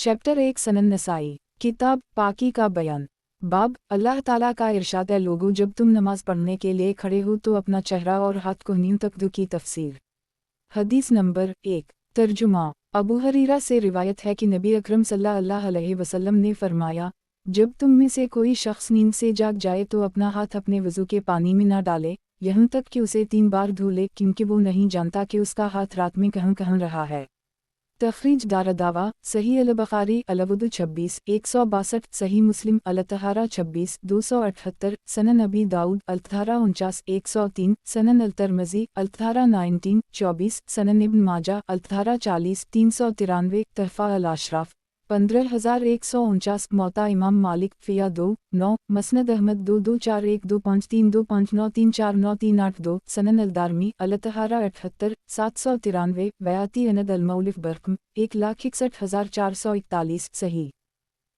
Chapter 1 सनन नसाई किताब पाकी का बयान। बाब अल्लाह ताला का इरशाद है, लोगों जब तुम नमाज पढ़ने के लिए खड़े हो तो अपना चेहरा और हाथ को नींव तक दो की तफसीर। हदीस नंबर 1। तर्जुमा। अबू हरीरा से रिवायत है कि नबी अकरम सल्लल्लाहु अलैहि वसल्लम ने फरमाया, जब तुम में से कोई शख्स नींद से जाग जाए तो अपना हाथ अपने वज़ू के पानी में न डाले यहाँ तक कि उसे 3 बार धो ले, क्योंकि वो नहीं जानता कि उसका हाथ रात में कहाँ कहाँ रहा है। तखरीज दारदावा सही अल बुखारी अलवुदु 26 162, सही मुस्लिम अल-तहारा 26 278, सनन अबी दाऊद अल-तहारा 49 103, सनन अल-तिरमिज़ी अल-तहारा 19 24, सनन इब्न माजा अल-तहारा 40 393, तहफ़ा अल-अशराफ 15149, मौता इमाम मालिक फ़िया 2 9, मसनद अहमद 22412539393938, सनन अल-दारमी अल-तहारा 78 793, वयाती अनद अल-मौलिफ बरक़म 1,61,441, सही।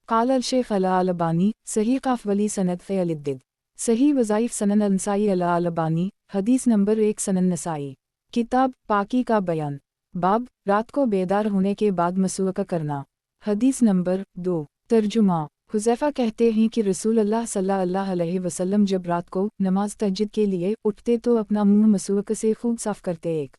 क़ाल अल-शेख़ अल-अलबानी सही क़ाफ़ वली सनद फ़-अल-इद्दिद, सही वज़ाइफ़ सनन अल-नसाई अल-अलबानी। हदीस नंबर 1 सनन नसाई किताब पाकी का बयान। बाब रात को बेदार होने के बाद मसूक़ा करना। हदीस नंबर 2। तर्जुमा। हुज़ैफ़ा कहते हैं कि रसूल अल्लाह सल्लल्लाहु अलैहि वसल्लम जब रात को नमाज तहज्जुद के लिए उठते तो अपना मुंह मसूक़ से खूब साफ़ करते। एक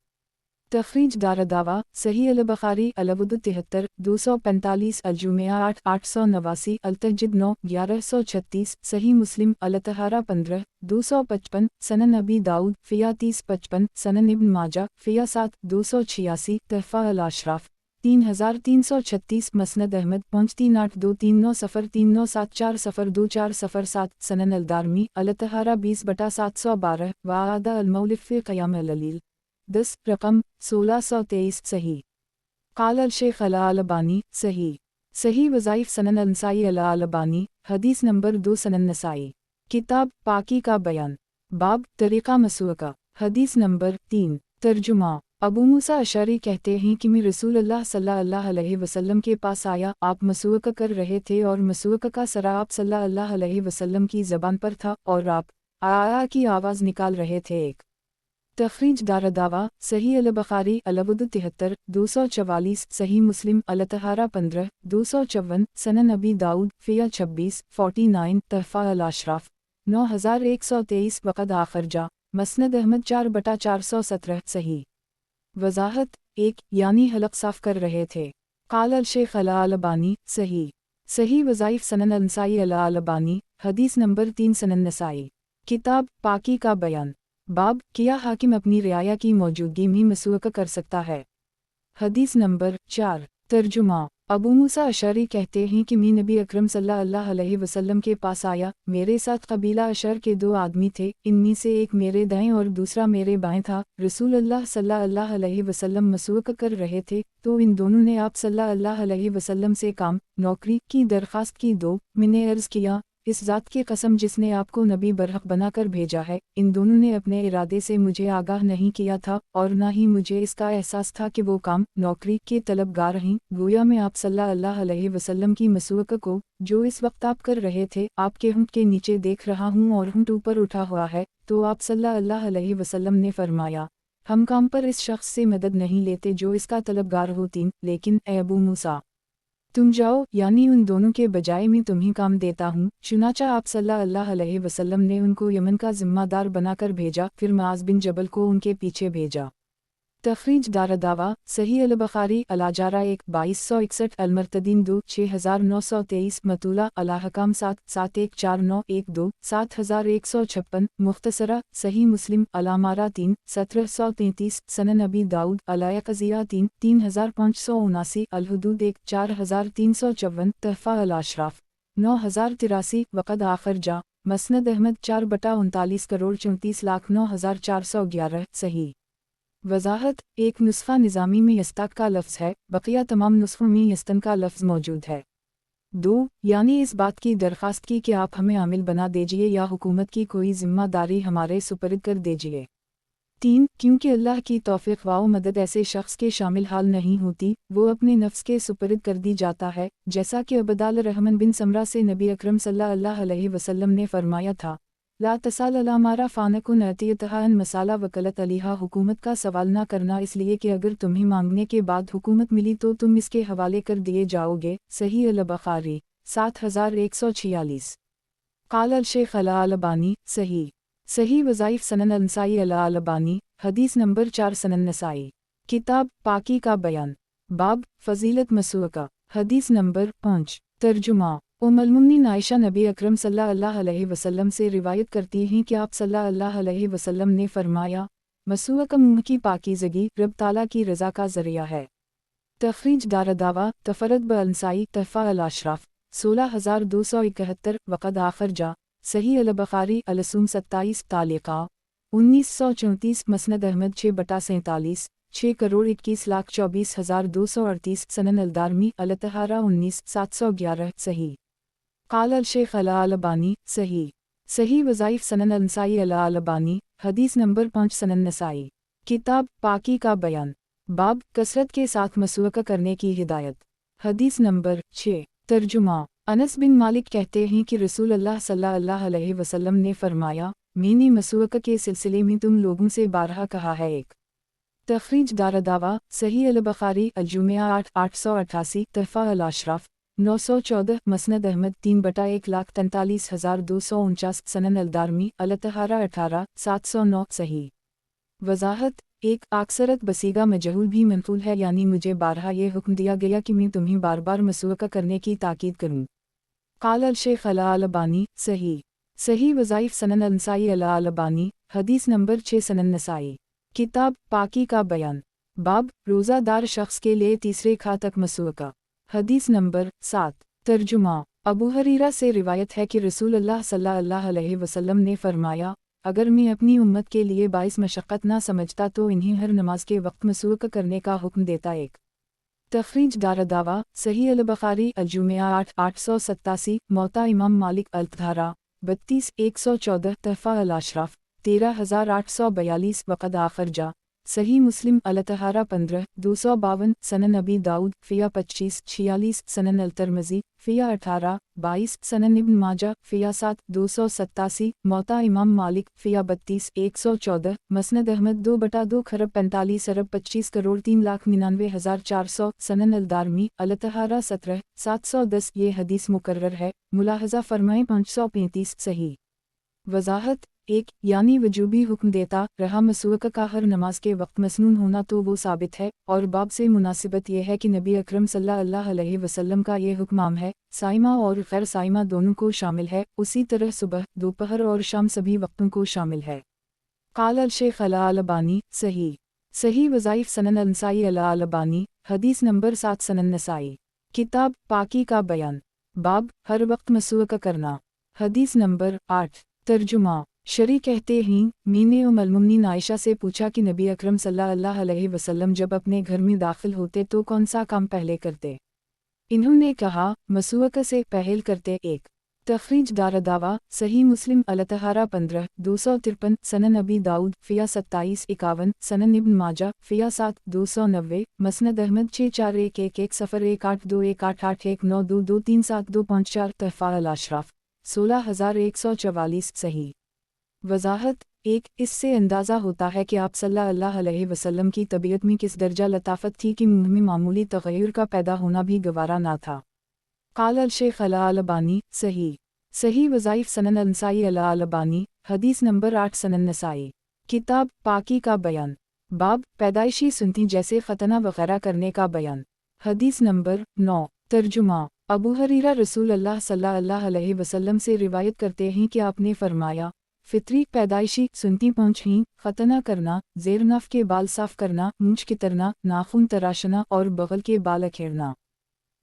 तखरीज दारदावा सही अल बुखारी अलवुदु 73 245, अल-जुमिआ 8 889, अल-तहज्जुद 9 1136, सही मुस्लिम अल-तहारा 15 255, सनन अबी दाऊद फ़िया 30 55, सनन इब्न माजा फ़िया 7 286, तहफ़ा अल-अशराफ 3336, मसनद अहमद 538293904042407, सनन अल-दारमी अल-तहारा 20/712, वादा अल-मौलिफ क़याम अल-ललील 10 रकम 1623, सही। क़ाल अल-शेख़ अल-अलबानी सही वज़ाइफ़ सनन अल-नसाई अल-अलबानी। हदीस नंबर 2 सनन नसाई किताब पाकी का बयान। बाब तरीक़ा मसूक़ा। हदीस नंबर 3। तर्जुमा। अबू मूसा अशअरी कहते हैं कि मैं रसूलुल्लाह सल्लल्लाहु अलैहि वसल्लम के पास आया, आप मसूक़ा कर रहे थे और मसूक़ा का सरा आप सल्लल्लाहु अलैहि वसल्लम की ज़बान पर था और आप आ की आवाज़ निकाल रहे थे। एक तखरीज दारदावा सही अल बुखारी अलवुदु 73 244, सही मुस्लिम अल-तहारा 15 254, सनन अबी दाऊद फ़िया 26 49, तहफ़ा अल-अशराफ 9123, वक़द आख़रजा मसनद अहमद 4/417, सही। वज़ाहत 1 यानी हलक़ साफ़ कर रहे थे। क़ाल अल-शेख़ अल-अलबानी सही वज़ाइफ़ सनन अल-नसाई अल-अलबानी। हदीस नंबर 3 सनन नसाई किताब पाकी का बयान। बाब क्या हाकिम अपनी रियाया की मौजूदगी में मसूक़ा कर सकता है। हदीस नंबर 4। तर्जुमा। अबू मूसा अशअरी कहते हैं कि मैं नबी अकरम सल्लल्लाहु अलैहि वसल्लम के पास आया, मेरे साथ कबीला अशर के 2 आदमी थे, इनमें से एक मेरे दाएं और दूसरा मेरे बाएं था। रसूलुल्लाह सल्लल्लाहु अलैहि वसल्लम मसूक़ा कर रहे थे तो इन दोनों ने आप सल्लल्लाहु अलैहि वसल्लम से काम नौकरी की दरख्वास्त की। मैंने अर्ज़ किया, इस ज़ात की कसम जिसने आपको नबी बरहक बनाकर भेजा है, इन दोनों ने अपने इरादे से मुझे आगाह नहीं किया था और न ही मुझे इसका एहसास था कि वो काम नौकरी के तलबगार हैं। गोया मैं आप सल्लल्लाहु अलैहि वसल्लम की मसूक़ा को जो इस वक्त आप कर रहे थे आपके होंठ के नीचे देख रहा हूँ और होंठ ऊपर उठा हुआ है। तो आप सल्लल्लाहु अलैहि वसल्लम ने फरमाया, हम काम पर इस शख्स से मदद नहीं लेते जो इसका तलबगार होती, लेकिन ए अबू मूसा तुम जाओ, यानी उन दोनों के बजाय मैं तुम्हें काम देता हूँ। चुनाचा आप सल्लल्लाहु अलैहि वसल्लम ने उनको यमन का ज़िम्मेदार बनाकर भेजा, फिर मुआज़ बिन जबल को उनके पीछे भेजा। तखरीज दारदावा सही अल बुखारी अल-अजारा 1 2261, अल-मुर्तदीन 2 6923, मतूला अल-अहकाम 7 714912 7156, मुख्तसरा सही मुस्लिम अल-अमारा 3 1733, सनन अबी दाऊद अल-यक़ज़िया 3 3579, अल-हुदूद 1 4354, तहफ़ा अल-अशराफ 9083, वक़द आख़रजा मसनद अहमद 4/39,34,09,411, सही। वज़ाहत 1 नुस्ख़ा निज़ामी में यस्ताक का लफ्ज़ है, बक़िया तमाम नुस्ख़ों में यस्तन का लफ्ज़ मौजूद है। 2 यानी इस बात की दरख्वास्त की कि आप हमें आमिल बना दीजिए या हुकूमत की कोई ज़िम्मेदारी हमारे सुपर्द कर दीजिए। 3 क्योंकि अल्लाह की तौफ़ीक़ व मदद ऐसे शख्स के शामिल हाल नहीं होती, वो अपने नफ्स के सुपर्द कर दी जाता है, जैसा कि अबदाल रहमान बिन समरा से नबी अकरम सल्लल्लाहु अलैहि वसल्लम ने फरमाया था, لا تسال علی مارا فانکن عطیتہا ان مسالہ وکلت علیہا حکومت کا سوال نہ کرنا اس لیے کہ اگر تمہیں مانگنے کے بعد حکومت ملی تو تم اس کے حوالے کر دیے جاؤ گے۔ صحیح البخاری 7146۔ قال الشیخ الالبانی صحیح وظائف سنن النسائی الالبانی حدیث نمبر 4 سنن نسائی کتاب پاکی کا بیان باب فضیلت مسوکہ حدیث نمبر 5 ترجمہ ام المؤمنین عائشہ نبی اکرم صلی اللہ علیہ وسلم سے روایت کرتی ہیں کہ آپ صلی اللہ علیہ وسلم نے فرمایا مسوکہ منہ کی پاکیزگی رب تعالیٰ کی رضا کا ذریعہ ہے۔ تخریج دارالدعوہ تفرد بالنسائی تحفہ الاشراف 16271 وقد آخر جا صحیح البخاری السوم 27 تعلیقہ 1934 مسند احمد 6/47 6,21,24,238 سنن الدارمی الطہارہ 19,711 صحیح۔ قال الشیخ الالبانی صحیح وظائف سنن النسائی الالبانی حدیث نمبر 5 سنن نسائی کتاب پاکی کا بیان باب کثرت کے ساتھ مسوکہ کرنے کی ہدایت حدیث نمبر 6 ترجمہ انس بن مالک کہتے ہیں کہ رسول اللہ صلی اللہ علیہ وسلم نے فرمایا میں نے مسوکہ کے سلسلے میں تم لوگوں سے بارہا کہا ہے۔ ایک تخریج دارالدعوہ صحیح البخاری الجمعہ 888 تحفہ الاشراف 914 مسند احمد 3/1,43,249 سنن الدارمی الطہارہ 18,709 صحیح۔ وضاحت 1 اکثرت بصیغہ مجہول بھی منقول ہے یعنی مجھے بارہا یہ حکم دیا گیا کہ میں تمہیں بار بار مسوکہ کرنے کی تاکید کروں۔ قال الشیخ الالبانی صحیح وظائف سنن النسائی الالبانی حدیث نمبر 6 سنن نسائی کتاب پاکی کا بیان باب روزہ دار شخص کے لیے تیسرے کھا تک مسوکہ حدیث نمبر 7 ترجمہ ابو ہریرہ سے روایت ہے کہ رسول اللہ صلی اللہ علیہ وسلم نے فرمایا اگر میں اپنی امت کے لیے باعث مشقت نہ سمجھتا تو انہیں ہر نماز کے وقت مسوکہ کرنے کا حکم دیتا۔ ایک تخریج دارالدعوہ صحیح البخاری الجمعہ 887 موطا امام مالک الطہارہ 32,114 تحفہ الاشراف 13,842 وقد آخر جا صحیح مسلم الطہارہ 15,252 سنن ابی داؤد فیہ 25,46 سنن الترمذی فیہ 18,22 سنن ابن ماجہ فیہ 7,287 موطا امام مالک فیہ 32,114 مسند احمد 2/2,45,25,03,99,400 سنن الدارمی الطہارہ 17,710 یہ حدیث مکرر ہے۔ ملاحظہ فرمائیں 535 صحیح۔ وضاحت 1 یعنی وجوبی حکم دیتا رہا مسوکہ کا ہر نماز کے وقت مسنون ہونا تو وہ ثابت ہے، اور باب سے مناسبت یہ ہے کہ نبی اکرم صلی اللہ علیہ وسلم کا یہ حکم عام ہے، صائمہ اور غیر صائمہ دونوں کو شامل ہے، اسی طرح صبح دوپہر اور شام سبھی وقتوں کو شامل ہے۔ قال الشیخ الالبانی صحیح وظائف سنن النسائی الالبانی حدیث نمبر 7 سنن نسائی کتاب پاکی کا بیان باب ہر وقت مسوکہ کرنا حدیث نمبر 8 ترجمہ شریح کہتے ہیں میں نے ام المؤمنین عائشہ سے پوچھا کہ نبی اکرم صلی اللہ علیہ وسلم جب اپنے گھر میں داخل ہوتے تو کون سا کام پہلے کرتے؟ انہوں نے کہا مسوکہ سے پہل کرتے۔ 1 تخریج دارالدعوہ صحیح مسلم الطہارہ 15,253 سنن ابی داؤد فیہ 27,51 سنن ابن ماجہ فیہ 7,290 مسند احمد 641110181819223724 تحفہ الاشراف 16,144 صحیح۔ وضاحت 1 اس سے اندازہ ہوتا ہے کہ آپ صلی اللہ علیہ وسلم کی طبیعت میں کس درجہ لطافت تھی کہ منہ میں معمولی تغیر کا پیدا ہونا بھی گوارا نہ تھا۔ قال الشیخ الالبانی صحیح وظائف سنن النسائی الالبانی حدیث نمبر 8 سنن نسائی کتاب پاکی کا بیان باب پیدائشی سنتی جیسے ختنہ وغیرہ کرنے کا بیان حدیث نمبر 9 ترجمہ ابو ہریرہ رسول اللہ صلی اللہ علیہ وسلم سے روایت کرتے ہیں کہ آپ نے فرمایا فطری پیدائشی سنتی پہنچیں ختنہ کرنا، زیر نف کے بال صاف کرنا، مونچھ کترنا، ناخن تراشنا اور بغل کے بال اکھیڑنا۔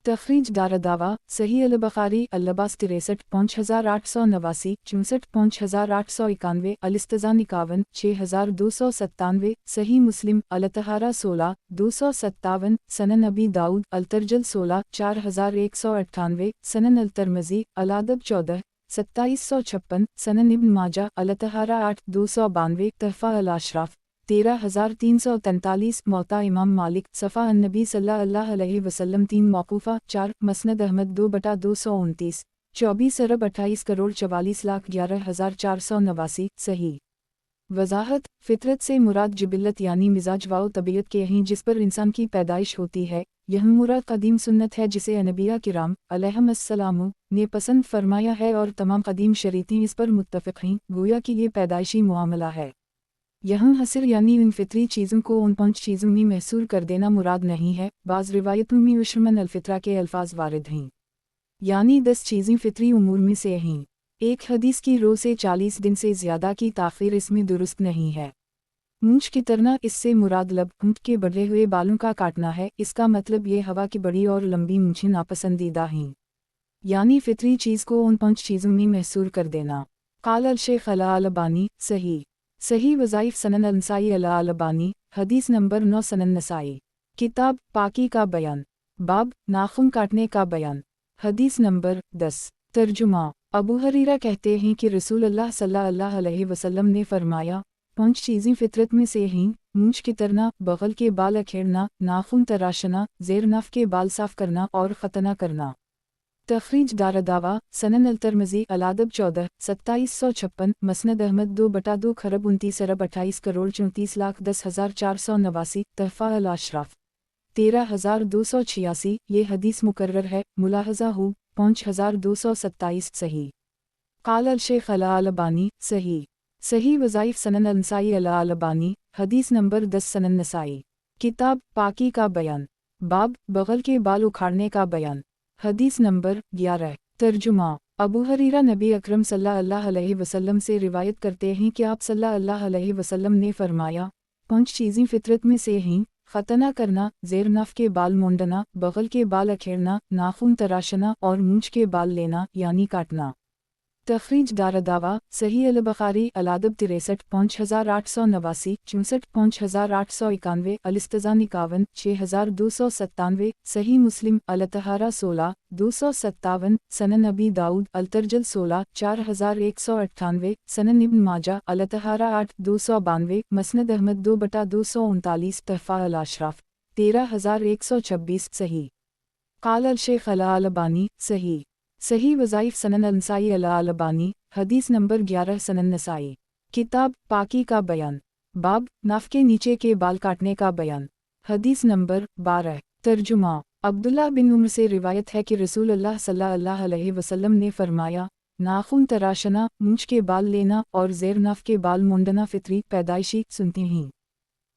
تخریج دارالدعوہ صحیح البخاری اللباس 63 5889 64 5891 الاستذان 51 6297 صحیح مسلم الطہارہ 16 257 سنن ابی داؤد الترجل 16 4198 سنن الترمذی الادب 14 2756 سنن ابن ماجہ الطہارہ 8 292 تحفہ الاشراف 13343 موطا امام مالک صفحہ النبی صلی اللہ علیہ وسلم 3 موقوفہ 4 مسند احمد 2/229 24 अरब 28 करोड़ 44,11,489 सही। वजाहत, फितरत से मुराद जिबिल्लत यानी मिजाज वाओ तबीयत के यहीं जिस पर इंसान की पैदाइश होती है, यह मुराद कदीम सुन्नत है जिसे अनबिया किराम अलैहिमुस्सलाम ने पसंद फरमाया है और तमाम कदीम शरीतें इस पर मुत्तफ़िक़ हैं, गोया कि ये पैदाइशी मामला है। यहाँ हसर यानी इन फितरी चीज़ों को उन 5 चीज़ों में महसूर कर देना मुराद नहीं है। बाज़ रिवायतों में उश्रमन अलफ़ित्रा के अल्फाज वारिद हैं, यानी 10 चीज़ें फितरी उमूर में से हैं। एक हदीस की रो से 40 दिन से ज़्यादा की ताख़ीर इसमें दुरुस्त नहीं है। मूंछ कितरना, इससे मुराद लब होंठ के बढ़े हुए बालों का काटना है। इसका मतलब ये हवा की बड़ी और लंबी मूंछें नापसंदीदा हैं, यानी फितरी चीज़ को उन 5 चीज़ों में महसूर कर देना। क़ाल अल-शेख अल-अलबानी सही वज़ाइफ सनन अल-नसाई अल-अलबानी हदीस नंबर 9 सनन नसाई। किताब पाकी का बयान, बाब नाखून काटने का बयान, हदीस नंबर 10। तर्जुमा, अबू हरीरा कहते हैं कि रसूल अल्लाह सल्लल्लाहु अलैहि वसल्लम ने फरमाया, 5 चीज़ें फितरत में से हैं, मूंछ कितरना, बगल के बाल अखेड़ना, नाखून तराशना, ज़ेर नाफ के बाल साफ करना और खतना करना। तखरीज दारदावा, सनन अल-तिर्मिज़ी अल-अदब 14, 2756, मसनद अहमद 2/2 खरब 29 अरब 28 करोड़ 34,10,489, तहफ़ा अल-अशराफ 13,286, ये हदीस मुकर्रर है। मुलाहज़ा हो 5227 सही। क़ाल अल-शेख अल-अलबानी सही वज़ाइफ सनन अल-नसाई अल-अलबानी हदीस नंबर 10 सनन नसाई। किताब पाकी का बयान, बाब बगल के बाल उखाड़ने का बयान, हदीस नंबर 11। तर्जुमा, अबू हरीरा नबी अकरम सल्लल्लाहु अलैहि वसल्लम से रिवायत करते हैं कि आप सल्लल्लाहु अलैहि वसल्लम ने फरमाया, 5 चीज़ें फितरत में से हैं, खतना करना, ज़ेर नाफ के बाल मुंडना, बगल के बाल अखेड़ना, नाखून तराशना और मूंछ के बाल लेना यानी काटना। तखरीज दारदावा, सही अल-बुखारी अल-अदब 63, 5889, 64, 5891, अल-इस्तिज़ा 51, 6297, सही मुस्लिम अल-तहारा 16, 257, सनन अबी दाऊद अल-तरजल 16, 4198, सनन इब्न माजा अल-तहारा 8, 292, मसनद अहमद 2/239, तहफ़ा अल-अशराफ 13126 सही। क़ाल अल-शेख अल-अलबानी सही वज़ाइफ सनन अल-नसाई अल-अलबानी हदीस नंबर 11 सनन नसाई। किताब पाकी का बयान, बाब नाफ के नीचे के बाल काटने का बयान, हदीस नंबर 12। तर्जुमा, अब्दुल्लाह बिन उम्र से रिवायत है कि रसूल अल्लाह सल्लल्लाहु अलैहि वसल्लम ने फरमाया, नाखून तराशना, मूंछ के बाल लेना और ज़ेर नाफ के बाल मुंडना फितरी पैदाइशी सुनते हैं।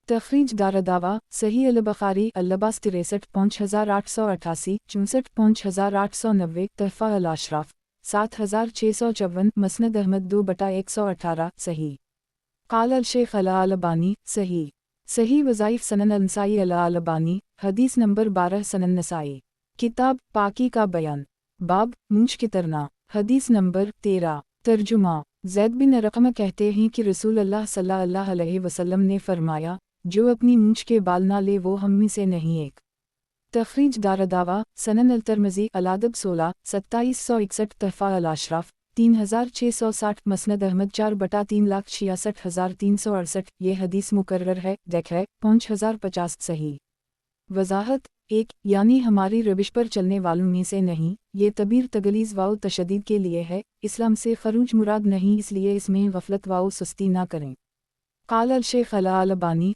तखरीज दारदावा, सही अल-बुखारी अल-लिबास 63, 5888, 64, 5890, तहफ़ा अल-अशराफ 7654, मसनद अहमद 2/118 सही। क़ाल अल-शेख अल-अलबानी सही वज़ाइफ सनन अल-नसाई अल-अलबानी हदीस नंबर 12 सनन नसाई। किताब पाकी का बयान, बाब मूंछ कितरना, हदीस नंबर 13। तर्जुमा, ज़ैद बिन अरक़म कहते हैं कि रसूल अल्लाह सल्लल्लाहु अलैहि वसल्लम ने फरमाया, जो अपनी मूंछ के बाल ना ले वो हम में से नहीं एक। तखरीज दारदावा, सनन अल-तिर्मिज़ी अल-अदब 16, 2761, तहफ़ा अल-अशराफ 3660, मसनद अहमद 4/3,66,368, ये हदीस मुकर्रर है। देख है 5050 सही। वजाहत, 1 यानी हमारी रविश पर चलने वालों में से नहीं, ये तबीर तगलीज़ वाओ तशदीद के लिए है, इस्लाम से खरूज मुराद नहीं, इसलिए इसमें गफलत वाओ सुस्ती ना करें। क़ाल अल-शेख अल-अलबानी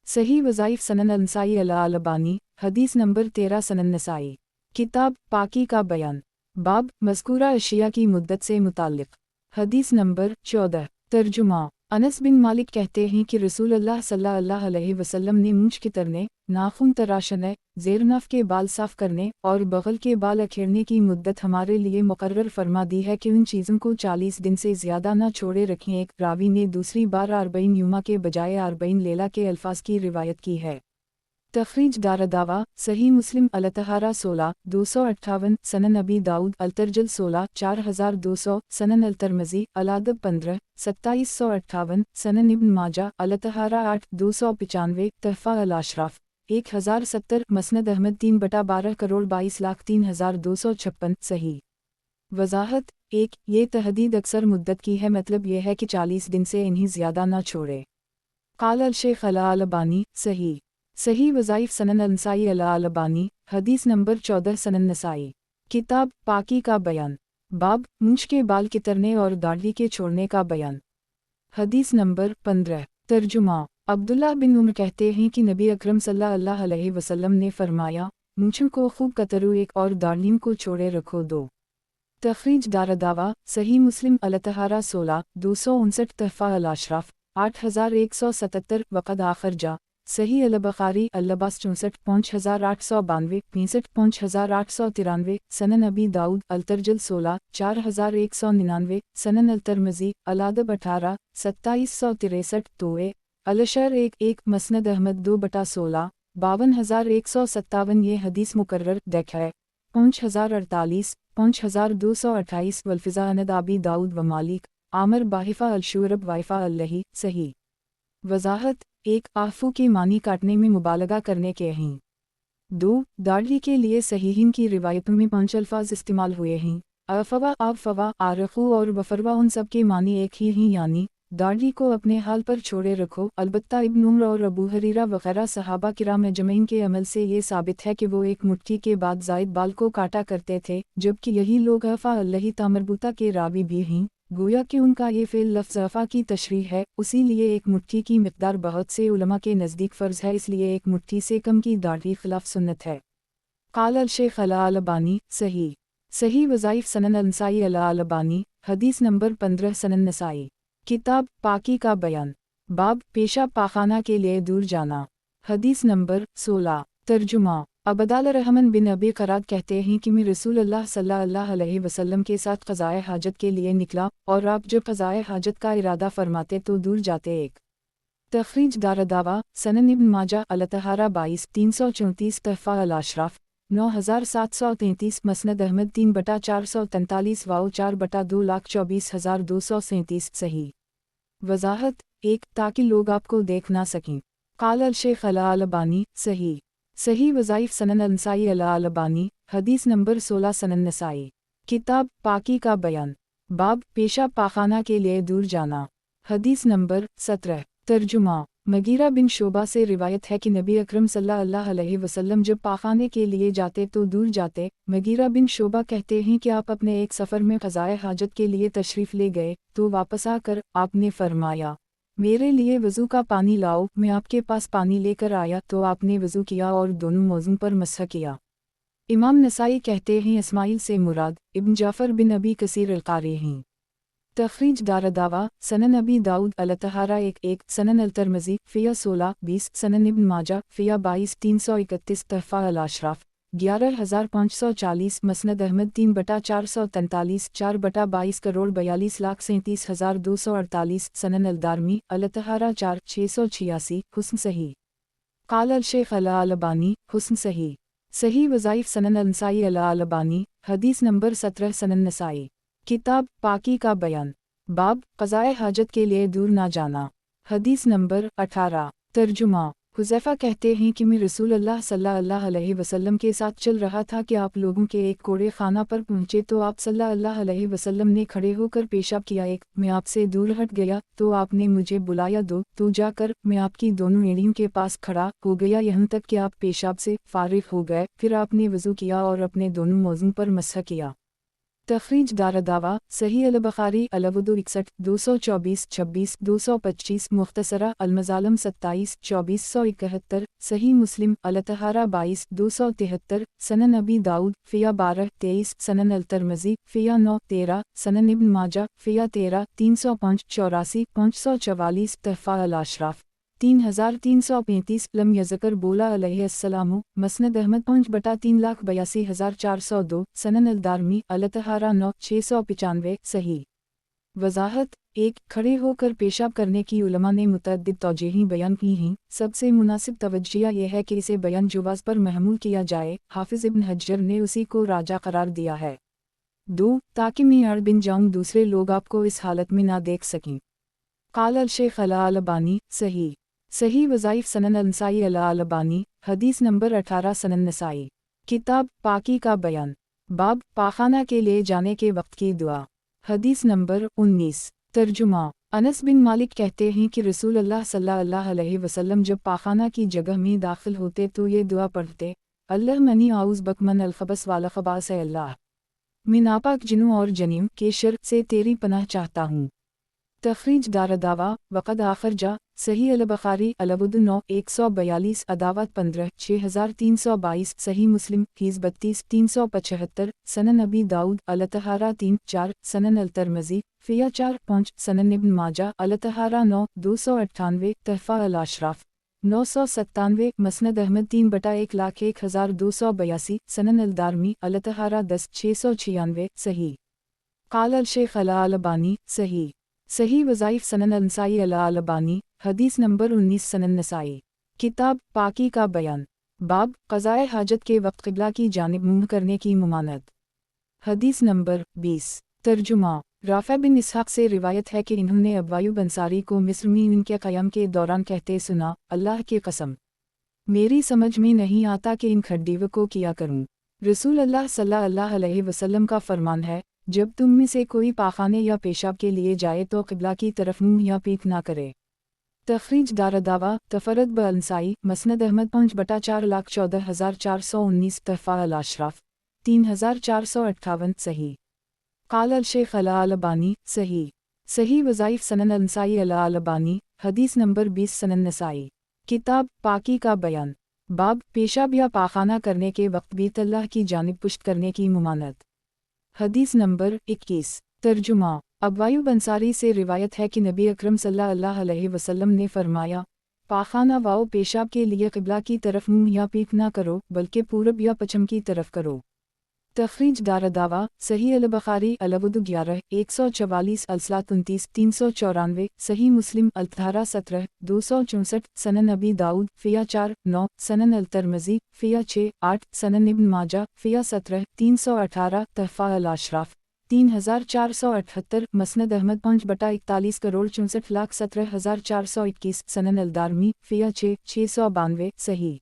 सही वज़ाइफ सनन अल-नसाई अल-अलबानी हदीस नंबर 13 सनन नसाई। किताब पाकी का बयान, बाब मज़कूरा अशिया की मुद्दत से मुताल्लिक़, हदीस नंबर 14। तर्जुमा, अनस बिन मालिक कहते हैं कि रसूल अल्लाह सल्लल्लाहु अलैहि वसल्लम ने मूंछ कितरने, नाखून तराशने, ज़ेर नाफ के बाल साफ करने और बगल के बाल अखेड़ने की मुद्दत हमारे लिए मुकर्रर फरमा दी है कि उन चीज़ों को 40 दिन से ज़्यादा न छोड़े रखें। एक रावी ने दूसरी बार 40 युमा के बजाय 40 लेला के अल्फाज की रिवायत की है। तखरीज दारदावा, सही मुस्लिम अल-तहारा 16, 258, सनन अबी दाऊद अल-तरजल 16, 4200, सनन अल-तिर्मिज़ी अल-अदब 15, 2758, सनन इब्न माजा अल-तहारा 8, 295, तहफ़ा अल-अशराफ 1070, मसनद अहमद 3/12 करोड़ 22,03,256 सही। वजाहत, 1 ये तहदीद अक्सर मुद्दत की है, मतलब यह है कि 40 दिन से इन्हीं ज़्यादा न छोड़े। क़ाल अल-शेख अल-अलबानी सही वज़ाइफ सनन अल-नसाई अल-अलबानी हदीस नंबर 14 सनन नसाई। किताब पाकी का बयान, बाब मूंछ के बाल कितरने और दाढ़ी के छोड़ने का बयान। हदीस नंबर 15। तर्जुमा। अब्दुल्लाह बिन उमर कहते हैं कि नबी अकरम सल्लल्लाहु अलैहि वसल्लम ने फरमाया, मूंछों को खूब कतरो एक और दाढ़ियों को छोड़े रखो दो। तखरीज दारदावा सही मुस्लिम अलतहारा 16 259 तहफ़ा अल अशराफ 8177 वक़द आखर जा सही अल बुखारी अल्लबास 64 5892 65 5893 सनन अबी दाऊद अलतरजल 16 4199 सनन अल तरमज़ी अलादब 18 2763 तोए अलशर 1 मसनद अहमद 2/16 52,157 ये हदीस मुकर्रर देख है 5048 5228 वल्फिज़ा अनद आबी दाऊद व मालिक आमर बाहिफ़ा अल-शुरब वाइफ़ा अल-लही सही। वज़ाहत 1 आफू के मानी काटने में मुबालगा करने के हैं। 2 दाढ़ी के लिए सहीहीन की रिवायतों में 5 अल्फाज इस्तेमाल हुए हैं। अफ़वा आफ़वा आरखू और वफ़रवा उन सब के मानी एक ही हैं, यानी दाढ़ी को अपने हाल पर छोड़े रखो। अलबत्ता इब्न उमर और अबू हरीरा वग़ैरह सहाबा किराम अजमईन के अमल से ये साबित है कि वो एक मुट्ठी के बाद ज़ायद बाल को काटा करते थे, जबकि यही लोग अफ़ा अल्लही तामरबूता के रावी भी हैं। गोया कि उनका ये फ़िल लफ्ज़ अफ़ा की तशरीह है, उसी लिए एक मुट्ठी की मिक़दार बहुत से उलमा के नज़दीक फ़र्ज़ है, इसलिए एक मुट्ठी से कम की दाढ़ी खिलाफ सुन्नत है। क़ाल अल-शेख अल-अलबानी सही। सही वज़ाइफ़ सनन अल-नसाई अल-अलबानी हदीस नंबर 15 सनन नसाई किताब पाकी का बयान। बाब पेशाब पाखाना के लिए दूर जाना। हदीस नंबर 16। तर्जुमा। अबदाल रहमान बिन अबी क़राद कहते हैं कि मैं रसूलुल्लाह सल्लल्लाहु अलैहि वसल्लम के साथ क़ज़ाए हाजत के लिए निकला, और आप जब क़ज़ाए हाजत का इरादा फरमाते तो दूर जाते। एक तखरीज दारदावा सनन इब्न माजा अलतहारा 22 334 तहफ़ा अल अशराफ 9733 मसनद अहमद 3/443 वाओ 4/2,24,237 सही। वज़ाहत 1 ताकि लोग आपको देख ना सकें। क़ाल अल-शेख अल-अलबानी सही। सही वज़ाइफ़ सनन अल-नसाई अल-अलबानी हदीस नंबर 16 सनन नसाई किताब पाकी का बयान। बाब पेशाब पाखाना के लिए दूर जाना। हदीस नंबर 17। तर्जुमा। मगीरा बिन शोबा से रिवायत है कि नबी अकरम सल्लल्लाहु अलैहि वसल्लम जब पाखाने के लिए जाते तो दूर जाते। मगीरा बिन शोबा कहते हैं कि आप अपने एक सफ़र में क़ज़ाए हाजत के लिए तशरीफ़ ले गए, तो वापस आकर आपने फरमाया, मेरे लिए वज़ू का पानी लाओ। मैं आपके पास पानी लेकर आया तो आपने वज़ू किया और दोनों मौज़ों पर मसह किया। इमाम नसाई कहते हैं इस्माइल से मुराद इब्न जाफ़र बिन अबी कसीर अल-क़ारी हैं। तखरीज दारदावा सनन अबी दाऊद अलतहारा 1 सनन अल-तरमज़ी फ़िया 16 20 सनन इब्न माजा फ़िया 22 331 तहफ़ा अल अशराफ 11540 मसनद अहमद 3/443 4/22,42,37,248 सनन अल-दारमी अलतहारा 4 686 हुस्न सही। क़ाल अल-शेख अल-अलबानी हुस्न सही। सही वज़ाइफ़ सनन अल-नसाई अल-अलबानी हदीस नंबर 17 सनन नसाई किताब पाकी का बयान। बाब क़ज़ाए हाजत के लिए दूर ना जाना। हदीस नंबर 18। तर्जुमा। हुज़ैफ़ा कहते हैं कि मैं रसूलुल्लाह सल्लल्लाहु अलैहि वसल्लम के साथ चल रहा था कि आप लोगों के एक कोड़े खाना पर पहुँचे तो आप सल्लल्लाहु अलैहि वसल्लम ने खड़े होकर पेशाब किया। मैं आपसे दूर हट गया तो आपने मुझे बुलाया, तो जाकर मैं आपकी दोनों एड़ियों के पास खड़ा हो गया, यहाँ तक कि आप पेशाब से फारिग हो गए। फिर आपने वज़ू किया और अपने दोनों मौज़ों पर मसह किया। तखरीज दारदावा सही अल-बुखारी अल-वुदू 61 224 26 225 मुख्तसरा अल-मज़ालिम 27 2471 सही मुस्लिम अलतहारा 22 273 सनन अबी दाऊद फ़िया 12 23 सनन अल-तरमज़ी फ़िया 9 13 सनन इब्न माजा फ़िया 13 305 84 544 तहफ़ा अल अशराफ 3335 लम यज़कर बोला अलैहिस्सलामु मसनद अहमद 5/3,82,402 सनन अल-दारमी अलतहारा 9 695 सही। वज़ाहत 1 खड़े होकर पेशाब करने की उलमा ने मुतअद्दिद तौजीहें बयान की हैं। सबसे मुनासिब तवज्जिया यह है कि इसे बयान जुवाज़ पर महमूल किया जाए। हाफ़िज़ इब्न हज्जर ने उसी को राजा करार दिया है। 2 ताकि मैं अड़ बिन जाऊँ, दूसरे लोग आपको इस हालत में ना देख सकें। क़ाल अल-शेख अल-अलबानी सही। सही वज़ाइफ़ सनन अल-नसाई अल-अलबानी हदीस नंबर 18 सनन नसाई किताब पाकी का बयान। बाब पाखाना के लिए जाने के वक्त की दुआ। हदीस नंबर 19। तर्जुमा। अनस बिन मालिक कहते हैं कि रसूलुल्लाह सल्लल्लाहु अलैहि वसल्लम जब पाखाना की जगह में दाखिल होते तो ये दुआ पढ़ते, अल्लाह मनी आउज़ बक मन अल-खबस वाल खबास अल्लाह। मैं नापाक जिनों और जनीम के शर से तेरी पनाह चाहता हूँ। तखरीज दारदावा वक़द आखर जा सही अल-बुखारी अलबुद 9 142 अदावत 15 6322 सही मुस्लिम कीज़ 32 375 सनन नबी दाऊद अल-तहारा 3 4 सनन अल-तिरमिज़ी फ़िया 4 5 सनन इब्न माजा अल-तहारा 9 298 तहफ़ा अल-अशराफ 997 मसनद अहमद 3/1,01,282 सनन अल-दारमी अल-तहारा 10 696 सही। क़ाल अल-शेख अल-अलबानी सही। सही वज़ाइफ सनन अल-नसाई अल-अलबानी हदीस नंबर 19 सनन नसाई किताब पाकी का बयान बाब क़ज़ाए हाजत के वक्त क़िबला की जानिब मुँह करने की मुमानत। हदीस नंबर 20 तर्जुमा राफ़ा बिन इसहाक़ से रिवायत है कि इन्होंने अब्वायूब अंसारी को मिस्र में उनके क़याम के दौरान कहते सुना, अल्लाह की कसम मेरी समझ में नहीं आता कि इन खड्डीव को किया करूं। रसूल अल्लाह सल्लल्लाहु अलैहि वसल्लम का फरमान है, जब तुम में से कोई पाखाने या पेशाब के लिए जाए तो क़िबला की तरफ मुँह या पीठ ना करे। तखरीज दारदावा तफरद ब अंसाई मसनद अहमद 5/4,14,419 तहफ़ा अल-अशराफ 3,458 सही। क़ाल अल-शेख अल-अलबानी सही। सही वज़ाइफ सनन अल-नसाई अल-अलबानी हदीस नंबर 20 सनन नसाई किताब पाकी का बयान बाब पेशाब या पाखाना करने के वक्त भी अल्लाह की जानिब पुश्त करने की मुमानत। हदीस नंबर 21 तर्जुमा अब्वायूब अंसारी से रिवायत है कि नबी अकरम सल्लल्लाहु अलैहि वसल्लम ने फरमाया, पाखाना वाओ पेशाब के लिए क़िबला की तरफ मुँह या पीठ ना करो बल्कि पूरब या पश्चिम की तरफ करो। तखरीज दारदावा सही अल-बुखारी अलबुद 11 144 अलसलात 29 394 सही मुस्लिम अल-तहारा 17 264 सनन नबी दाऊद फ़िया 4 9 सनन अल-तिरमिज़ी फ़िया 6 8 सनन इब्न माजा फ़िया 17 318 तहफ़ा अल-अशराफ 3478 मसनद अहमद 5/41,64,17,421 सनन अल-दारमी फ़िया 6 692 सही।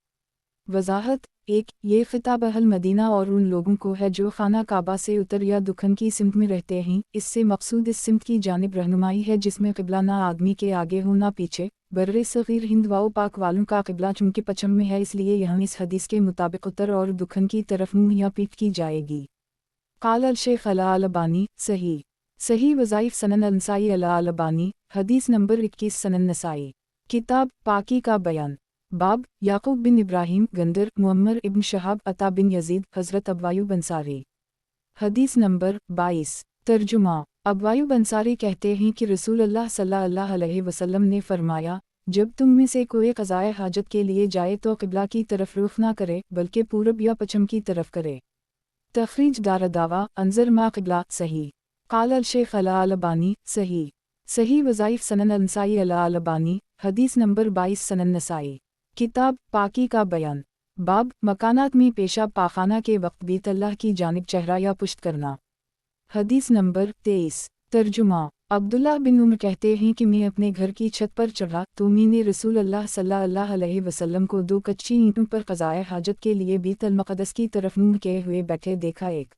वज़ाहत 1 ये ख़िताब अहल मदीना और उन लोगों को है जो खाना काबा से उत्तर या दुखन की सिमत में रहते हैं। इससे मकसूद इस सिमत की जानिब रहनुमाई है जिसमें क़िबला ना आदमी के आगे हो ना पीछे। बर्रे सग़ीर हिंद व पाक वालों का क़िबला चूँकि पश्चिम में है, इसलिए यहाँ इस हदीस के मुताबिक उत्तर और दुखन की तरफ मुँह या पीठ की जाएगी। क़ाल अल-शेख अल-अलबानी सही। सही वज़ाइफ सनन अल-नसाई अल-अलबानी हदीस नंबर 21 सनन नसाई किताब पाकी का बयान बाब याक़ूब बिन इब्राहीम गंदर मुअम्मर इब्न शहाब अता बिन यजीद हज़रत अब्वायूब अंसारी हदीस नंबर 22 तर्जुमा अब्वायूब अंसारी कहते हैं कि रसूल अल्लाह सल्लल्लाहु अलैहि वसल्लम ने फरमाया, जब तुम में से कोई क़ज़ाए हाजत के लिए जाए तो क़िबला की तरफ रुख ना करे बल्कि पूरब या पश्चिम की तरफ करे। तखरीज दारदावा अंजर मा क़िबला सही। क़ाल अल-शेख अल-अलबानी सही। सही वज़ाइफ सनन अल-नसाई अल-अलबानी हदीस नंबर 22 सनन नसाई किताब पाकी का बयान बाब मकानात में पेशाब पाखाना के वक्त भी अल्लाह की जानिब चेहरा या पुश्त करना। हदीस नंबर 23 तर्जुमा अब्दुल्लाह बिन उमर कहते हैं कि मैं अपने घर की छत पर चढ़ा तो मैंने रसूल अल्लाह सल्लल्लाहु अलैहि वसल्लम को 2 कच्ची ईंटों पर क़ज़ाए हाजत के लिए बैतुल मक़दस की तरफ मुँह किए हुए बैठे देखा। एक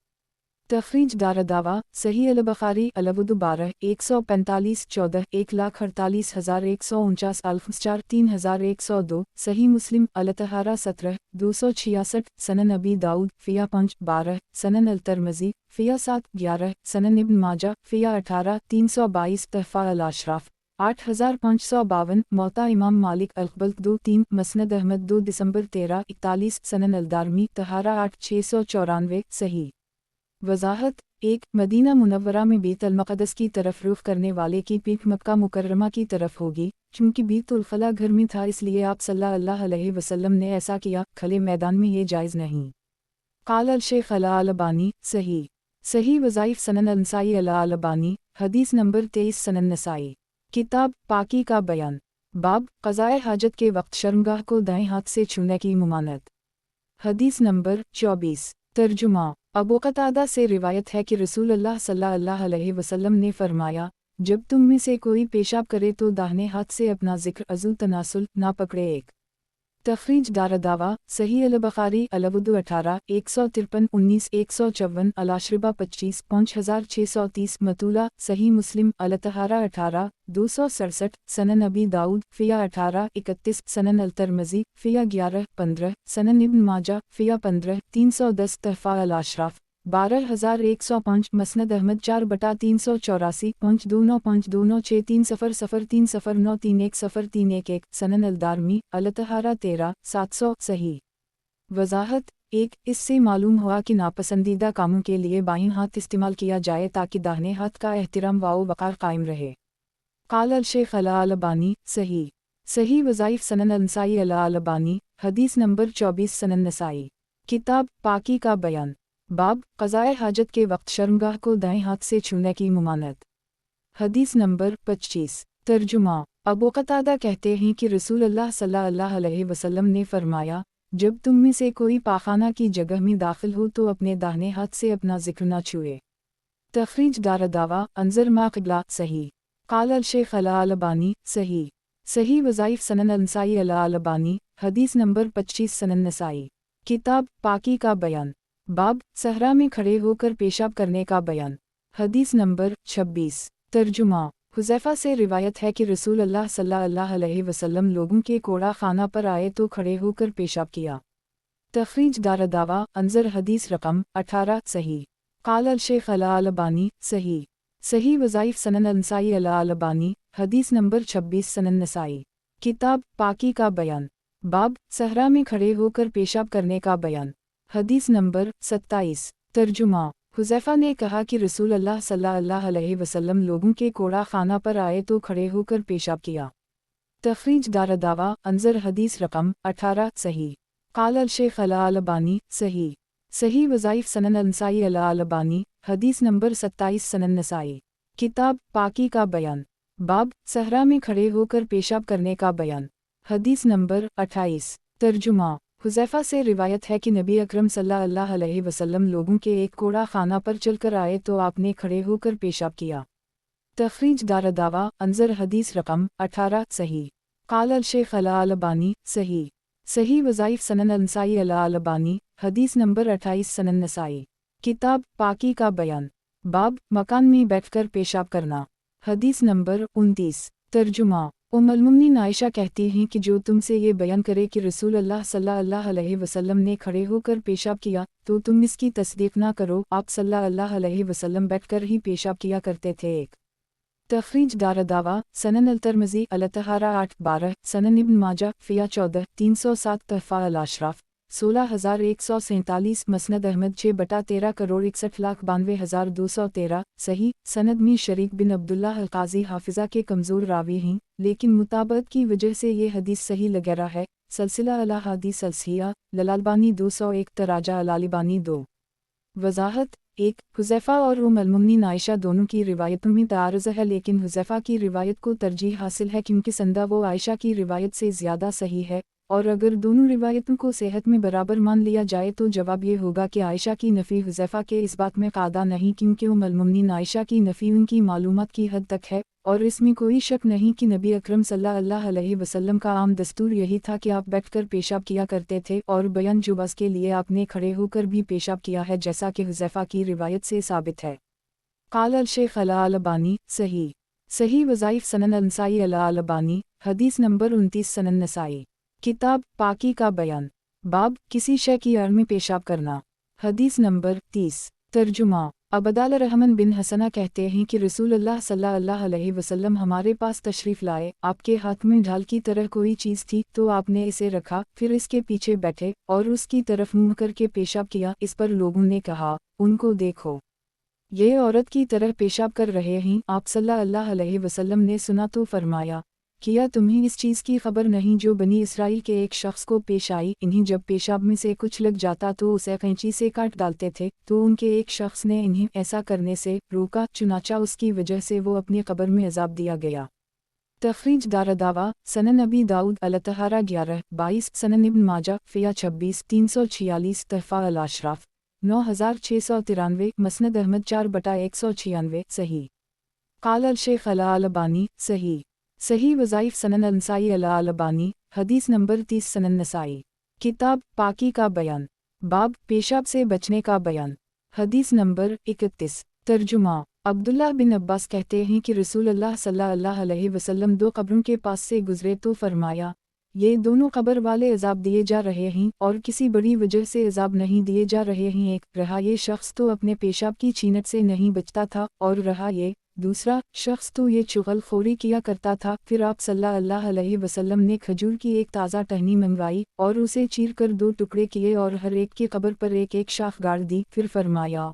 तखरीज दारदावा सही अल-बुखारी अलबुद 12 145 14 1,48,149 अल्फ़ 3102 सही मुस्लिम अल-तहारा 17 266 सनन नबी दाऊद फ़िया 5 12 सनन अल-तिरमिज़ी फ़िया 7 11 सनन इब्न माजा फ़िया 18 322 तहफ़ा अल-अशराफ 8552 मौता इमाम मालिक अल-क़बल 2 3 मसनद अहमद 2 दिसंबर 13 41 सनन अल-दारमी तहारा 8 694 सही। वज़ाहत 1 मदीना मुनव्वरा में बैतुल मक़दस की तरफ रुख करने वाले की पीठ मक्का मुकर्रमा की तरफ होगी। चूँकि बैतुल ख़ला घर में था इसलिए आप सल्लल्लाहु अलैहि वसल्लम ने ऐसा किया, खले मैदान में ये जायज़ नहीं। क़ाल अल-शेख अल-अलबानी सही। सही वज़ाइफ सनन अल-नसाई अल-अलबानी हदीस नंबर 23 सनन नसाई किताब पाकी का बयान बाब क़ज़ाए हाजत के वक्त शर्मगाह को दाएं हाथ से छूने की मुमानत। हदीस नंबर 24 तर्जुमा अबू क़तादा से रिवायत है कि रसूल अल्लाह सल्लल्लाहु अलैहि वसल्लम ने फरमाया, जब तुम में से कोई पेशाब करे तो दाहिने हाथ से अपना ज़िक्र अज़ू तनासुल ना पकड़े। एक तखरीज दारदावा सही अल-बुखारी अलबुद 18 153 19 154 अल-अशरिबा 25 5630 मतूला सही मुस्लिम अल-तहारा 18 267 सनन नबी दाऊद फ़िया 18 31 सनन अल-तिरमिज़ी फ़िया 11 15 सनन इब्न माजा फ़िया 15 310 तहफ़ा अल-अशराफ 12105 मसनद अहमद 4/384 5295303030931 सनन अलदारमी अलतहारा 13 700 सही। वजाहत 1 इससे मालूम हुआ कि नापसंदीदा कामों के लिए बाईं हाथ इस्तेमाल किया जाए ताकि दाहिने हाथ का एहतिराम व वक़ार कायम रहे। क़ाल अल-शेख अल-अलबानी सही। सही वज़ाइफ सनन अल-नसाई अल-अलबानी हदीस नंबर 24 सनन नसाई किताब पाकी का बयान बाब क़ज़ाए हाजत के वक्त शर्मगाह को दाएं हाथ से छूने की मुमानत। हदीस नंबर 25 तर्जुमा अबू क़तादा कहते हैं कि रसूलुल्लाह सल्लल्लाहु अलैहि वसल्लम ने फरमाया, जब तुम में से कोई पाखाना की जगह में दाखिल हो तो अपने दाहिने हाथ से अपना जिक्र न छुए। तखरीज दारदावा अंजर मा क़िबला सही। क़ाल अल-शेख अल-अलबानी सही। सही वज़ाइफ सनन अल-नसाई अल-अलबानी हदीस नंबर 25 सनन नसाई किताब पाकी का बयान बाब सहरा में खड़े होकर पेशाब करने का बयान। हदीस नंबर 26 तर्जुमा हुज़ैफ़ा से रिवायत है कि रसूलुल्लाह सल्लल्लाहु अलैहि वसल्लम लोगों के कूड़ा खाना पर आए तो खड़े होकर पेशाब किया। तखरीज दारदावा अंजर हदीस रकम 18 सही। क़ाल अल-शेख अल-अलबानी सही। सही वज़ाइफ सनन अल-नसाई अल-अलबानी हदीस नंबर 26 सनन नसाई किताब पाकी का बयान बाब सहरा में खड़े होकर पेशाब करने का बयान। हदीस नंबर 27 तर्जुमा हुज़ैफ़ा ने कहा कि रसूलुल्लाह सल्लल्लाहु अलैहि वसल्लम लोगों के कूड़ा खाना पर आए तो खड़े होकर पेशाब किया। तखरीज दारदावा अंजर हदीस रकम 18 सही। क़ाल अल-शेख अल-अलबानी सही। सही वज़ाइफ सनन अल-नसाई अल-अलबानी हदीस नंबर 27 सनन नसाई किताब पाकी का बयान बाब सहरा में खड़े होकर पेशाब करने का बयान। हदीस नंबर 28 तर्जुमा हुज़ैफ़ा से रिवायत है कि नबी अकरम सल्लल्लाहु अलैहि वसल्लम लोगों के एक कूड़ा खाना पर चलकर आए तो आपने खड़े होकर पेशाब किया। तखरीज दारदावा अंजर हदीस रकम 18 सही। क़ाल अल-शेख अल-अलबानी सही। सही वज़ाइफ सनन अल-नसाई अल-अलबानी हदीस नंबर 28 सनन नसाई किताब पाकी का बयान बाब मकान में बैठकर पेशाब करना। हदीस नंबर 29 तर्जुमा उम्मुल मोमिनीन आयशा कहती हैं कि जो तुमसे ये बयान करे कि रसूलुल्लाह सल्लल्लाहु अलैहि वसल्लम ने खड़े होकर पेशाब किया तो तुम इसकी तस्दीक ना करो, आप सल्लल्लाहु अलैहि वसल्लम बैठकर ही पेशाब किया करते थे। एक तखरीज दारदावा सनन अल-तिरमिज़ी अल-तहारा 8-12 सनन इब्न माजा फ़िया 14 307 तहफ़ा अल-अशराफ 16147 मसनद अहमद 6/13,61,92,213 सही। सनद में शरीक बिन अब्दुल्लाह अल-क़ाज़ी हाफ़िज़ा के कमज़ोर रावी हैं, लेकिन मुताबत की वजह से ये हदीस सही लगैरा है। सलसिला अला हदीस सलसिया ललालबानी 201 तराजा अल-अलबानी 2। वज़ाहत 1 हुज़ैफ़ा और उम्मुल मोमिनीन आयशा दोनों की रिवायतों में तारुज़ है, लेकिन हुज़ैफ़ा की रिवायत को तरजीह हासिल है क्योंकि संदा वो आयशा की रिवायत से ज़्यादा सही है। और अगर दोनों रिवायतों को सेहत में बराबर मान लिया जाए तो जवाब ये होगा कि आयशा की नफ़ी हुज़ैफ़ा के इस बात में कादा नहीं, क्योंकि उम्मुल मोमिनीन आयशा की नफ़ी उनकी मालूमात की हद तक है। और इसमें कोई शक नहीं कि नबी अकरम सल्लल्लाहु अलैहि वसल्लम का आम दस्तूर यही था कि आप बैठकर पेशाब किया करते थे, और बयान जुबाज़ के लिए आपने खड़े होकर भी पेशाब किया है, जैसा कि हुज़ैफ़ा की रिवायत से साबित है। क़ाल अल-शेख अल-अलबानी सही। सही वज़ाइफ सनन अल-नसाई अल-अलबानी हदीस नंबर 29 सनन नसाई किताब पाकी का बयान बाब किसी शय की आड़ में पेशाब करना। हदीस नंबर 30 तर्जुमा अबदाल रहमान बिन हसना कहते हैं कि रसूलुल्लाह सल्लल्लाहु अलैहि वसल्लम हमारे पास तशरीफ़ लाए, आपके हाथ में ढाल की तरह कोई चीज़ थी तो आपने इसे रखा, फिर इसके पीछे बैठे और उसकी तरफ मुँह करके पेशाब किया। इस पर लोगों ने कहा, उनको देखो, ये औरत की तरह पेशाब कर रहे हैं। आप सल्लल्लाहु अलैहि वसल्लम ने सुना तो फरमाया, किया तुम्हें इस चीज़ की खबर नहीं जो बनी इसराइल के एक शख्स को पेश आई, इन्हें जब पेशाब में से कुछ लग जाता तो उसे कैंची से काट डालते थे, तो उनके एक शख्स ने इन्हें ऐसा करने से रोका, चुनाचा उसकी वजह से वो अपनी कब्र में अजाब दिया गया। तखरीज दारदावा सनन अबी दाऊद अल-तहारा 11-22 सनन इब्न माजा फ़िया 26 346 तहफ़ा अल-अशराफ 9693 मसनद अहमद 4/196 सही। क़ाल अल-शेख अल-अलबानी सही। सही वज़ाइफ सनन अल-नसाई अल-अलबानी हदीस नंबर 30 सनन नसाई किताब पाकी का बयान बाब पेशाब से बचने का बयान। हदीस नंबर 31 तर्जुमा अब्दुल्लाह बिन अब्बास कहते हैं कि रसूलुल्लाह सल्लल्लाहु अलैहि वसल्लम दो कब्रों के पास से गुजरे तो फरमाया, یہ دونوں قبر والے عذاب دیے جا رہے ہیں اور کسی بڑی وجہ سے عذاب نہیں دیے جا رہے ہیں۔ ایک رہا یہ شخص تو اپنے پیشاب کی چھینٹ سے نہیں بچتا تھا، اور رہا یہ دوسرا شخص تو یہ چغل خوری کیا کرتا تھا۔ پھر آپ صلی اللہ علیہ وسلم نے کھجور کی ایک تازہ ٹہنی منگوائی اور اسے چیر کر 2 ٹکڑے کیے اور ہر ایک کی قبر پر ایک ایک شاخ گاڑ دی۔ پھر فرمایا،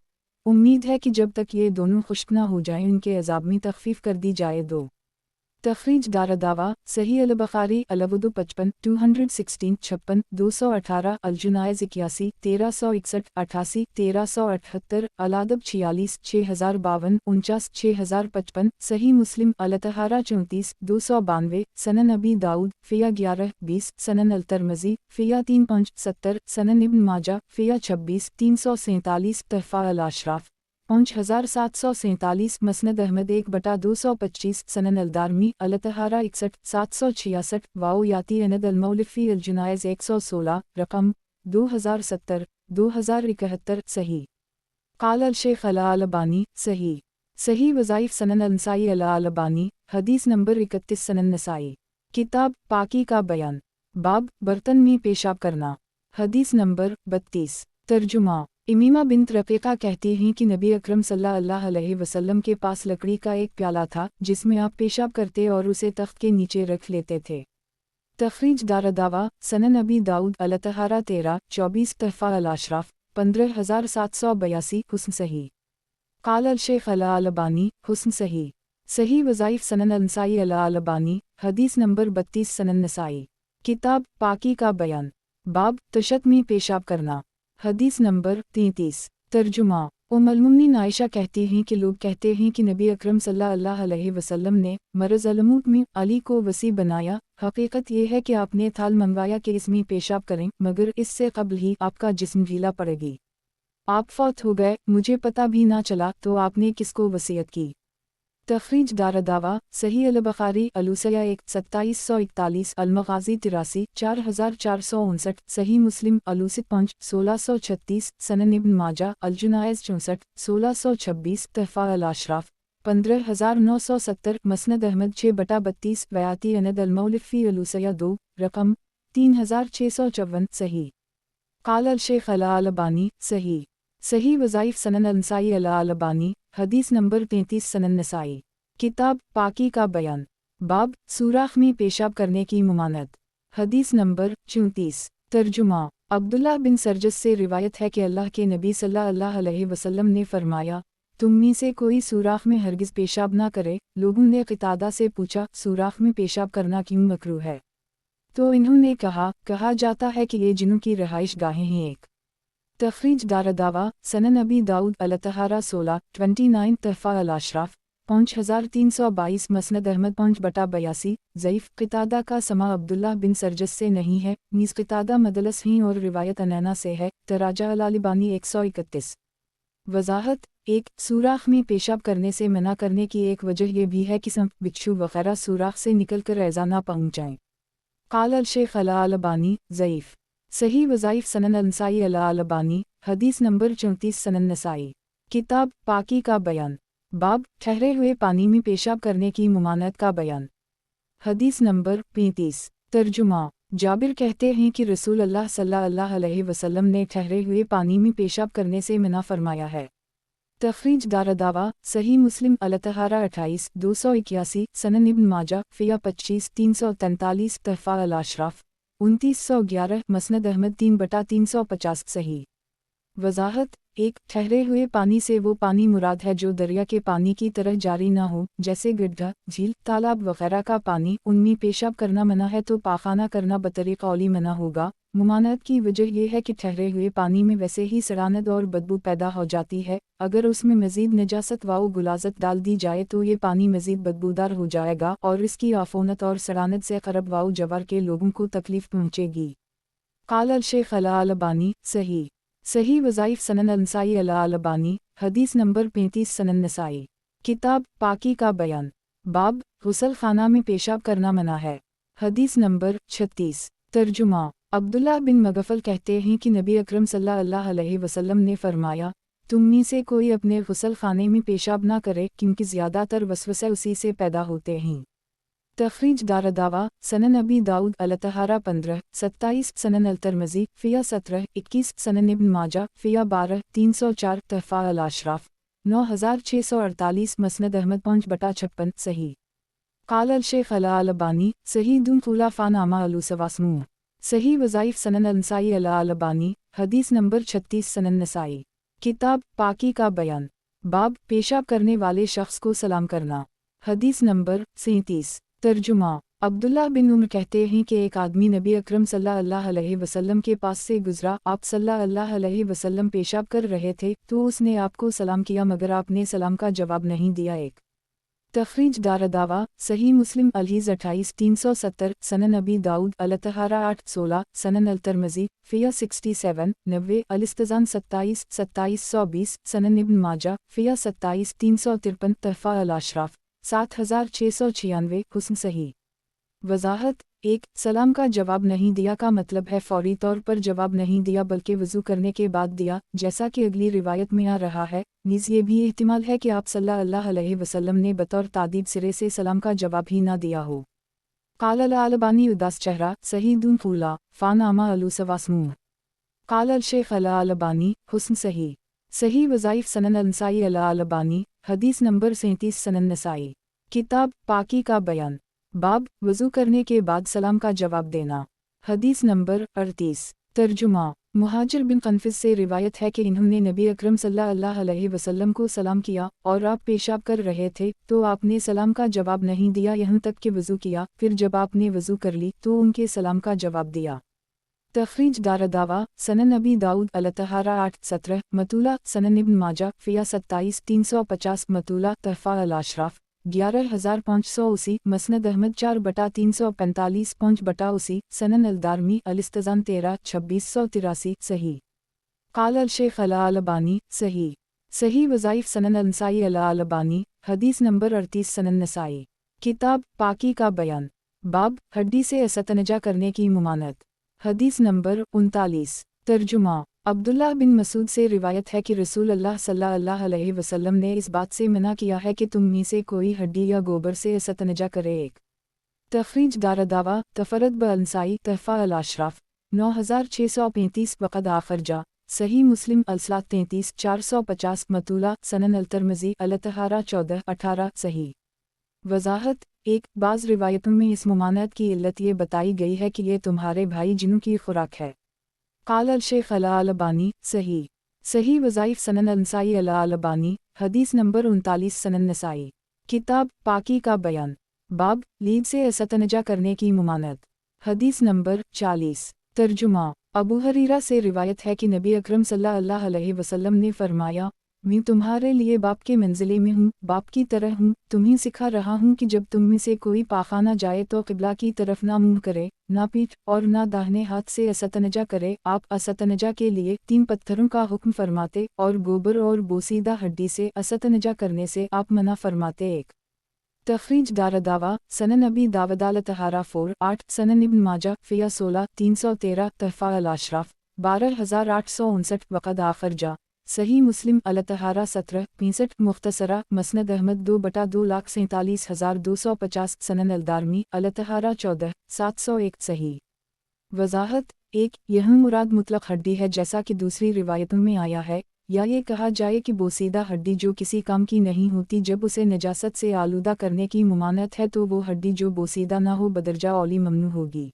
امید ہے کہ جب تک یہ دونوں خشک نہ ہو جائیں ان کے عذاب میں تخفیف کر دی جائے۔ دو تخریج دارالدعویٰ صحیح البخاری الودو 55 216 56 218 الجنائز 81 1361 88 1378 الادب 46 6052 49 6055 صحیح مسلم الطہارہ 34 292 سنن ابی داؤد فیا 11 20 سنن الترمذی فیا 3 5 70 سنن ابن ماجہ فیا 26 347 تحفہ الاشراف 5747 مسند احمد 1/225 سنن الدارمی الطہارہ 61 766 واو یاتی اند المولفی الجنائز 116 رقم 2070 2071 صحیح قال الشیخ الالبانی صحیح وظائف سنن النسائی الالبانی حدیث نمبر 31 سنن نسائی کتاب پاکی کا بیان باب برتن میں پیشاب کرنا حدیث نمبر 32 ترجمہ امیمہ بنت رقیقہ کہتی ہیں کہ نبی اکرم صلی اللہ علیہ وسلم کے پاس لکڑی کا ایک پیالہ تھا جس میں آپ پیشاب کرتے اور اسے تخت کے نیچے رکھ لیتے تھے۔ تخریج دارالدعوٰ سنن ابی داؤد الطہارہ 13 24 تحفہ الاشراف 15782 حسن صحیح قال الشیخ الالبانی حسن صحیح وظائف سنن النسائی الالبانی حدیث نمبر 32 سنن نسائی کتاب پاکی کا بیان باب تشت میں پیشاب کرنا حدیث نمبر 33 ترجمہ المومنین عائشہ کہتی ہیں کہ لوگ کہتے ہیں کہ نبی اکرم صلی اللہ علیہ وسلم نے مرض الموت میں علی کو وصی بنایا۔ حقیقت یہ ہے کہ آپ نے تھال منگوایا کہ اس میں پیشاب کریں، مگر اس سے قبل ہی آپ کا جسم ڈھیلا پڑے گی۔ آپ فوت ہو گئے، مجھے پتہ بھی نہ چلا، تو آپ نے کس کو وصیت کی؟ تخریج دارالدعوٰ صحیح البخاری الوصیہ 2741 المغازی 83 4459 صحیح مسلم الوسط 5 1636 سنن ابن ماجہ الجنائز 64 1626 تحفہ الاشراف 15970 مسند احمد 6/32 ویاتی اند المولفی الوصیہ 2 رقم 3654 صحیح قال الشیخ الالبانی صحیح وظائف سنن النسائی الالبانی حدیث نمبر 33 سنن نسائی کتاب پاکی کا بیان باب سوراخ میں پیشاب کرنے کی ممانعت حدیث نمبر 34 ترجمہ عبداللہ بن سرجس سے روایت ہے کہ اللہ کے نبی صلی اللہ علیہ وسلم نے فرمایا، تم میں سے کوئی سوراخ میں ہرگز پیشاب نہ کرے۔ لوگوں نے قتادہ سے پوچھا، سوراخ میں پیشاب کرنا کیوں مکروہ ہے؟ تو انہوں نے کہا جاتا ہے کہ یہ جنوں کی رہائش گاہیں ہیں۔ ایک تخریج دارالدعوٰ سنن ابی داؤد الطہارہ 16 29 تحفہ الاشراف 5322 مسند احمد 5/82 ضعیف قتادہ کا سماع عبداللہ بن سرجس سے نہیں ہے، نیز قتادہ مدلس ہیں اور روایت انینا سے ہے۔ تراجع الالبانی 131 وضاحت 1 سوراخ میں پیشاب کرنے سے منع کرنے کی ایک وجہ یہ بھی ہے کہ سانپ، بچھو وغیرہ سوراخ سے نکل کر ایذا نہ پہنچائیں۔ قال الشیخ الالبانی ضعیف صحیح وظائف سنن النسائی الالبانی حدیث نمبر 34 سنن نسائی کتاب پاکی کا بیان باب ٹھہرے ہوئے پانی میں پیشاب کرنے کی ممانعت کا بیان حدیث نمبر 35 ترجمہ جابر کہتے ہیں کہ رسول اللہ صلی اللہ علیہ وسلم نے ٹھہرے ہوئے پانی میں پیشاب کرنے سے منع فرمایا ہے۔ تخریج دارالدعوٰ صحیح مسلم الطہارہ 28 281 سنن ابن ماجہ فیا 25 343 تحفہ الاشراف 2911 مسند احمد 3/350 صحیح وضاحت 1 ٹھہرے ہوئے پانی سے وہ پانی مراد ہے جو دریا کے پانی کی طرح جاری نہ ہو، جیسے گڈھا، جھیل، تالاب وغیرہ کا پانی۔ ان میں پیشاب کرنا منع ہے تو پاخانہ کرنا بطریق قولی منع ہوگا۔ ممانعت کی وجہ یہ ہے کہ ٹھہرے ہوئے پانی میں ویسے ہی سڑانت اور بدبو پیدا ہو جاتی ہے، اگر اس میں مزید نجاست و غلاظت ڈال دی جائے تو یہ پانی مزید بدبودار ہو جائے گا اور اس کی عفونت اور سڑانت سے قرب و جوار کے لوگوں کو تکلیف پہنچے گی۔ قال الشیخ الالبانی صحیح وظائف سنن النسائی الالبانی حدیث نمبر 35 سنن نسائی کتاب پاکی کا بیان باب غسل خانہ میں پیشاب کرنا منع ہے۔ حدیث نمبر 36 ترجمہ عبداللہ بن مغفل کہتے ہیں کہ نبی اکرم صلی اللہ علیہ وسلم نے فرمایا، تم میں سے کوئی اپنے غسل خانے میں پیشاب نہ کرے، کیونکہ زیادہ تر وسوسے اسی سے پیدا ہوتے ہیں۔ तखरीज दारदावा सनन अबी दाऊद अलतहारा 15-27 सनन अल-तिरमिज़ी फ़िया 17-21 सनन इब्न माजा फ़िया 12-304 तहफ़ा अल-अशराफ़ 9648 मसनद अहमद 5/56 सही। क़ाल अल-शेख़ अल-अलबानी सही दुन ख़ुलाफ़ानामा अलूसवास्मू सही वज़ाइफ़ सनन अल-नसाई अल-अलबानी हदीस नंबर 36 सनन नसाई किताब पाकी का बयान बाब पेशाब करने वाले शख्स को सलाम करना हदीस नंबर 37 तर्जुमा अब्दुल्लाह बिन उम्र कहते हैं कि एक आदमी नबी अकरम सल्लल्लाहु अलैहि वसल्लम के पास से गुजरा। आप सल्लल्लाहु अलैहि वसल्लम पेशाब कर रहे थे तो उसने आपको सलाम किया मगर आपने सलाम का जवाब नहीं दिया। एक तखरीज दारदावा सही मुस्लिम अलहीज़ 28-370 सनन अबी दाऊद अलतहारा 8-16 सनन अल-तिरमिज़ी फ़िया 67-90 अल-इस्तिज़ान 27-2720 सनन इब्न माजा फ़िया 27-353 तहफ़ा अल-अशराफ़ 7696 हुस्न सही। वज़ाहत 1 सलाम का जवाब नहीं दिया का मतलब है फौरी तौर पर जवाब नहीं दिया बल्कि वज़ू करने के बाद दिया, जैसा कि अगली रिवायत में आ रहा है। नीज़ ये भी एहतिमाल है कि आप सल्लल्लाहु अलैहि वसल्लम ने बतौर तादीब सिरे से सलाम का जवाब ही ना दिया हो। क़ाल अल-अलबानी उदास चेहरा सही दुन ख़ुला फ़ानामा अलूसवास्मू क़ाल अल-शेख़ अल-अलबानी हुस्न सही। सही वज़ाइफ़ सनन अल-नसाई अल-अलबानी हदीस नंबर 37 सनन नसाई किताब पाकी का बयान बाब वज़ू करने के बाद सलाम का जवाब देना हदीस नंबर 38 तर्जुमा मुहाजिर बिन कन्फ़िस से रिवायत है कि इन्होंने नबी अकरम सल्लल्लाहु अलैहि वसल्लम को सलाम किया और आप पेशाब कर रहे थे तो आपने सलाम का जवाब नहीं दिया यहाँ तक कि वज़ू किया। फिर जब आपने वज़ू कर ली तो उनके सलाम का जवाब दिया। तखरीज दारदावा सनन अबी दाऊद अलतहारा 8-17 मतूला सनन इब्न माजा फ़िया 27-350 मतूला तहफ़ा अल-अशराफ़ 11580 मसनद अहमद 4/345 5/80 सनन अल-दारमी अल-इस्तिज़ान 13-2683 सही। क़ाल अल-शेख़ अल-अलबानी सही। सही वज़ाइफ़ सनन अल-नसाई अल-अलबानी हदीस नंबर 38 सनन नसाई किताब पाकी का बयान बाब हड्डी से असतनजा करने की मुमानत हदीस नंबर 39 तर्जुमा अब्दुल्लाह बिन मसूद से रिवायत है कि रसूल अल्लाह सल्लल्लाहु अलैहि वसल्लम ने इस बात से मना किया है कि तुम में से कोई हड्डी या गोबर से असतनजा करे। एक तखरीज दारदावा तफरद ब-अल-नसाई तहफ़ा अल-अशराफ़ 9635 वक़द आखरजा सही मुस्लिम अल-सलात 33-450 मतूला सनन अल-तिरमिज़ी अलतहारा 14-18 सही। वज़ाहत 1 बाज़ रिवायतों में इस मुमानत की इल्लत ये बताई गई है कि ये तुम्हारे भाई जिन्हों की खुराक है। क़ाल अल-शेख़ अल-अलबानी सही। सही वज़ाइफ़ सनन अल-नसाई अल-अलबानी हदीस नंबर 39 सनन नसाई किताब पाकी का बयान बाब लीद से असतनजा करने की मुमानत हदीस नंबर 40 तर्जुमा अबू हरीरा से रिवायत है कि नबी अकरम सल्लल्लाहु अलैहि वसल्लम ने फरमाया मैं तुम्हारे लिए बाप के मंजिले में हूँ, बाप की तरह हूँ। तुम्हें सिखा रहा हूँ कि जब तुम में से कोई पाखाना जाए तो क़िबला की तरफ ना मुँह करे, ना पीठ और ना दाहिने हाथ से असतनजा करे। आप असतनजा के लिए 3 पत्थरों का हुक्म फरमाते और गोबर और बोसीदा हड्डी से असतनजा करने से आप मना फरमाते। एक तखरीज दारदावा सनन अबी दावद अलतहारा 4-8 सनन इब्न माजा फ़िया 16-313 तहफ़ा अल-अशराफ़ 12859 वक़द आखरजा सही मुस्लिम अलतहारा 17-65 मुख्तसरा मसनद अहमद 2/2,47,250 सनन अल-दारमी अलतहारा 14-701 सही। वज़ाहत 1 यह मुराद मुतलक हड्डी है जैसा कि दूसरी रिवायतों में आया है, या ये कहा जाए कि बोसीदा हड्डी जो किसी काम की नहीं होती जब उसे नजासत से आलूदा करने की मुमानत है तो वो हड्डी जो बोसीदा ना हो बदरजा औली ममनू होगी।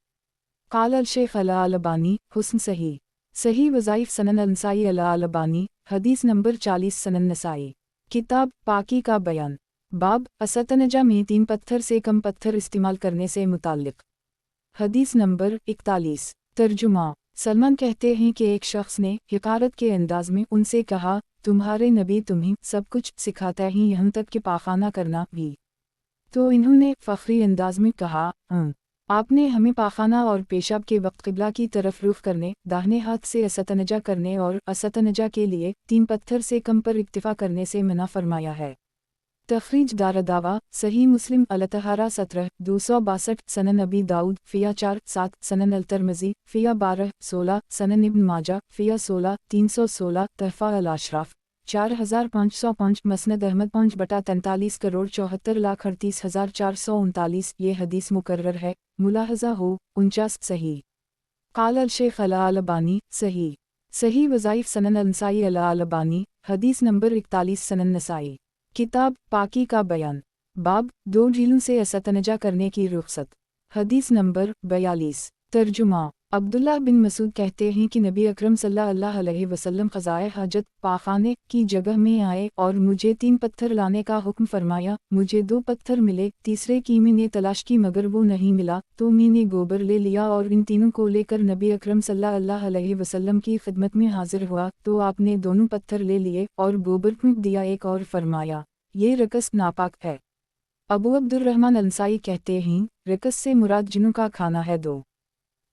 क़ाल अल-शेख़ अल-अलबानी हुस्न सही। सही वज़ाइफ़ सनन अल-नसाई अल-अलबानी हदीस नंबर 40 सनन नसाई किताब पाकी का बयान बाब असतनजा में 3 पत्थर से कम पत्थर इस्तेमाल करने से मुताल्लिक़ हदीस नंबर 41 तर्जुमा सलमान कहते हैं कि एक शख्स ने हिकारत के अंदाज में उनसे कहा तुम्हारे नबी तुम्हें सब कुछ सिखाता ही यहाँ तक कि पाखाना करना भी। तो इन्होंने फ़ख्री अंदाज में कहा आपने हमें पाखाना और पेशाब के वक्त क़िबला की तरफ रुख करने, दाहिने हाथ से असतनजा करने और असतनजा के लिए 3 पत्थर से कम पर इक्तिफ़ा करने से मना फरमाया है। तखरीज दारदावा सही मुस्लिम अलतहारा 17-262 सनन अबी दाऊद फ़िया 4-7 सनन अल-तिरमिज़ी फ़िया 12-16 सनन इब्न माजा फ़िया 16-316 तहफ़ा अल-अशराफ़ 4505 मसनद अहमद 5/43 करोड़ 74,38,439 ये हदीस मुकर्रर है, मुलाहजा हो 49 सही। काल अल शेख अला अल अलबानी सही। सही वज़ाइफ सनन अल नसाई अला अल अलबानी हदीस नंबर 41 सनन नसाई। किताब पाकी का बयान। बाब 2 झीलों से असतनजा करने की रुख्सत। हदीस नंबर 42। तर्जुमा। अब्दुल्लाह बिन मसूद कहते हैं कि नबी अकरम सल्लल्लाहु अलैहि वसल्लम क़ज़ाए हाजत पाखाने की जगह में आए और मुझे 3 पत्थर लाने का हुक्म फरमाया। मुझे 2 पत्थर मिले, तीसरे की मैंने तलाश की मगर वो नहीं मिला, तो मैंने गोबर ले लिया और इन तीनों को लेकर नबी अकरम सल्लल्लाहु अलैहि वसल्लम की खिदमत में हाजिर हुआ, तो आपने दोनों पत्थर ले लिए और गोबर फूंक दिया एक और फरमाया, ये रकस नापाक है। अबू अब्दुर्रहमान अंसाई कहते हैं, रकस से मुराद जिनों का खाना है। 2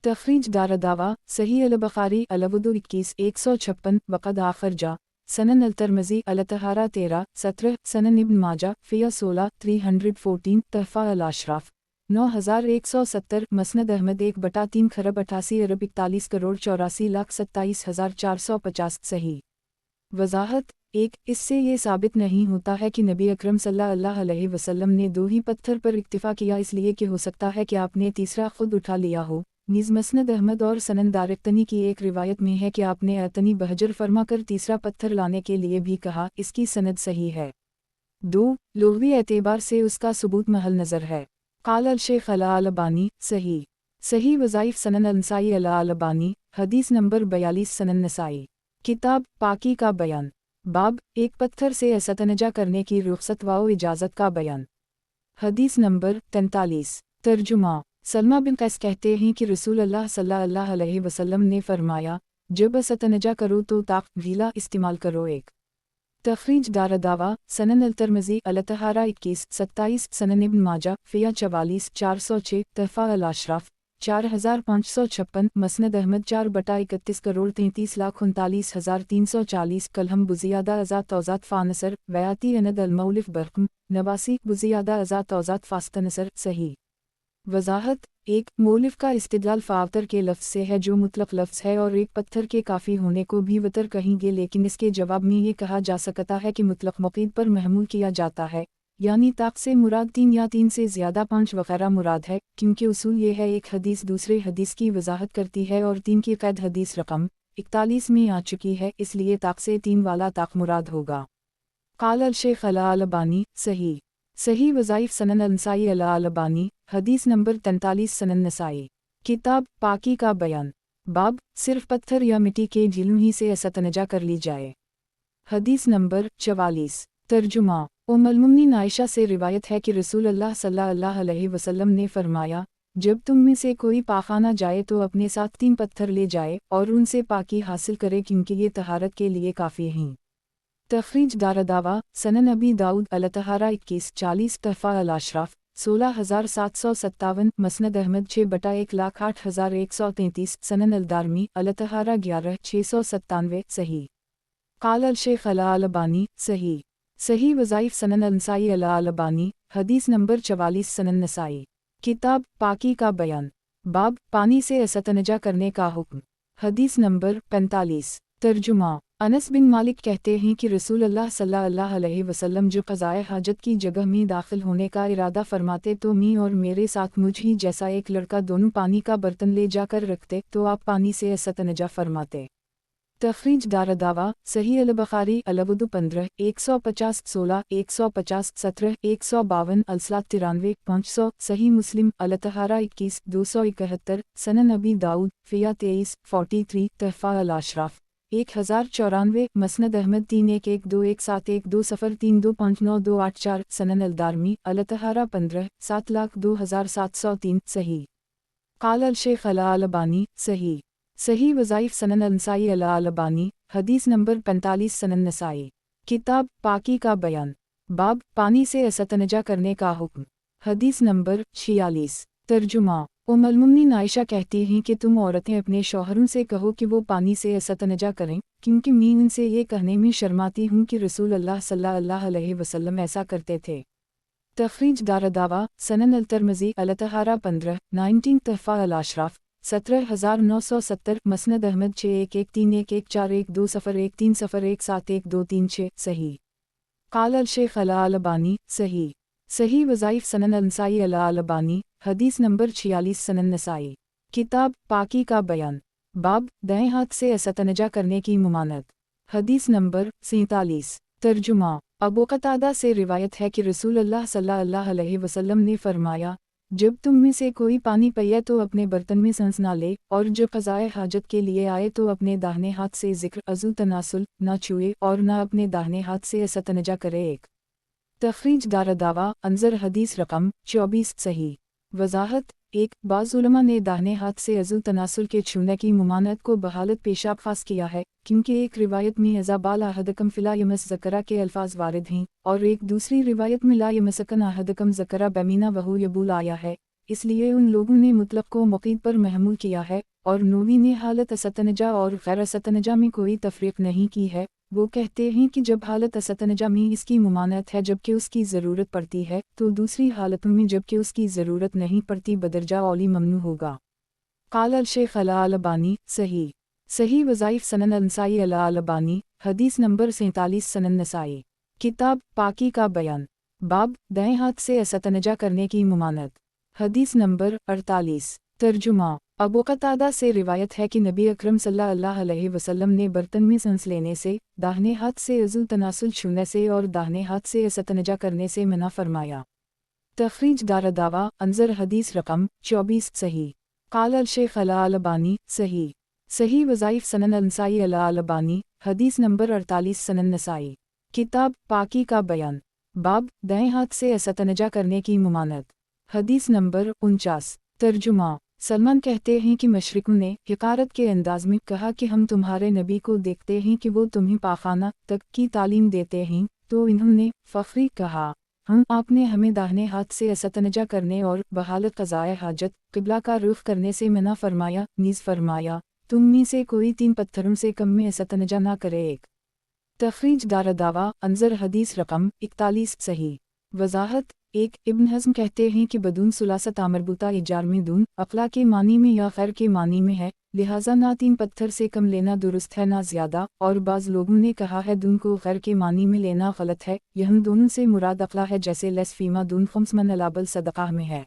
तखरीज दारदावा सही अल बुखारी अलवुदु 21 156 वक़द आखर जा सनन अल तरमज़ी अल तहारा 13 17 सनन इब्न माजा फ़िया 16 314 तहफ़ा अल अशराफ 9170 मसनद अहमद 1/3 खरब 88 अरब 41 करोड़ 84,27,450 सही। वज़ाहत 1 इससे ये साबित नहीं होता है कि नबी अकरम सल्लल्लाहु अलैहि वसल्लम ने 2 ही पत्थर पर इक्तिफ़ा किया, इसलिए कि हो सकता है कि आपने तीसरा खुद उठा लिया हो। नीज़ मसनद अहमद और सनन दारक़तनी की एक रिवायत में है कि आपने अतनी बहजर फरमाकर तीसरा पत्थर लाने के लिए भी कहा, इसकी सनद सही है। 2 लुग़वी एतबार से उसका सबूत महल नज़र है। क़ाल अल शेख अला अल अलबानी सही। सही वज़ाइफ सनन अल नसाई अला अल अलबानी हदीस नंबर 42 सनन नसाई। किताब पाकी का बयान। बाब 1 पत्थर से असतनजा करने की रुख्सत व इजाज़त का बयान। हदीस नंबर 43। तर्जुमा। सलमा बिन कैस कहते हैं कि रसूल अल्लाह सल्लल्लाहु अलैहि वसल्लम ने फरमाया, जब असतनजा करो तो ताक गीला इस्तेमाल करो। 1 तखरीज दारदावा सनन अल तरमज़ी अल तहारा 21 27 सनन इब्न माजा फ़िया 44 406 तहफ़ा अल अशराफ 4556 मसनद अहमद 4/31 करोड़ 33,39,340 कलहम बुज़ियादा अज़ा तौज़ात फ़ानसर वयाती अनद अल मौलिफ बरकम नवासी बुज़ियादा अज़ा तौज़ात फ़ास्तनसर सही। वज़ाहत 1 मौलिफ का इस्तिदलाल फ़ावतर के लफ्ज़ से है जो मुतलक़ लफ्ज़ है और 1 पत्थर के काफ़ी होने को भी वतर कहेंगे, लेकिन इसके जवाब में ये कहा जा सकता है कि मुतलक़ मुक़ीद पर महमूल किया जाता है, यानी ताक से मुराद 3 या 3 से ज़्यादा 5 वग़ैरह मुराद है, क्योंकि उसूल ये है एक हदीस दूसरे हदीस की वज़ाहत करती है और 3 की क़ैद हदीस रकम 41 में आ चुकी है, इसलिए ताक से 3 वाला ताक मुराद होगा। क़ाल अल शेख अला अल अलबानी सही। सही वज़ाइफ सनन अल नसाई अला अल अलबानी हदीस नंबर 43 सनन नसाई। किताब पाकी का बयान। बाब सिर्फ पत्थर या मिट्टी के झीलों ही से असतनजा कर ली जाए। हदीस नंबर 44। तर्जुमा। उम्मुल मुमिनीन आयशा से रिवायत है कि रसूल अल्लाह सल्लल्लाहु अलैहि वसल्लम ने फरमाया, जब तुम में से कोई पाखाना जाए तो अपने साथ 3 पत्थर ले जाए और उनसे पाकी हासिल करे, क्योंकि ये तहारत के लिए काफ़ी हैं। तखरीज दारदावा सनन अबी दाऊद अल तहारा 21 40 तहफ़ा अल अशराफ 16757 मसनद अहमद 6/1,08,133 सनन अल दारमी अल तहारा 11 697 सही। क़ाल अल शेख अला अल अलबानी सही। सही वज़ाइफ सनन अल नसाई अला अल अलबानी हदीस नंबर 44 सनन नसाई। किताब पाकी का बयान। बाब पानी से असतनजा करने का हुक्म। हदीस नंबर 45। तर्जुमा। अनस बिन मालिक कहते हैं कि रसूल अल्लाह सल्लल्लाहु अलैहि वसल्लम जो क़ज़ाए हाजत की जगह में दाखिल होने का इरादा फरमाते तो मी और मेरे साथ मुझ ही जैसा एक लड़का दोनों पानी का बर्तन ले जाकर रखते, तो आप पानी से असतनजा फरमाते। तखरीज दारदावा सही अल बुखारी अलवुदु 15 150 16 150 17 152 अलसलात 93 500 सही मुस्लिम अल तहारा 21 271 सनन अबी दाऊद फ़िया 23 43 तहफ़ा अल अशराफ 1094 मसनद अहमद 31121712 सनन अल दारमी अल तहारा 15 7,02,703 सही। क़ाल अल शेख अला अल अलबानी सही। सही वज़ाइफ सनन अल नसाई अला अल अलबानी हदीस नंबर 45 सनन नसाई। किताब पाकी का बयान। बाब पानी से असतनजा करने का हुक्म। हदीस नंबर 46। तर्जुमा। उम्मुल मुमिनीन आयशा कहती हैं कि तुम औरतें अपने शौहरों से कहो कि वो पानी से असतनजा करें, क्योंकि मैं उनसे ये कहने में शर्माती हूँ कि रसूल अल्लाह सल्लल्लाहु अलैहि वसल्लम ऐसा करते थे। तखरीज दारदावा सनन अल तरमज़ी अल तहारा 15 19 तहफ़ा अल अशराफ 17,970 मसनद अहमद 61131141120130137236 सही। काल अल-शेख अल-अलबानी सही। सही वज़ाइफ सनन अल-नसाई अल-अलबानी हदीस नंबर 46 सनन नसाई। किताब पाकी का बयान। बाब दाएं हाथ से असतनजा करने की मुमानत। हदीस नंबर 47। तर्जुमा। अबू कतादा से रिवायत है कि रसूलुल्लाह सल्लल्लाहु अलैहि वसल्लम ने फरमाया, जब तुम में से कोई पानी पिए तो अपने बर्तन में सांस ना ले, और जब क़ज़ाए हाजत के लिए आए तो अपने दाहिने हाथ से ज़िक्र अज़ू तनासुल ना छुए और ना अपने दाहिने हाथ से असतनजा करे। एक तखरीज दारदावा अंजर हदीस रकम 24 सही। वजाहत। एक बाज़ उलमा ने दाहिने हाथ से अज़ू तनासुल के छूने की मुमानत को बहालत पेशाब खास किया है, क्योंकि एक रिवायत में अज़ाबाल अहदकम फ़िला यमस ज़करा के अल्फाज वारिद हैं, और एक दूसरी रिवायत में ला यमसकन अहदकम ज़करा बेमीना वहू यबूल आया है, इसलिए उन लोगों ने मुतलक को मुक़ीद पर महमूल किया है, और नूवी ने हालत असतनजा और गैर असतनजा में कोई तफरीक नहीं की है। वो कहते हैं कि जब हालत असतनजा में इसकी मुमानत है जबकि उसकी ज़रूरत पड़ती है, तो दूसरी हालतों में जबकि उसकी ज़रूरत नहीं पड़ती बदरजा औली ममनू होगा। काल अल-शेख अल-अलबानी सही। सही वज़ाइफ सनन अल-नसाई अल-अलबानी हदीस नंबर 47 सनन नसाई। किताब पाकी का बयान। बाब दाएं हाथ से असतनजा करने की मुमानत। हदीस नंबर 48। तर्जुमा। अबू कतादा से रिवायत है कि नबी अकरम सल्लल्लाहु अलैहि वसल्लम ने बर्तन में सांस लेने से, दाहिने हाथ से अज़ू तनासुल छूने से और दाहिने हाथ से असतनजा करने से मना फरमाया। तखरीज दारदावा अंजर हदीस रकम 24 सही। काल अल-शेख अल-अलबानी सही। सही वज़ाइफ सनन अल-नसाई अल-अलबानी हदीस नंबर 48 सनन नसाई। किताब पाकी का बयान। बाब दाएं हाथ से असतनजा करने की मुमानत। हदीस नंबर 49। तर्जुमा। सलमान कहते हैं कि मशरिकों ने हिकारत के अंदाज में कहा कि हम तुम्हारे नबी को देखते हैं कि वो तुम्हें पाखाना तक की तालीम देते हैं, तो इन्होंने फ़ख्री कहा, आपने हमें दाहिने हाथ से असतनजा करने और बहालत क़ज़ाए हाजत क़िबला का रुख करने से मना फरमाया। नीज़ फरमाया, तुम में से कोई 3 पत्थरों से कम में असतनजा ना करे। एक तखरीज दारदावा अंजर हदीस रकम 41 सही। वजाहत। एक इब्न हज़म कहते हैं कि बदून सुलासत आमरबूता इजार में दून अक़ला के मानी में या खैर के मानी में है, लिहाजा ना 3 पत्थर से कम लेना दुरुस्त है ना ज़्यादा, और बाज़ लोगों ने कहा है दून को खैर के मानी में लेना गलत है। यह दोनों से मुराद अक़ला है, जैसे लेस फ़ीमा दून ख़ुम्समन अलाबल सदक़ाह में है।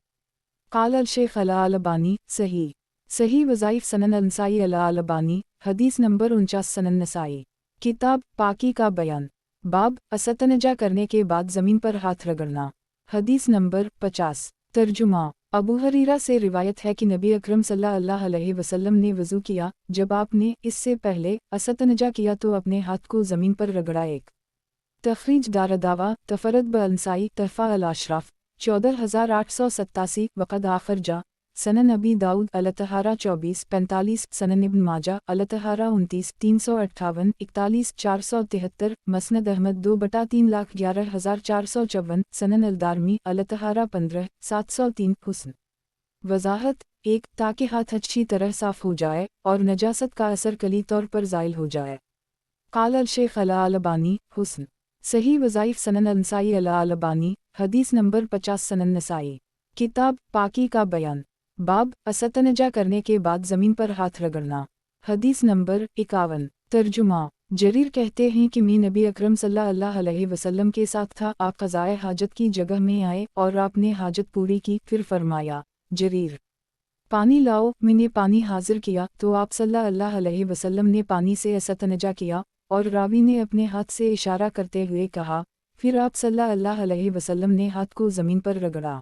काल अल-शेख अल-अलबानी सही। सही वज़ाइफ सनन अल-नसाई अल-अलबानी हदीस नंबर 49 सनन नसाई। किताब पाकी का बयान। बाब असतनजा करने के बाद ज़मीन पर हाथ रगड़ना। हदीस नंबर 50। तर्जुमा। अबू हरीरा से रिवायत है कि नबी अकरम सल्लल्लाहु अलैहि वसल्लम ने वज़ू किया, जब आपने इससे पहले असतनजा किया तो अपने हाथ को ज़मीन पर रगड़ा। एक तखरीज दारदावा तफरद ब-अल-नसाई तहफ़ा अल-अशराफ 14887 वक़द आखर जा सनन अबी दाऊद अल-तहारा 2445 सनन इब्न माजा अल-तहारा 29 358 41 473 मसनद अहमद 2/3,11,454 सनन अल-दारमी अल-तहारा 15 703 हुस्न। वजाहत। एक ताकि हाथ अच्छी तरह साफ़ हो जाए और नजासत का असर कली तौर पर ज़ाइल हो जाए। काल अल-शेख अल-अलबानी हुस्न। सही वज़ाइफ सनन अल-नसाई अल-अलबानी हदीस नंबर 50 सनन नसाई। किताब पाकी का बयान। बाब असतनजा करने के बाद ज़मीन पर हाथ रगड़ना। हदीस नंबर 51। तर्जुमा। जरीर कहते हैं कि मैं नबी अकरम सल्लल्लाहु अलैहि वसल्लम के साथ था, आप क़ज़ाए हाजत की जगह में आए और आपने हाजत पूरी की, फिर फरमाया, जरीर पानी लाओ। मैंने पानी हाजिर किया तो आप सल्लल्लाहु अलैहि वसल्लम ने पानी से असतनजा किया, और रावी ने अपने हाथ से इशारा करते हुए कहा, फिर आप सल्लल्लाहु अलैहि वसल्लम ने हाथ को ज़मीन पर रगड़ा।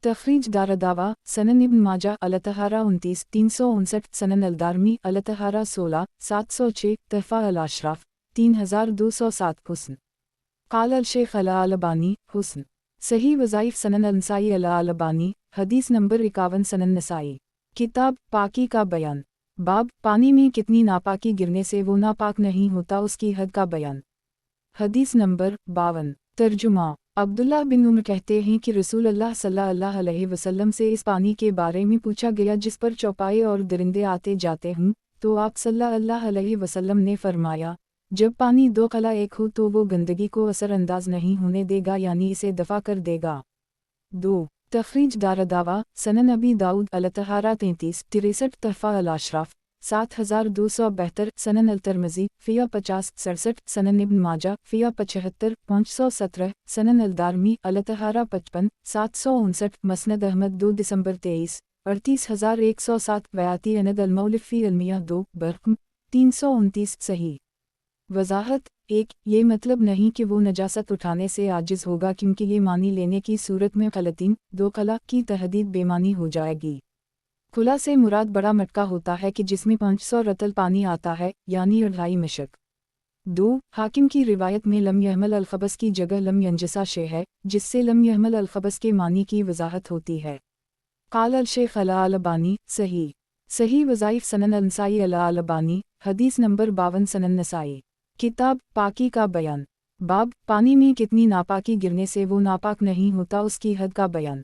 तखरीज दारदावा सनन इब्न माजा अल-तहारा 29 359 सनन अल-दारमी अल-तहारा 16 706 तहफ़ा अल-अशराफ 3207 हुस्न। काल अल-शेख अल-अलबानी हुस्न। सही वज़ाइफ सनन अल-नसाई अल-अलबानी हदीस नंबर 51 सनन नसाई। किताब पाकी का बयान। बाब पानी में कितनी नापाकी गिरने से वो नापाक नहीं होता उसकी हद का बयान। हदीस नंबर 52। तर्जुमा। अब्दुल्लाह बिन उमर कहते हैं कि रसूलुल्लाह सल्लल्लाहु अलैहि वसल्लम से इस पानी के बारे में पूछा गया जिस पर चौपाए और दरिंदे आते जाते हों, तो आप सल्लल्लाहु अलैहि वसल्लम ने फरमाया, जब पानी 2 कला एक हो तो वो गंदगी को असरअंदाज नहीं होने देगा, यानी इसे दफ़ा कर देगा। 2 तखरीज दारदावा सनन अबी दाऊद अलतहारा 33-63 तहफ़ा अल-अशराफ 7272 सनन अल-तिरमिज़ी फ़िया 50-67 सनन इब्न माजा फ़िया 75-517 सनन अल-दारमी अलतहारा 55-759 मसनद अहमद 2 दिसंबर 23 38107 बयाती अनद अल-मौलिफ़ी अलमिया 2 बरक़म 329 सही। वज़ाहत 1 ये मतलब नहीं कि वो नजासत उठाने से आजिज़ होगा क्योंकि ये मानी लेने की सूरत में ग़लतीन 2 कला की तहदीद बेमानी हो जाएगी। खुला से मुराद बड़ा मटका होता है कि जिसमें 500 रतल पानी आता है यानी 2.5 मशक। 2 हाकिम की रिवायत में लम यहमल अल-ख़बस की जगह लम यंजसा शे है जिससे लम यहमल अल-ख़बस के मानी की वज़ाहत होती है। क़ाल अल-शेख़ अल-अलबानी सही सही वज़ाइफ़ सनन अल-नसाई अल-अलबानी हदीस नंबर 52 सनन नसाई किताब पाकी का बयान बाब पानी में कितनी नापाकी गिरने से वो नापाक नहीं होता उसकी हद का बयान।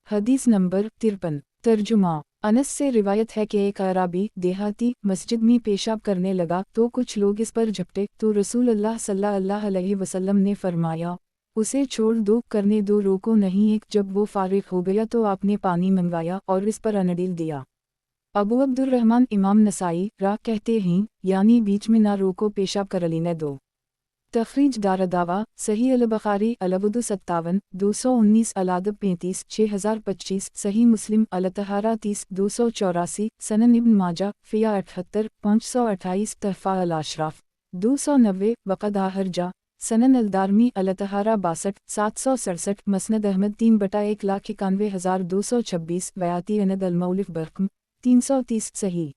हदीस नंबर 53 तर्जुमा अनस से रिवायत है कि एक अराबी देहाती मस्जिद में पेशाब करने लगा तो कुछ लोग इस पर झपटे तो रसूल अल्लाह सल्लल्लाहु अलैहि वसल्लम ने फरमाया उसे छोड़ दो करने दो रोको नहीं। एक जब वो फारिग हो गया तो आपने पानी मंगवाया और इस पर अनडील दिया। अबू अब्दुर्रहमान इमाम नसाई रा कहते हैं यानी बीच में ना रोको पेशाब कर लेने दो। तखरीज दारदावा सही अल-बुखारी अल-वुदू 57 219 अल-अदब 35 6025 सही मुस्लिम अल-तहारा 30 284 सनन इब्न माजा फ़िया 78 528 तहफ़ा अल-अशराफ 290 वक़द हर्जा सनन अल-दारमी अल-तहारा 62 767 मसनद अहमद 3/191,226 बयाती अनद अल-मौलिफ़ बरक़म 330 सही।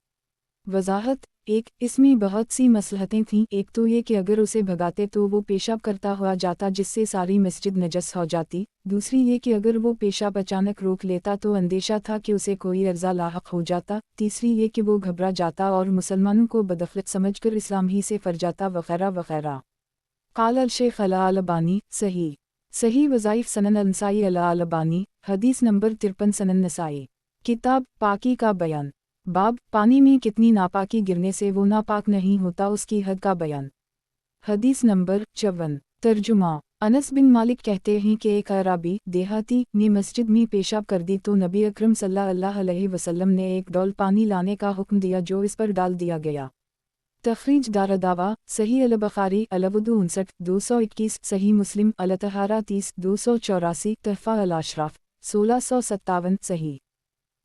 वज़ाहत 1 इसमें बहुत सी मसलहतें थीं। एक तो ये कि अगर उसे भगाते तो वो पेशाब करता हुआ जाता जिससे सारी मस्जिद नजस हो जाती। दूसरी ये कि अगर वो पेशाब अचानक रोक लेता तो अंदेशा था कि उसे कोई अर्ज़ा लाहक हो जाता। तीसरी ये कि वो घबरा जाता और मुसलमानों को बदखलत समझकर इस्लाम ही से फर जाता वग़ैरह वग़ैरह। क़ाल अल-शेख़ अल-अलबानी सही सही वज़ाइफ़ सनन अल-नसाई अल-अलबानी हदीस नंबर 53 सनन नसाई किताब पाकी का बयान बाब पानी में कितनी नापाकी गिरने से वो नापाक नहीं होता उसकी हद का बयान। हदीस नंबर 54 तर्जुमा अनस बिन मालिक कहते हैं कि एक अराबी देहाती ने मस्जिद में पेशाब कर दी तो नबी अकरम सल्लल्लाहु अलैहि वसल्लम ने एक डोल पानी लाने का हुक्म दिया जो इस पर डाल दिया गया। तखरीज दारदावा सही अल-बुखारी अल-वुदू 59 221 सही मुस्लिम अल-तहारा 30 284 तहफ़ा अल-अशराफ 1657 सही।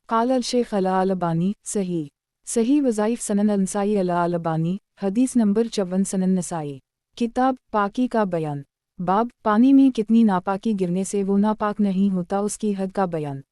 क़ाल अल-शेख़ अल-अलबानी सही सही वज़ाइफ़ सनन अल-नसाई अल-अलबानी हदीस नंबर 54 सनन नसाई किताब पाकी का बयान बाब पानी में कितनी नापाकी गिरने से वो नापाक नहीं होता उसकी हद का बयान।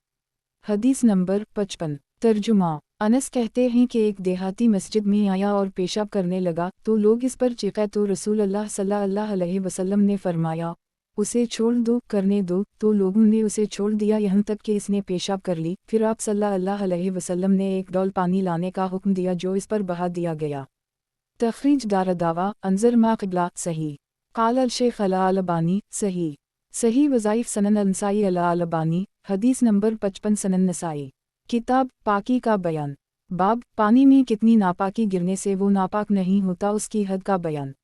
हदीस नंबर 55 तर्जुमा अनस कहते हैं कि एक देहाती मस्जिद में आया और पेशाब करने लगा तो लोग इस पर चिल्लाए तो रसूल अल्लाह सल्लल्लाहु अलैहि वसल्लम ने फरमाया उसे छोड़ दो करने दो। तो लोगों ने उसे छोड़ दिया यहाँ तक कि इसने पेशाब कर ली। फिर आप सल्लल्लाहु अलैहि वसल्लम ने एक डोल पानी लाने का हुक्म दिया जो इस पर बहा दिया गया। तखरीज दारदावा अंजर मा क़िबला सही क़ाल अल-शेख़ अल-अलबानी सही सही वज़ाइफ़ सनन अल-नसाई अल-अलबानी हदीस नंबर 55 सनन नसाई किताब पाकी का बयान बाब पानी में कितनी नापाकी गिरने से वो नापाक नहीं होता उसकी हद का बयान।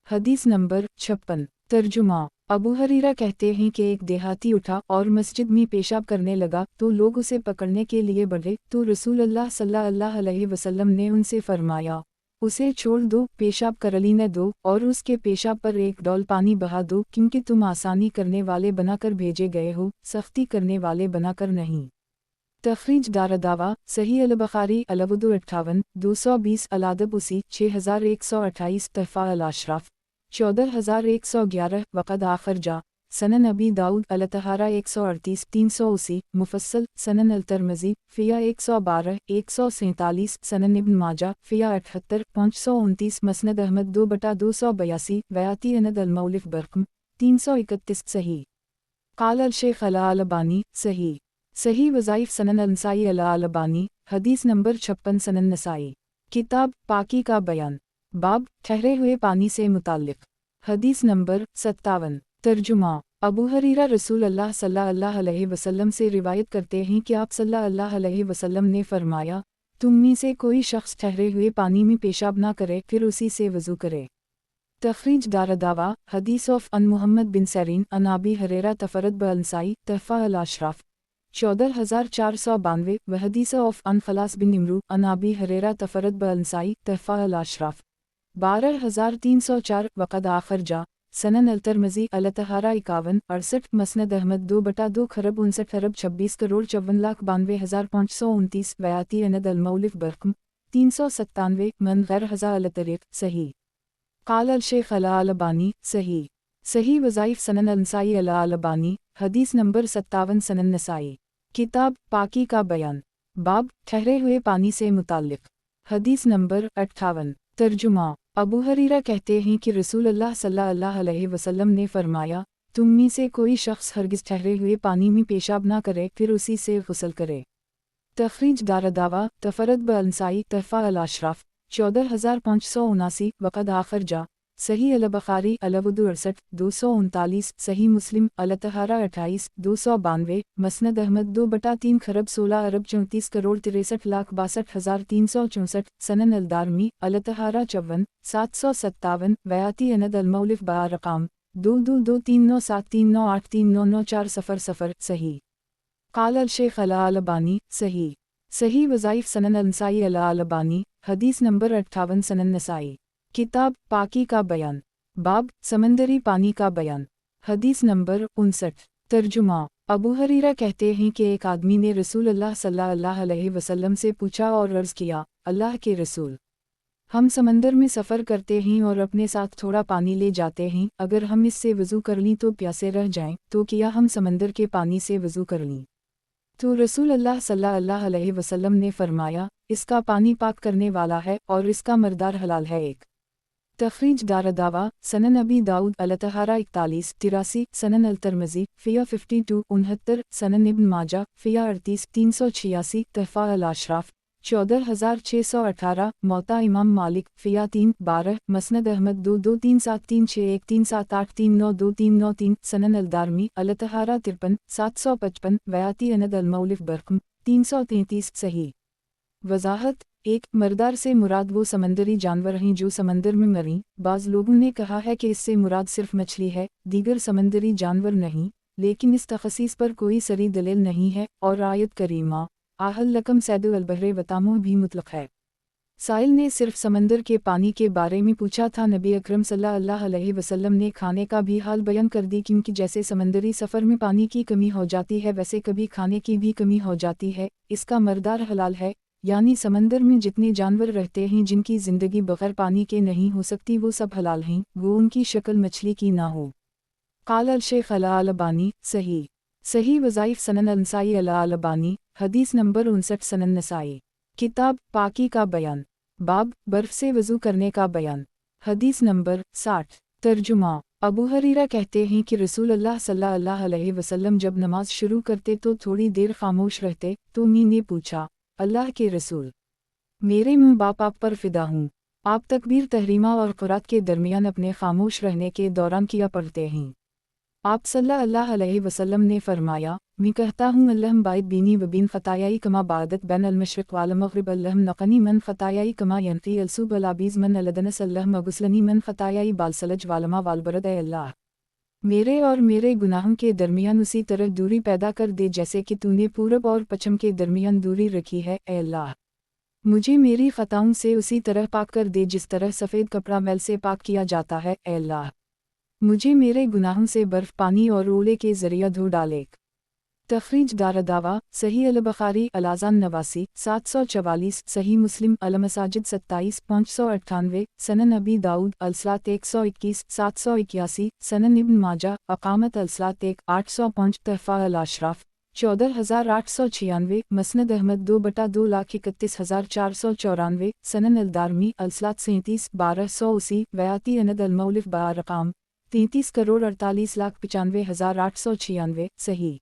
हदीस नंबर 56 तर्जुमा अबू हरीरा कहते हैं कि एक देहाती उठा और मस्जिद में पेशाब करने लगा तो लोग उसे पकड़ने के लिए बढ़े तो रसूल अल्लाह सल्लल्लाहु अलैहि वसल्लम ने उनसे फरमाया उसे छोड़ दो पेशाब कर लेने दो और उसके पेशाब पर एक डोल पानी बहा दो क्योंकि तुम आसानी करने वाले बनाकर भेजे गए हो सख्ती करने वाले बनाकर नहीं। तखरीज दारदावा सही अल-बुखारी अल-वुदू 58 220 अल-अदब उसी 6128 तहफ़ा अल-अशराफ 14111 वक़द आखरजा सनन अबी दाऊद अल-तहारा 138 380 मुफस्सल सनन अल-तिरमिज़ी फ़िया 112 147 सनन इब्न माजा फ़िया 78 529 मसनद अहमद 2/282 बयाती अनद अल-मौलिफ़ बरक़म 331 सही। क़ाल अल-शेख़ अल-अलबानी सही सही वज़ाइफ़ सनन अल-नसाई अल-अलबानी हदीस नंबर 56 सनन नसाई किताब पाकी का बयान बाब ठहरे हुए पानी से मुताल्लिक़ हदीस नंबर 57 तर्जुमा अबू हरीरा रसूल अल्लाह सल्लल्लाहु अलैहि वसल्लम से रिवायत करते हैं कि आप सल्लल्लाहु अलैहि वसल्लम ने फरमाया तुम में से कोई शख्स ठहरे हुए पानी में पेशाब ना करे फिर उसी से वज़ू करे। तखरीज दारदावा हदीस ऑफ अन मुहम्मद बिन सरीन अन अबी हरेरा तफरद ब-अल-नसाई तहफ़ा अल-अशराफ 14492 व हदीस ऑफ अन खलास बिन इमरू अन अबी हरेरा तफरत बअनसाई तहफ़ा अल अशराफ 12304 वक़द आखर जा सनन अलतरमज़ी अलतहारा 51 68 मसनद अहमद 2/2 खरब 59 अरब 26 करोड़ 54,92,529 वयाती अनद अलमौलिफ बरकम 397 मन गैर हज़ा अलतरीक़ सही काल अल शेख अला अलबानी सही सही वज़ाइफ सनन अलनसाई अला अलबानी हदीस नंबर 57 सनन नसाई किताब पाकी का बयान बाब ठहरे हुए पानी से मुताल्लिक़ हदीस नंबर 58 तर्जुमा अबू हरीरा कहते हैं कि रसूल अल्लाह सल्लल्लाहु अलैहि वसल्लम ने फरमाया, तुम में से कोई शख्स हरगिज़ ठहरे हुए पानी में पेशाब ना करे फिर उसी से गुस्ल करे। तखरीज दारदावा तफरत बअनसाई तहफ़ा अल अशराफ 14579 वक़द आखर जा सही अल बुखारी अलवुदु 68 239 सही मुस्लिम अलतहारा 28 292 मसनद अहमद 2/3 खरब 16 अरब 34 करोड़ 63,62,364 सनन अलदारमी अलतहारा 54 757 वयाती अनद अलमौलिफ बारकाम 222397398399 सफ़र सफ़र सही काल अल शेख अला अलबानी सही सही वज़ाइफ सनन अलनसाई अला अलबानी हदीस नंबर 58 सनन नसाई किताब पाकी का बयान बाब समंदरी पानी का बयान हदीस नंबर 59 तर्जुमा अबू हरीरा कहते हैं कि एक आदमी ने रसूल अल्लाह सल्लल्लाहु अलैहि वसल्लम से पूछा और अर्ज़ किया, अल्लाह के रसूल, हम समंदर में सफ़र करते हैं और अपने साथ थोड़ा पानी ले जाते हैं, अगर हम इससे वज़ू कर लीं तो प्यासे रह जाएं, तो किया हम समंदर के पानी से वज़ू कर लीं? तो रसूल अल्लाह सल्लल्लाहु अलैहि वसल्लम ने फरमाया, इसका पानी पाक करने वाला है और इसका मर्दार हलाल है। एक तखरीज दारदावा सनन अबी दाऊद अलतहारा 41 83 सनन अलतरमज़ी फ़िया 52 69 सनन इब्न माजा फ़िया 38 386 तहफ़ा अल अशराफ 14618 मौता इमाम मालिक फ़िया 3 12 मसनद अहमद 2237361378392393 सनन अलदारमी अलतहारा 53 755 वयाती अनद अलमौलिफ बरकम 333 सही वज़ाहत एक मर्दार से मुराद वो समंदरी जानवर हैं जो समंदर में मरीं। बाज़ लोगों ने कहा है कि इससे मुराद सिर्फ मछली है, दीगर समंदरी जानवर नहीं, लेकिन इस तख़सीस पर कोई सरी दलील नहीं है और आयत करीमा आहल लकम सैदुल अलबहरे वतामो भी मुतलक़ है। साइल ने सिर्फ समंदर के पानी के बारे में पूछा था। नबी अकरम सल्लल्लाहु अलैहि वसल्लम ने खाने का भी हाल बयान कर दी, क्योंकि जैसे समंदरी सफ़र में पानी की कमी हो जाती है वैसे कभी खाने की भी कमी हो जाती है। इसका मर्दार हलाल है, यानी समंदर में जितने जानवर रहते हैं जिनकी ज़िंदगी बग़ैर पानी के नहीं हो सकती वो सब हलाल हैं, वो उनकी शक्ल मछली की ना हो। काल अल शेख अला अलबानी सही सही वज़ाइफ सनन अलनसाई अला अलबानी हदीस नंबर 59 सनन नसाई किताब पाकी का बयान बाब बर्फ़ से वज़ू करने का बयान हदीस नंबर 60 तर्जुमा अबू हरीरा कहते हैं कि रसूल अल्लाह सल्लल्लाहु अलैहि वसल्लम जब नमाज शुरू करते तो थोड़ी देर खामोश रहते, तो मैंने पूछा, अल्लाह के रसूल, मेरे मुँह बाप आप पर फ़िदा हूँ, आप तकबीर तहरीमा और क़ुरात के दरमियान अपने खामोश रहने के दौरान किया पढ़ते हैं? आप सल्लल्लाहु अलैहि वसल्लम ने फरमाया, मैं कहता हूँ अल्लाहुम बाइद बीनी व बीन ख़तायाई कमा बादत बैन अल-मशरिक़ वाल मग़रिब अल्लाहुम नक़नी मन ख़तायाई कमा यनक़ी अलसूब अल-अबीज़ मन अलदनस अल्लाहुम गुस्लनी मन ख़तायाई बालसलज वालमा वालबरद ए अल्लाह, मेरे और मेरे गुनाहों के दरमियान उसी तरह दूरी पैदा कर दे जैसे कि तूने पूरब और पश्चिम के दरमियान दूरी रखी है। ए अल्लाह, मुझे मेरी ख़ताओं से उसी तरह पाक कर दे जिस तरह सफ़ेद कपड़ा मैल से पाक किया जाता है। ए अल्लाह, मुझे मेरे गुनाहों से बर्फ़ पानी और ओले के ज़रिया धो डाले। तखरीज दारदावा सही अल बुखारी अलाज़ान 89 744 सही मुस्लिम अल मसाजिद 27 598 सनन अबी दाऊद अलसलात 121 781 सनन इब्न माजा अकामत अलसलात 1 805 तहफ़ा अल अशराफ 14896 मसनद अहमद 2/2,31,494 सनन अलदारमी अलसलात 37 1280 वयाती अनद अलमौलिफ बारकाम 33 करोड़ 48,95,896 सही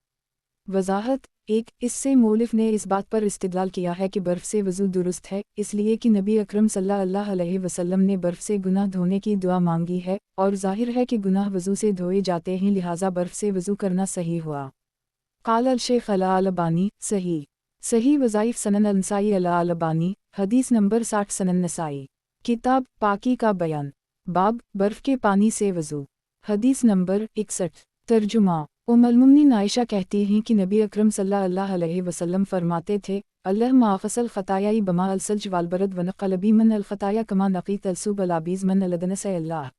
वज़ाहत एक इससे मौलिफ ने इस बात पर इस्तिदलाल किया है कि बर्फ़ से वज़ू दुरुस्त है, इसलिए कि नबी अकरम सल्लल्लाहु अलैहि वसल्लम ने बर्फ़ से गुनाह धोने की दुआ मांगी है और ज़ाहिर है कि गुनाह वज़ू से धोए जाते हैं, लिहाजा बर्फ़ से वज़ू करना सही हुआ। काल अल शेख अला अलबानी सही सही वज़ाइफ सनन अलनसाई अला अलबानी हदीस नंबर 60 सनन नसाई किताब पाकी का बयान बाब बर्फ़ के पानी से वज़ू हदीस नंबर 61 तर्जुमा उम्मुल-मोमिनीन आयशा कहती हैं कि नबी अकरम सल्लल्लाहु अलैहि वसल्लम फरमाते थे, अल्लाह माफ़सल ख़तायाई बमा अलसल्ज वालबरद वनक़लबी मन अलख़ताया कमा नक़ीत अलसूब अलाबीज़ मन अलदनस अल्लाह।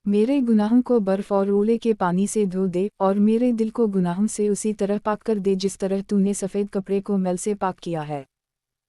मेरे गुनाहों को बर्फ़ और ओले के पानी से धो दे और मेरे दिल को गुनाहों से उसी तरह पाक कर दे जिस तरह तूने सफ़ेद कपड़े को मैल से पाक किया है।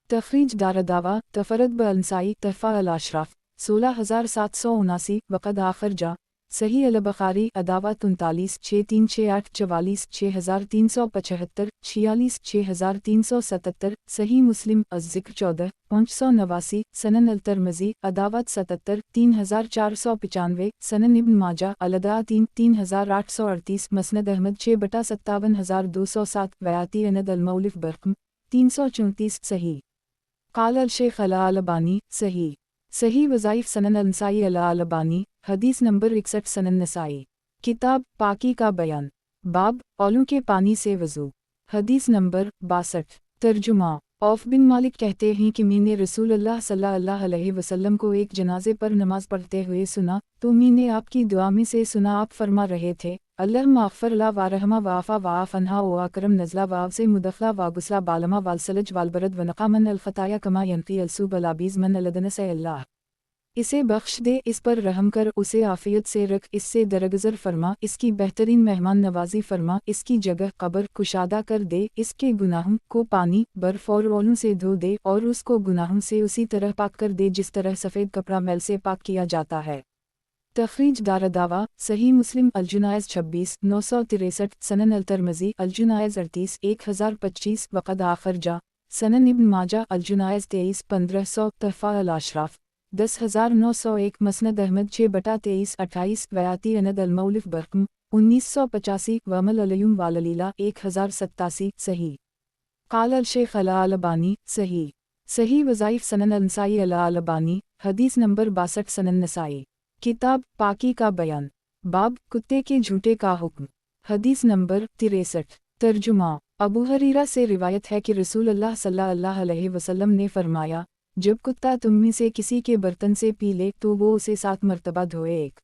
तख़रीज दारदावा तफ़रद ब अंसाई तहफ़ा अल अशराफ 16779 वक़द आखिर जा सही अल बुखारी अदावा 39 6368 44 6375 46 6377 सही मुस्लिम अज़-ज़िक्र 14 589 सनन अल तिर्मिज़ी अदावत 77 3495 सनन इब्न माजा अल-अदा 3 3838 मसनद अहमद 6/57207 वयाती अनद अल-मौलिफ बरक़म 334 सही क़ाल अल-शेख़ अल-अलबानी सही सही वज़ाइफ़ सनन अल-नसाई अल-अलबानी हदीस नंबर 61 सनन नसाई किताब पाकी का बयान बाब औलों के पानी से वज़ू हदीस नंबर 62 तर्जुमा औफ बिन मालिक कहते हैं कि मैंने रसूलुल्लाह सल्लल्लाहु अलैहि वसल्लम को एक जनाजे पर नमाज पढ़ते हुए सुना तो मैंने आपकी दुआ में से सुना आप फरमा रहे थे अल्लाह माग़फ़िर ला वारहमा वाफ़ा वाफ़ अन्हा व अकरम नज़ला वाव से मुदखला वागुसला बालमा वालसलज वालबरद वनक़ा मन अलख़ताया कमा यनक़ी अलसूब अलाबीज़ मन अलदनस अल्लाह। इसे बख्श दे, इस पर रहम कर, उसे आफ़ियत से रख, इससे दरगुज़र फरमा, इसकी बेहतरीन मेहमान नवाजी फरमा, इसकी जगह कब्र कुशादा कर दे, इसके गुनाहों को पानी बर्फ़ और ओलों से धो दे और उसको गुनाहों से उसी तरह पाक कर दे जिस तरह सफ़ेद कपड़ा मैल से पाक किया जाता है। तख़रीज दारदावा सही मुस्लिम अल-जुनाइज़ 26 963 सनन अल-तिर्मिज़ी अल-जुनाइज़ 38 1025 वक़द आखिर जा सनन इब्न माजा अल-जुनाइज़ 23 1500 तहफ़ा अल-अशराफ 10901 मसनद अहमद 6/23 28 वयाती अनद अल-मौलिफ बरक़म 1985 वमल अलयुम वाललीला 1087 सही क़ाल अल-शेख़ अल-अलबानी सही सही वज़ाइफ़ सनन अल-नसाई अल-अलबानी हदीस नंबर 62 सनन नसाई किताब पाकी का बयान बाब कुत्ते के झूठे का हुक्म हदीस नंबर 63 तर्जुमा अबू हरीरा से रिवायत है कि रसूलुल्लाह सल्लल्लाहु अलैहि वसल्लम ने फरमाया, जब कुत्ता तुम में से किसी के बर्तन से पी ले तो वो उसे 7 मरतबा धोए। एक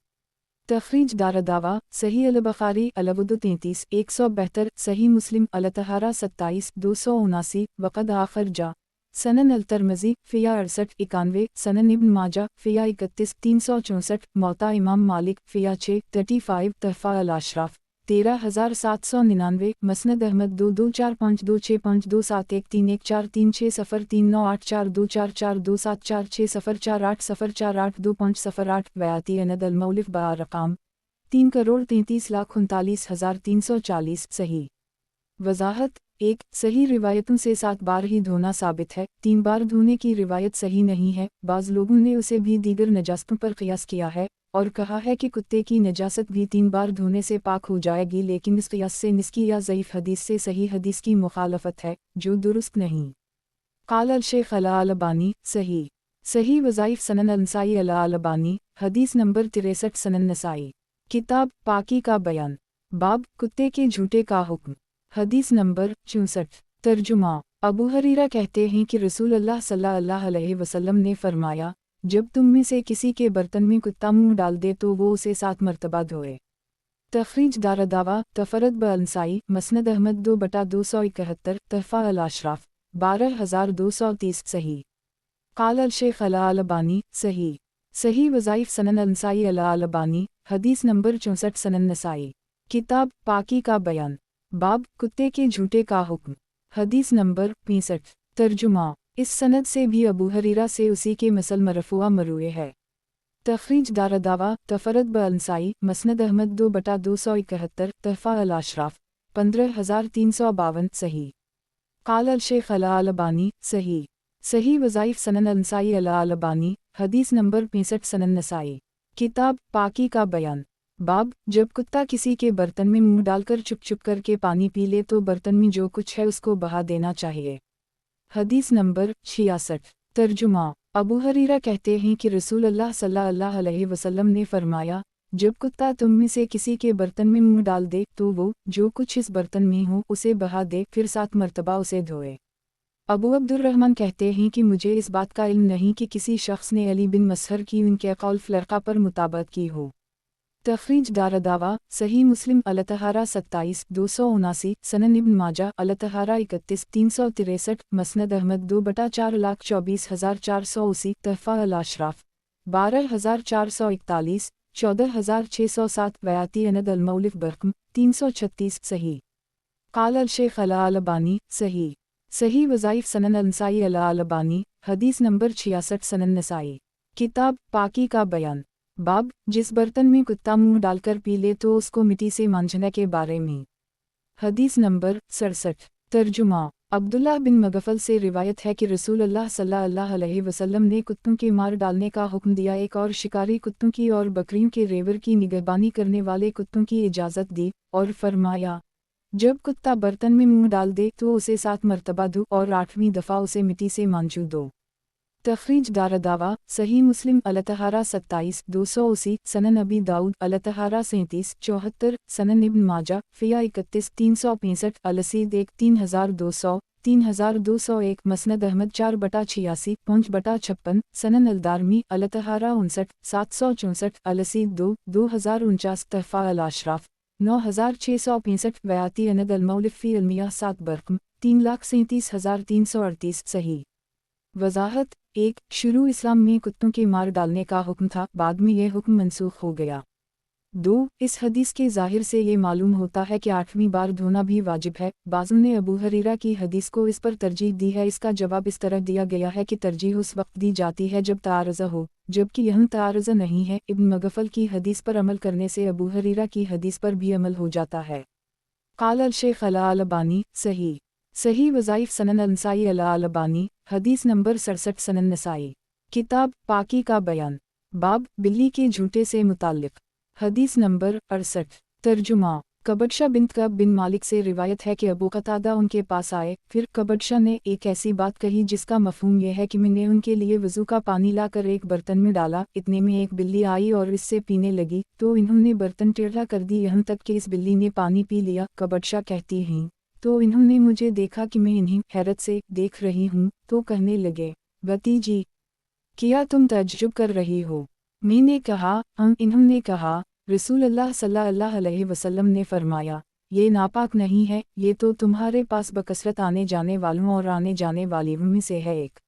तख़रीज दारदावा सही अल-बुखारी अल-वुदू 33 172 सही मुस्लिम अल-तहारा 27 279 वक़द आखिर जा सनन अल-तिर्मिज़ी फ़िया 68 91 सनन इब्न माजा फ़िया 31 364 मौता इमाम मालिक फ़िया 6 35 तहफ़ा अल-अशराफ 13799 मसनद अहमद 224526524139843924424427427448 वयाती अनद अल-मौलिफ बारक़ाम 3,33,39,340 सही वज़ाहत 1 सही रिवायतों से 7 बार ही धोना साबित है, 3 बार धोने की रिवायत सही नहीं है। बाज़ लोगों ने उसे भी दीगर नजासतों पर क़ियास किया है और कहा है कि कुत्ते की नजासत भी 3 बार धोने से पाक हो जाएगी, लेकिन इस क़ियास से निस्की या ज़ईफ़ हदीस से सही हदीस की मुखालफत है जो दुरुस्त नहीं। क़ाल अल-शेख़ अल-अलबानी सही सही वज़ाइफ़ सनन अल-नसाई अल-अलबानी हदीस नंबर 63 सनन नसाई किताब पाकी का बयान बाब कुत्ते के झूठे का हुक्म हदीस नंबर 64 तर्जुमा अबू हरीरा कहते हैं कि रसूलुल्लाह सल्लल्लाहु अलैहि वसल्लम ने फरमाया, जब तुम में से किसी के बर्तन में कुत्ता मुंह डाल दे तो वो उसे 7 मरतबा धोए। तख़रीज दारदावा तफ़रद ब अंसाई मसनद अहमद 2/271 तहफ़ा अल-अशराफ 12230 सही क़ाल अल-शेख़ अल-अलबानी सही सही वज़ाइफ़ सनन अल-नसाई अल-अलबानी हदीस नंबर 64 सनन नसाई किताब पाकी का बयान बाब कुत्ते के झूठे का हुक्म हदीस नंबर 65 तर्जुमा इस सनद से भी अबू हरीरा से उसी के मसल मरफ़ूआ मरूए है। तख़रीज दारदावा तफ़रद ब अंसाई मसनद अहमद 2/271 तहफ़ा अल-अशराफ 15352 सही क़ाल अल-शेख़ अल-अलबानी सही सही वज़ाइफ़ सनन अल-नसाई अल-अलबानी हदीस नंबर 65 सनन नसाई किताब पाकी का बयान बाब जब कुत्ता किसी के बर्तन में मुंह डालकर चुप चुप करके पानी पी ले तो बर्तन में जो कुछ है उसको बहा देना चाहिए। हदीस नंबर 66 तर्जुमा अबू हरीरा कहते हैं कि रसूलुल्लाह सल्लल्लाहु अलैहि वसल्लम ने फरमाया, जब कुत्ता तुम में से किसी के बर्तन में मुंह डाल दे तो वो जो कुछ इस बर्तन में हो उसे बहा दे, फिर 7 मरतबा उसे धोए। अबू अब्दुर्रहमान कहते हैं कि मुझे इस बात का इल्म नहीं कि किसी शख्स ने अली बिन मसहर की उनके कौल फ़िरक़ा पर मुताबत की हो। तखरीज दारदावा सही मुस्लिम अलतहारा 27 279 सनन इब्न माजा अलतहारा 31 363 मसनद अहमद 2/424,480 तहफ़ा अल अशराफ 12,441 14,607 वयाती अनद अल मौलिफ बरकम 336 सही क़ाल अल शेख अल अलबानी सही सही वज़ाइफ सनन अल नसाई अल अलबानी हदीस नंबर 66 सनन नसाई किताब पाकी का बयान बाब जिस बर्तन में कुत्ता मुंह डालकर पी ले तो उसको मिट्टी से मांझने के बारे में। हदीस नंबर 67 तर्जुमा अब्दुल्लाह बिन मगफल से रिवायत है कि रसूल अल्लाह सल्लल्लाहु अलैहि वसल्लम ने कुत्तों के मार डालने का हुक्म दिया। एक और शिकारी कुत्तों की और बकरियों के रेवर की निगहबानी करने वाले कुत्तों की इजाज़त दी और फरमाया जब कुत्ता बर्तन में मुंह डाल दे तो उसे 7 मरतबा धो और 8वीं दफ़ा उसे मिट्टी से मांझू दो। तखरीज दारदावा सही मुस्लिम अलतहारा 27 280 सनन अबी दाऊद अलतहारा 37 74 सनन इब्न माजा फ़िया 31 365 अलसीद 1 3200 3201 मसनद अहमद 4/86 5/56 सनन अलदारमी अलतहारा 59 764 अलसीद 2 2049 तहफ़ा अल अशराफ 9665 वयाती अनद अल मौलिफ़ी अलमिया 7 बरकम 3,37,338 सही वज़ाहत 1 शुरू इस्लाम में कुत्तों के मार डालने का हुक्म था, बाद में यह हुक्म मनसूख हो गया। 2 इस हदीस के ज़ाहिर से ये मालूम होता है कि 8वीं बार धोना भी वाजिब है। बाज़ों ने अबू हरीरा की हदीस को इस पर तरजीह दी है। इसका जवाब इस तरह दिया गया है कि तरजीह उस वक्त दी जाती है जब तारज़ा हो, जबकि यहाँ तारज़ा नहीं है। इब्न मगफल की हदीस पर अमल करने से अबू हरीरा की हदीस पर भी अमल हो जाता है। क़ाल अल शेख अल अलबानी सही सही वज़ाइफ सनन अल नसाई अल अलबानी हदीस नंबर 67 सनन नसाई किताब पाकी का बयान बाब बिल्ली के झूठे से मुताल्लिक़ हदीस नंबर 68 तर्जुमा कबडशा बिन्त कब बिन मालिक से रिवायत है कि अबू कतादा उनके पास आए, फिर कबडशा ने एक ऐसी बात कही जिसका मफ़हूम यह है कि मैंने उनके लिए वज़ू का पानी लाकर एक बर्तन में डाला। इतने में एक बिल्ली आई और इससे पीने लगी, तो इन्होंने बर्तन टेढ़ा कर दी यहाँ तक कि इस बिल्ली ने पानी पी लिया। कबडशा कहती हैं तो इन्होंने मुझे देखा कि मैं इन्हें हैरत से देख रही हूँ, तो कहने लगे भतीजी क्या तुम तअज्जुब कर रही हो? मैंने कहा हम। इन्होंने कहा रसूल अल्लाह सल्लल्लाहु अलैहि वसल्लम ने फरमाया ये नापाक नहीं है, ये तो तुम्हारे पास बकसरत आने जाने वालों और आने जाने वालियों में से है एक।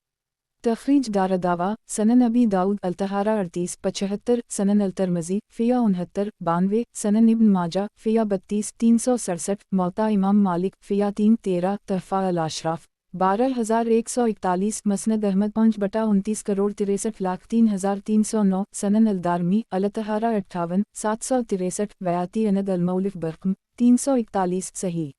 तखरीज दारदावा सनन अबी दाऊद अलतहारा 38 75 सनन अलतरमज़ी फ़िया 69 92 सनन इब्न माजा फ़िया 32 367 मौता इमाम मालिक फ़िया 3 13 तहफ़ा अल अशराफ 12,141 मसनद अहमद 5/29 करोड़ 63,03,309 सनन अलदारमी अलतहारा 58 763 वयाती अनद अल मौलिफ बरकम 341 सही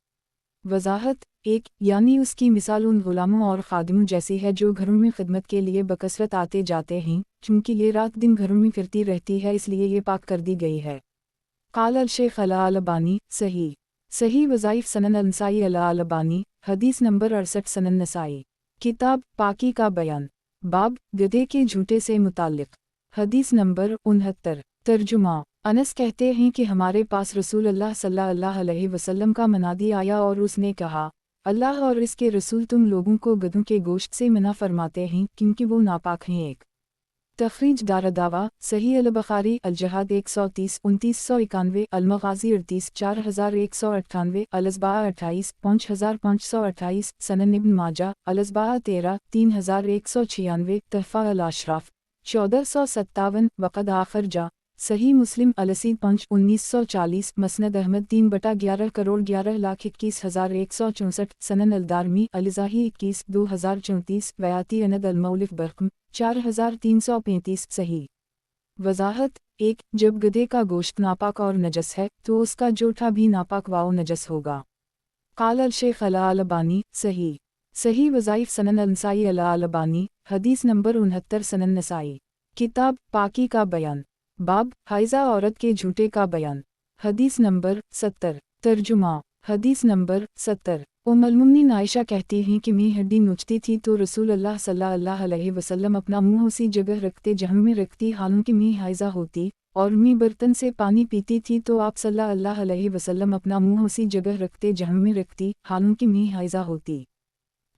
वज़ाहत 1 यानी उसकी मिसाल उन गुलामों और खादिमों जैसी है जो घरों में खिदमत के लिए बकसरत आते जाते हैं। चूँकि ये रात दिन घरों में फिरती रहती है इसलिए ये पाक कर दी गई है। क़ाल अल शेख अल अलबानी सही सही वज़ाइफ सनन अल नसाई अल अलबानी हदीस नंबर 68 सनन नसाई किताब पाकी का बयान बाब गधे के झूठे से मुताल्लिक़ हदीस नंबर 69 तर्जुमा अनस कहते हैं कि हमारे पास रसूल अल्लाह सल्लल्लाहु अलैहि वसल्लम का मनादी आया और उसने कहा अल्लाह और इसके रसूल तुम लोगों को गधों के गोश्त से मना फरमाते हैं क्योंकि वो नापाक हैं। एक तखरीज दारदावा सही अल बुखारी अल जहाद 130 2991 अल मग़ाज़ी 38 4198 अल अज़बाह 28 5528 सनन इब्न माजा अल अज़बाह 13 3196 तहफ़ा अल अशराफ 1457 वक़द आखिर जा सही मुस्लिम अलसी 5 1940 मसनद अहमद 3/11 करोड़ 11,21,164 सनन अलदारमी अलिज़ाही 21 2034 वयाती अनद अल मौलिफ बरकम 4335 सही वज़ाहत 1 जब गधे का गोश्त नापाक और नजस है तो उसका जोठा भी नापाक वाओ नजस होगा। क़ाल अल शेख अल अलबानी सही सही वज़ाइफ सनन अल नसाई अल अलबानी हदीस नंबर 69 सनन नसाई किताब पाकी का बयान बाब हाइज़ा औरत के झूठे का बयान हदीस नंबर 70 तर्जुमा हदीस नंबर 70 उम्मुल मुमिनीन आयशा कहती हैं कि मैं हड्डी नोचती थी तो रसूल अल्लाह सल्लल्लाहु अलैहि वसल्लम अपना मुंह उसी जगह रखते जहाँ मैं रखती हालांकि मैं हाइज़ा होती, और मैं बर्तन से पानी पीती थी तो आप सल्लल्लाहु अलैहि वसल्लम अपना मुंह उसी जगह रखते जहाँ मैं रखती हालांकि मैं हाइज़ा होती।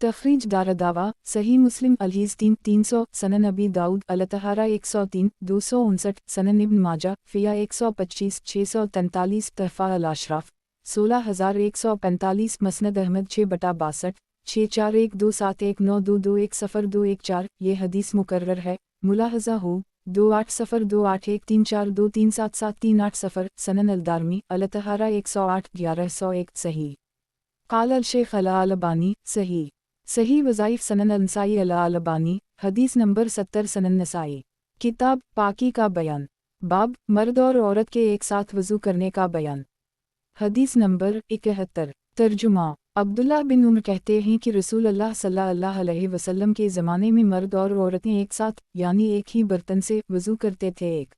तखरीज दारदावा सही मुस्लिम अलहीज़ 300 सनन अबी दाऊद अलतहारा 103 259 सनन इब्न माजा फ़िया 125 643 तहफ़ा अल अशराफ 16145 मसनद अहमद 6/62 6412719221014 ये हदीस मुकर्रर है। मुलाहज़ा हो 28028134237738 सनन अलदारमी अलतहारा 108 1101 सही। क़ाल अल शेख अल अलबानी सही। सही वज़ाइफ सनन अल-नसाई अल अलबानी हदीस नंबर 70 सनन नसाई। किताब पाकी का बयान। बाब मर्द और औरत के एक साथ वज़ू करने का बयान। हदीस नंबर 71। तर्जुमा अब्दुल्ला बिन उमर कहते हैं कि रसूल अल्लाह सल्लल्लाहु अलैहि वसल्लम के ज़माने में मर्द और औरतें एक साथ यानी एक ही बर्तन से वज़ू करते थे। एक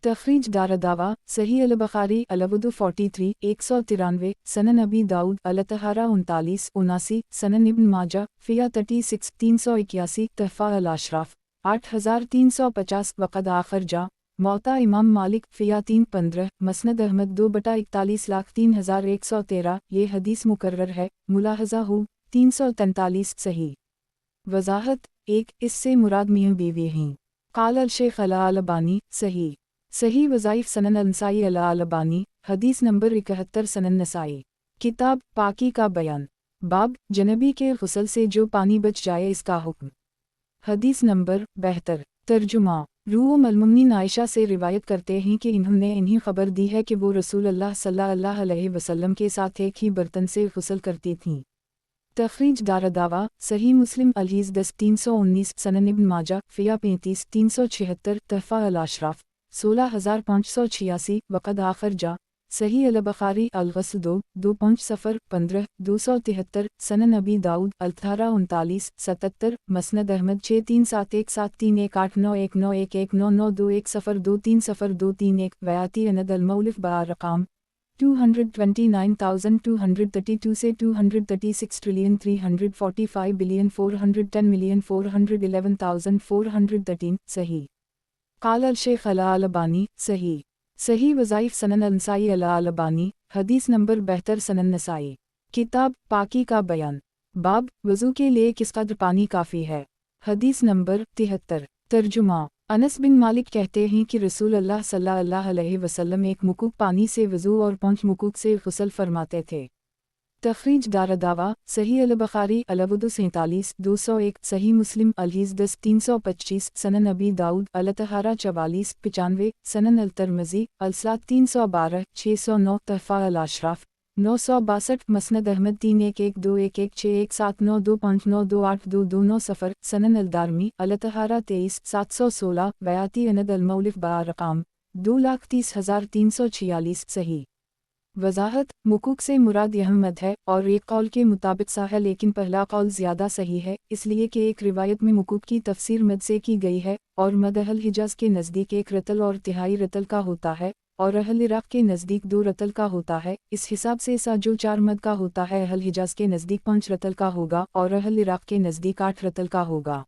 तखरीज दारदावा सही अल-बुखारी अल-वुदू 43 193 सनन अबी दाऊद अलतहारा 39 79 सनन इब्न माजा फ़िया 36 381 तहफ़ा अल अशराफ 8350 वक़द आखर जा मौता इमाम मालिक फ़िया 315 मसनद अहमद 2/41,03,113 ये हदीस मुकर्रर है। मुलाहज़ा हो 343 सही। वज़ाहत 1 इससे मुराद मियां बीवी हैं। क़ाल अल शेख अल अलबानी सही। सही वज़ाइफ सनन अल-नसाई अल अलबानी हदीस नंबर 71 सनन नसाई। किताब पाकी का बयान। बाब जनबी के गुस्ल से जो पानी बच जाए इसका हुक्म। हदीस नंबर 72। तर्जुमा रूह मलमुमिनीन आयशा से रिवायत करते हैं कि इन्होंने इन्हीं खबर दी है कि वो रसूल अल्लाह सल्लल्लाहु अलैहि वसल्लम के साथ एक ही बर्तन से गुस्ल करती थीं। तखरीज दारदावा सही मुस्लिम अलहीज़ 10 319 सनन इब्न माजा फ़िया 35 376 तहफ़ा अल अशराफ 16586 वक़द आखर जा सही अल-बुखारी अल-ग़स्ल 2-2-5-0-15 273 सनन अबी दाऊद अलतहारा 39 77 मसनद अहमद 637171911199211023023023 वयाती अनद अल-मौलिफ़ बा-रक़ाम 229,232 से 236,345,410,411,413 सही। क़ाल अल शेख अल अलबानी सही। सही वज़ाइफ सनन अल-नसाई अल अलबानी हदीस नंबर 72 सनन नसाई। किताब पाकी का बयान। बाब वज़ू के लिए किस कदर पानी काफ़ी है। हदीस नंबर 73। तर्जुमा अनस बिन मालिक कहते हैं कि रसूल अल्लाह सल्लल्लाहु अलैहि वसल्लम एक मुकुक पानी से वज़ू और 5 मुकुक से गुस्ल फरमाते थे। तखरीज दारदावा सही अल-बुखारी अल-वुदू 47 201 सही मुस्लिम अलहीज़ 10 325 सनन अबी दाऊद अलतहारा 44 95 सनन अल-तिरमिज़ी अल-सलात 312 609 तहफ़ा अल अशराफ 962 मसनद अहमद 311211617925928229 सनन अल-दारमी अलतहारा 23 716 वयाती अनद अल-मौलिफ़ बा-रक़ाम 2,30,346 सही। वज़ाहत मुकुक से मुराद यह मद है और एक कौल के मुताबिक सा है, लेकिन पहला कौल ज़्यादा सही है इसलिए कि एक रिवायत में मुकुक की तफसीर मद से की गई है और मद अहल हिजाज़ के नज़दीक 1 रतल और तिहाई रतल का होता है और अहल इराक़ के नज़दीक 2 रतल का होता है। इस हिसाब से सा जो 4 मद का होता है अहल हिजाज़ के नज़दीक 5 रतल का होगा और अहल इराक़ के नज़दीक 8 रतल का होगा।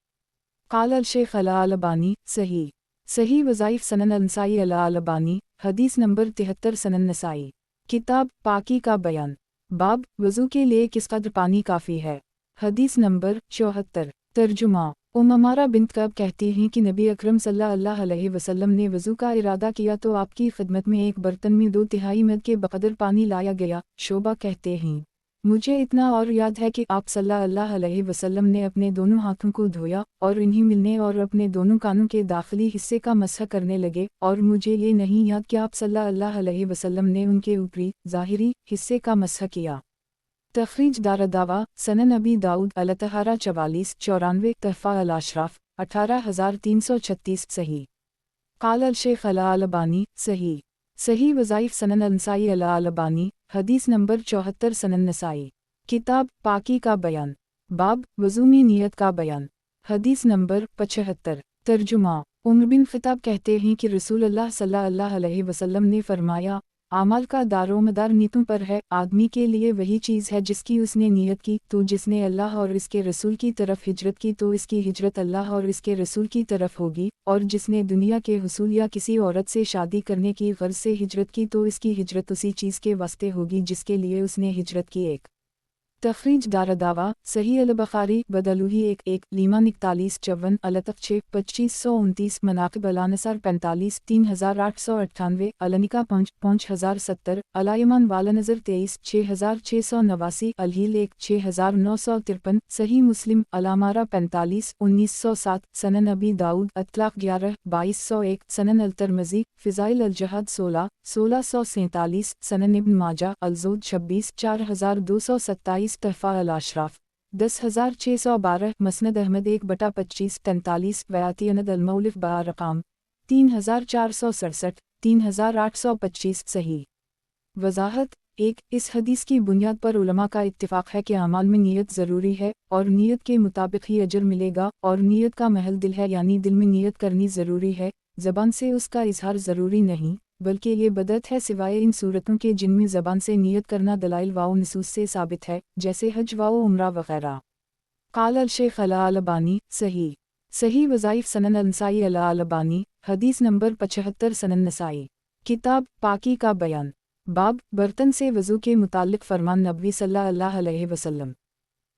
क़ाल अल शेख अल अलबानी सही। सही वज़ाइफ सनन अल-नसाई अल अलबानी हदीस नंबर 73 सनन नसाई। किताब पाकी का बयान। बाब वज़ू के लिए किस कदर पानी काफ़ी है। हदीस नंबर 74। तर्जुमा उम्मारा बिन्त कब कहती हैं कि नबी अकरम सल्लल्लाहु अलैहि वसल्लम ने वज़ू का इरादा किया तो आपकी खिदमत में एक बर्तन में 2/3 मद के बक़दर पानी लाया गया। शोबा कहते हैं मुझे इतना और याद है कि आप सल्लल्लाहु अलैहि वसल्लम ने अपने दोनों हाथों को धोया और इन्हीं मिलने और अपने दोनों कानों के दाखिली हिस्से का मसह करने लगे और मुझे ये नहीं याद कि आप सल्लल्लाहु अलैहि वसल्लम ने उनके ऊपरी ज़ाहिरी हिस्से का मसह किया। तखरीज दारदावा सनन अबी दाऊद अलतहारा 44 94 तहफ़ा अल अशराफ 18336 सही। क़ाल अल शेख अल अलबानी सही। सही वज़ाइफ सनन अल-नसाई अल अलबानी हदीस नंबर 74 सनन नसाई। किताब पाकी का बयान। बाब वज़ू में नियत का बयान। हदीस नंबर 75। तर्जुमा उमर बिन ख़िताब कहते हैं कि रसूल अल्लाह सल्लल्लाहु अलैहि वसल्लम ने फरमाया आमाल का दारोमदार नीयतों पर है। आदमी के लिए वही चीज़ है जिसकी उसने नियत की, तो जिसने अल्लाह और इसके रसूल की तरफ हिजरत की तो इसकी हिजरत अल्लाह और इसके रसूल की तरफ होगी, और जिसने दुनिया के हुसूल या किसी औरत से शादी करने की गर्ज से हिजरत की तो इसकी हिजरत उसी चीज़ के वास्ते होगी जिसके लिए उसने हिजरत की। एक तखरीज दारदावा सही अल-बुखारी बदलूही 1-1 लीमा 41-54 अलतफ 6 2529 मनाक़िब अलानसर 45 3898 अलनिका 5070 अलायमान वालनज़र 23 6689 अलहील 1 6953 सही मुस्लिम अलामारा 45 1907 सनन अबी दाऊद अतलाक़ 11 2201 सनन अल-तिरमिज़ी फ़िज़ाइल अल-जहद 16 1647 सनन इब्न माजा अल-ज़ुहद 26 4227 तहफ़ा अल-अशराफ़ 10612 मसनद अहमद 1/25 43 वयातियनद अल-मौलिफ़ बा-रक़ाम 3467 3825 सही वज़ाहत 1 इस हदीस की बुनियाद पर उलमा का इत्तिफ़ाक़ है कि अमाल में नीयत ज़रूरी है और नीयत के मुताबिक ही अजर मिलेगा और नीयत का महल दिल है यानी दिल में नीयत करनी ज़रूरी है, ज़बान से उसका इजहार ज़रूरी नहीं, बल्कि ये बदअत है सिवाय इन सूरतों के जिनमें ज़बान से नीयत करना दलाइल वाओ नसूस से साबित है, जैसे हज वाओ उम्रा वग़ैरह। क़ाल अल-शेख़ अल-अलबानी सही वज़ाइफ़ सनन अल-नसाई अल-अलबानी हदीस नंबर 75 सनन नसाई किताब पाकी का बयान बाब बर्तन से वज़ू के मुताल्लिक़ फ़रमान नबवी सल्लल्लाहु अलैहि वसल्लम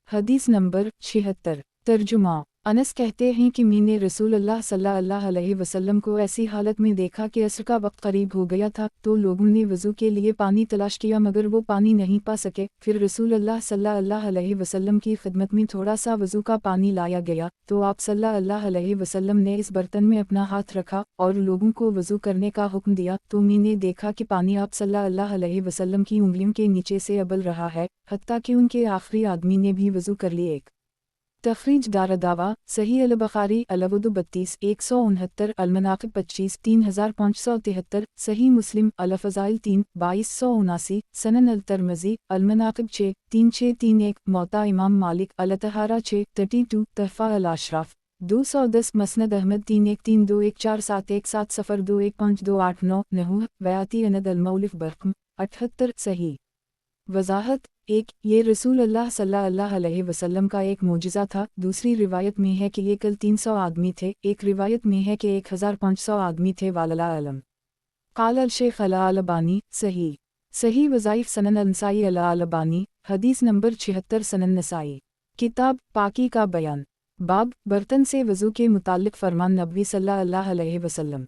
हदीस नंबर 76 तर्जुमा अनस कहते हैं कि मैंने रसूलुल्लाह सल्लल्लाहु अलैहि वसल्लम को ऐसी हालत में देखा कि असर का वक्त करीब हो गया था तो लोगों ने वज़ू के लिए पानी तलाश किया मगर वो पानी नहीं पा सके। फिर रसूलुल्लाह सल्लल्लाहु अलैहि वसल्लम की खिदमत में थोड़ा सा वज़ू का पानी लाया गया तो आप सल्लल्लाहु अलैहि वसल्लम ने इस बर्तन में अपना हाथ रखा और लोगों को वज़ू करने का हुक्म दिया तो मैंने देखा कि पानी आप सल्लल्लाहु अलैहि वसल्लम की उंगलियों के नीचे से अबल रहा है, हत्ता कि उनके आखिरी आदमी ने भी वज़ू कर ली। एक तखरीज दारदावा सही अल-बुखारी अल-वुदू 32 169 अल-मनाक़िब 25 3573 सही मुस्लिम अल-फ़ज़ाइल 3 2279 सनन अल-तिरमिज़ी अल-मनाक़िब 6 3631 मौता इमाम मालिक अल-तहारा 6 32 तहफ़ा अल-अशराफ़ 210 मसनद अहमद 31324717021528 नहू वयाती अनद अल-मौलिफ़ बरक़म 78 सही वज़ाहत 1 ये रसूल अल्लाह सल्लल्लाहु अलैहि वसल्लम का एक मोजिज़ा था। दूसरी रिवायत में है कि ये कल 300 आदमी थे, एक रिवायत में है कि 1500 आदमी थे। वालल्लाहु अलम। क़ाल अल-शेख़ अल-अलबानी सही वज़ाइफ़ सनन अल-नसाई अल-अलबानी हदीस नंबर 76 सनन नसाई किताब पाकी का बयान बाब बर्तन से वज़ू के मुताल्लिक़ फ़रमान नबवी सल्लल्लाहु अलैहि वसल्लम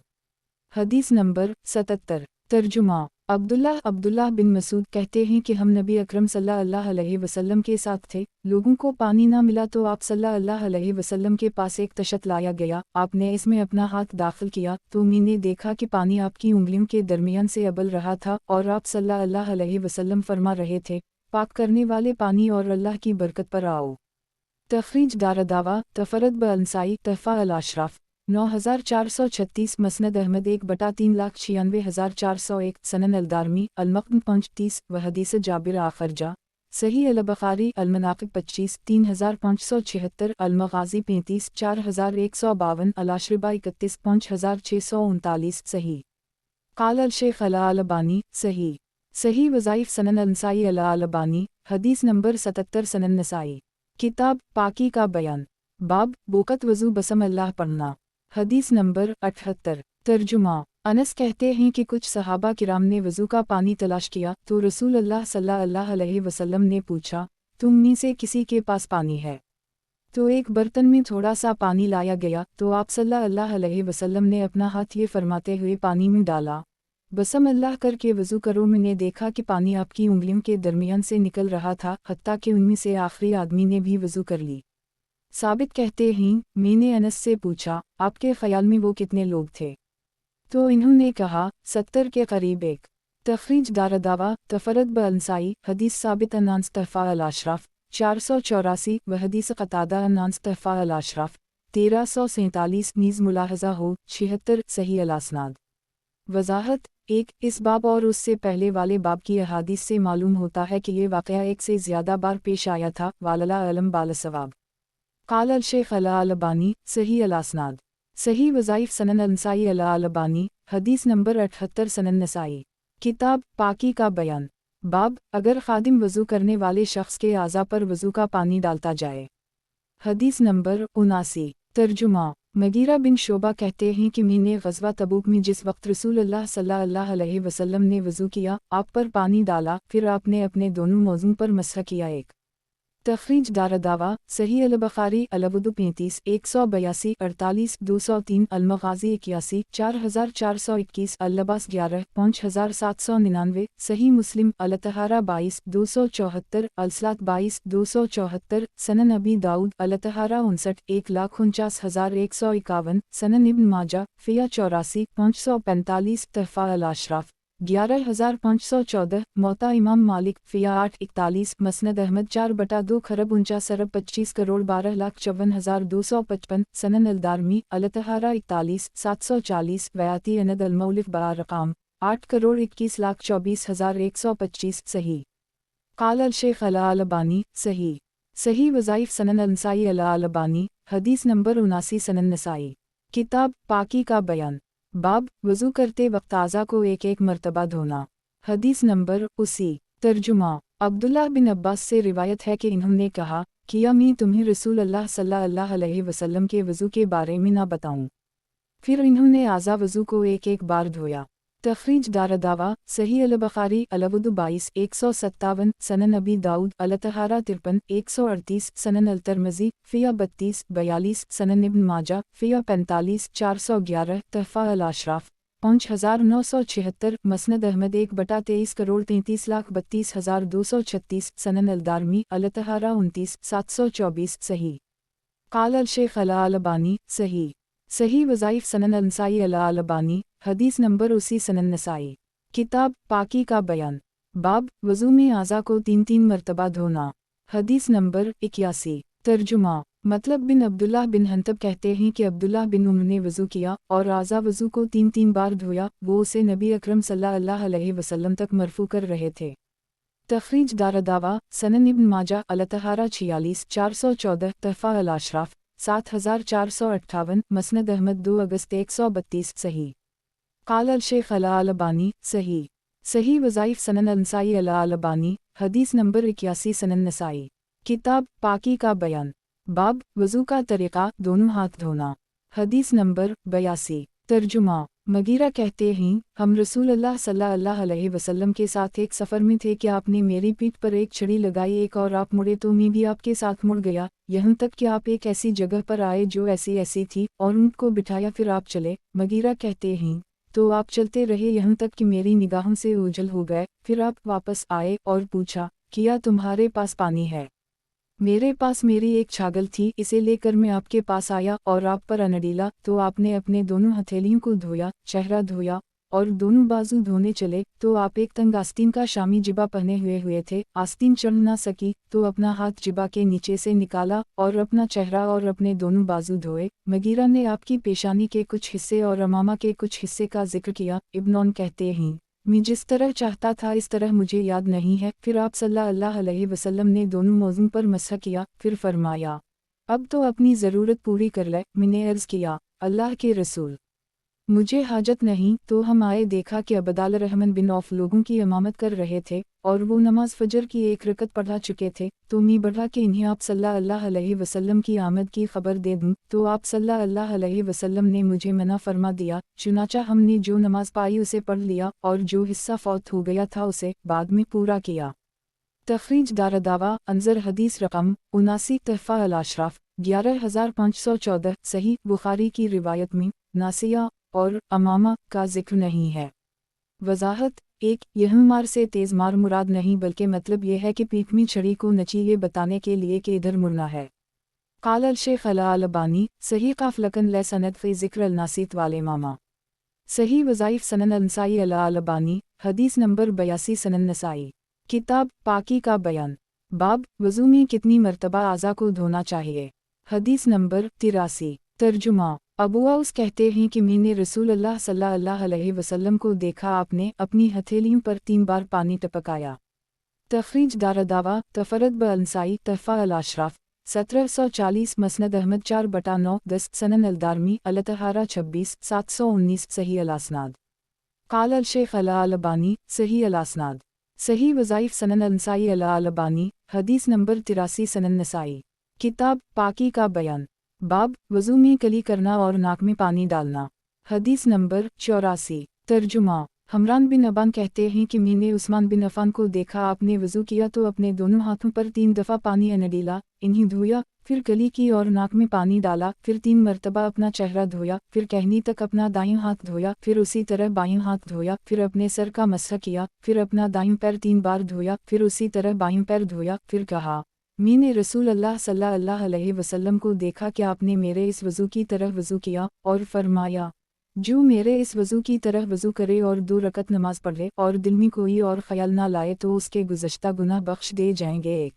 हदीस नंबर 77 तर्जुमा अब्दुल्लाह बिन मसूद कहते हैं कि हम नबी अकरम सल्लल्लाहु अलैहि वसल्लम के साथ थे, लोगों को पानी ना मिला तो आप सल्लल्लाहु अलैहि वसल्लम के पास एक तशत लाया गया, आपने इसमें अपना हाथ दाखिल किया तो मैंने देखा कि पानी आपकी उंगलियों के दरमियान से अबल रहा था और आप सल्लल्लाहु अलैहि वसल्लम फरमा रहे थे, पाक करने वाले पानी और अल्लाह की बरकत पर आओ। तखरीज दारदावा तफरद ब-अनसाई तहफ़ा अल-अशराफ़ 9436 मसनद अहमद 1/396,401 सनन अल-दारमी अल-मक़्दम 35 व हदीस जाबिर आखरजा सही अल-बुखारी अल-मनाक़िब 25 3576 अल-मग़ाज़ी 35 4152 अल-अशरिबा 31 5639 सही क़ाल अल-शेख़ अल-अलबानी सही वज़ाइफ़ सनन अल-नसाई अल-अलबानी हदीस नंबर 77 सनन नसाई किताब पाकी का बयान बाब बोकत वज़ू बसम अल्लाह पढ़ना हदीस नंबर 78 तर्जुमा अनस कहते हैं कि कुछ सहाबा किराम ने वज़ू का पानी तलाश किया तो रसूल अल्लाह सल्लल्लाहु अलैहि वसल्लम ने पूछा, तुम में से किसी के पास पानी है? तो एक बर्तन में थोड़ा सा पानी लाया गया तो आप सल्लल्लाहु अलैहि वसल्लम ने अपना हाथ ये फरमाते हुए पानी में डाला, बसम अल्लाह करके वज़ू करो। मैंने देखा कि पानी आपकी उंगलियों के दरमियान से निकल रहा था, हत्ता कि उनमें से आखिरी आदमी ने भी वज़ू कर ली। साबित कहते हैं, मैंने अनस से पूछा, आपके ख्याल में वो कितने लोग थे? तो इन्होंने कहा, 70 के करीब। एक तखरीज दारदावा तफरद ब-अनसाई हदीस साबित अनांस तहफ़ा अल-अशराफ़ 484 व हदीस क़तादा अनांस तहफ़ा अल-अशराफ़ 1347 नीज़ मुलाहज़ा हो 76 सही अल-असनाद। वज़ाहत 1 इस बाब और उससे पहले वाले बाब की अहादीस से मालूम होता है कि ये वाक़या एक से ज़्यादा बार पेश आया था। वालल्लाहु अलम बालसवाब। क़ाल अल-शेख़ अल-अलबानी सही अल-असनाद सही वज़ाइफ़ सनन अल-नसाई अल-अलबानी हदीस नंबर 78 सनन नसाई किताब पाकी का बयान बाब अगर ख़ादिम वज़ू करने वाले शख्स के आज़ा पर वज़ू का पानी डालता जाए हदीस नंबर 79 तर्जुमा मगीरा बिन शोबा कहते हैं कि मैंने ग़ज़वा तबूक में जिस वक्त रसूलुल्लाह सल्लल्लाहु अलैहि वसल्लम ने वज़ू किया, आप पर पानी डाला, फिर आपने अपने दोनों मौज़ों पर मसह किया। एक तखरीज दारदावा सही अल-बुखारी अल-वुदू 35 182 48 203 अल-मग़ाज़ी 81 4421 अल-लबास 11 5799 सही मुस्लिम अल-तहारा 22 274 अल-सलात 22 274 सनन अबी दाऊद अल-तहारा 59 1,49,151 सनन इब्न माजा फ़िया 84 545 तहफ़ा अल-अशराफ 11,514 मौता इमाम मालिक फ़िया 841 मसनद अहमद 4/2 खरब 49 अरब 25 करोड़ 12,54,255 सनन अल-दारमी अल-तहारा 41 740 वयाती अनद अल-मौलिफ बा-रक़ाम 8 करोड़ 21,24,125 सही। क़ाल अल-शेख अल-अलबानी सही। सही वज़ाइफ़ सनन अल-नसाई अल-अलबानी हदीस नंबर 79 सनन नसाई किताब पाकी का बयान बाब वज़ू करते वक्त आज़ा को एक एक मरतबा धोना हदीस नंबर 80 तर्जुमा अब्दुल्लाह बिन अब्बास से रिवायत है कि इन्होंने कहा किया मैं तुम्हें रसूल अल्लाह सल्लल्लाहु अलैहि वसल्लम के वज़ू के बारे में ना बताऊं। फिर इन्होंने आज़ा वज़ू को एक एक बार धोया। तखरीज दारदावा सही अल-बुखारी अल-वुदू 22 157 सनन अबी दाऊद अल-तहारा 53 138 सनन अल-तिरमिज़ी फ़िया 32 42 सनन इब्न माजा फ़िया 45 411 तहफ़ा अल-अशराफ 5976 मसनद अहमद 1/23 करोड़ 33,32,236 सनन अल-दारमी अल-तहारा 29 724 सही। क़ाल अल-शेख अल-अलबानी सही। सही वज़ाइफ़ सनन अल-नसाई अल-अलबानी हदीस नंबर 80 सनन नसाई किताब पाकी का बयान बाब वज़ू में आज़ा को 3-3 मरतबा धोना हदीस नंबर 81 तर्जुमा मतलब बिन अब्दुल्लाह बिन हंतब कहते हैं कि अब्दुल्लाह बिन उम्र ने वज़ू किया और आज़ा वज़ू को 3-3 बार धोया। वो उसे नबी अकरम सल्लल्लाहु अलैहि वसल्लम तक मरफ़ू कर रहे थे। तखरीज दारदावा सनन इब्न माजा अल-तहारा 46 414 तहफ़ा अल-अशराफ 7458 मसनद अहमद 2 अगस्त 132 सही। क़ाल अल-शेख अल-अलबानी सही। सही वज़ाइफ़ सनन अल-नसाई अल-अलबानी हदीस नंबर 81 सनन नसाई किताब पाकी का बयान बाब वज़ू का तरीक़ा दोनों हाथ धोना हदीस नंबर 82 तर्जुमा मगीरा कहते हैं हम रसूल अल्लाह सल्लल्लाहु अलैहि वसल्लम के साथ एक सफ़र में थे कि आपने मेरी पीठ पर एक छड़ी लगाई एक और आप मुड़े तो मैं भी आपके साथ मुड़ गया यहाँ तक कि आप एक ऐसी जगह पर आए जो ऐसी ऐसी थी और उनको बिठाया फिर आप चले। मगीरा कहते हैं तो आप चलते रहे यहाँ तक कि मेरी निगाहों से ओझल हो गए। फिर आप वापस आए और पूछा किया तुम्हारे पास पानी है। मेरे पास मेरी एक छागल थी इसे लेकर मैं आपके पास आया और आप पर अनडीला तो आपने अपने दोनों हथेलियों को धोया चेहरा धोया और दोनों बाजू धोने चले तो आप एक तंग आस्तीन का शामी जिबा पहने हुए थे। आस्तीन चढ़ ना सकी तो अपना हाथ जिबा के नीचे से निकाला और अपना चेहरा और अपने दोनों बाजू धोए। मगीरा ने आपकी पेशानी के कुछ हिस्से और अमामा के कुछ हिस्से का जिक्र किया। इब्न कहते हैं मैं जिस तरह चाहता था इस तरह मुझे याद नहीं है। फिर आप सल्लल्लाहु अलैहि वसल्लम ने दोनों मौज़ू पर मसह किया फिर फरमाया अब तो अपनी ज़रूरत पूरी कर ले। मैंने अर्ज़ किया अल्लाह के रसूल मुझे हाजत नहीं। तो हम आए देखा कि अबदाल रहमान बिन औफ लोगों की इमामत कर रहे थे और वो नमाज फजर की एक रकत पढ़ा चुके थे। तो मैं बढ़ा कि इन्हें आप सल्लल्लाहु अलैहि वसल्लम की आमद की खबर दे दूं। तो आप सल्लल्लाहु अलैहि वसल्लम ने मुझे मना फरमा दिया। चुनाचा हमने जो नमाज पाई उसे पढ़ लिया और जो हिस्सा फौत हो गया था उसे बाद में पूरा किया। तखरीज दारदावा अंजर हदीस रकम 79 तहफ़ा अल-अशराफ 11514 सही। बुखारी की रिवायत में नासिया और अमामा का जिक्र नहीं है। वजाहत एक यह मार से तेज़ मार मुराद नहीं बल्कि मतलब यह है कि पीठ में छड़ी को नची ये बताने के लिए कि इधर मुड़ना है। क़ाल अल-शेख अल-अलबानी सही क़ाफ़लकन ले सनद फ़ी ज़िक्र अल-नासीत वाले मामा सही वज़ाइफ़ सनन अल-नसाई अल-अलबानी हदीस नंबर 82 सनन नसाई किताब पाकी का बयान बाब वज़ू में कितनी मरतबा आज़ा को धोना चाहिए हदीस नंबर 83 तर्जुमा अबू औस कहते हैं कि मैंने रसूल अल्लाह सल्लल्लाहु अलैहि वसल्लम को देखा आपने अपनी हथेलियों पर 3 बार पानी टपकाया। तखरीज दारदावा तफरद ब-अल-नसाई तहफ़ा अल-अशराफ 1740 मसनद अहमद 4/9 10 सनन अल-दारमी अल-तहारा 26 719 सही अल-असनाद। क़ाल अल-शेख अल-अलबानी सही अल-असनाद। सही वज़ाइफ़ सनन अल-नसाई अल-अलबानी हदीस नंबर 83 सनन नसाई किताब पाकी का बयान बाब वज़ू में कली करना और नाक में पानी डालना हदीस नंबर 84 तर्जुमा हमरान बिन अबान कहते हैं कि मैंने उस्मान बिन अफ़ान को देखा, आपने वज़ू किया तो अपने दोनों हाथों पर 3 दफ़ा पानी अनडीला, इन्हीं धोया, फिर गली की और नाक में पानी डाला, फिर 3 मरतबा अपना चेहरा धोया, फिर कहनी तक अपना दाईं हाथ धोया, फिर उसी तरह बाईं हाथ धोया, फिर अपने सर का मसह किया, फिर अपना दाईं पैर 3 बार धोया, फिर उसी तरह बाईं पैर धोया, फिर कहा, मैंने रसूल अल्लाह सल्लल्लाहु अलैहि वसल्लम को देखा कि आपने मेरे इस वज़ू की तरह वज़ू किया, और फरमाया, जो मेरे इस वज़ू की तरह वज़ू करे और 2 रकत नमाज पढ़े और दिल में कोई और ख्याल ना लाए तो उसके गुज़श्ता गुनाह बख्श दे जाएंगे। एक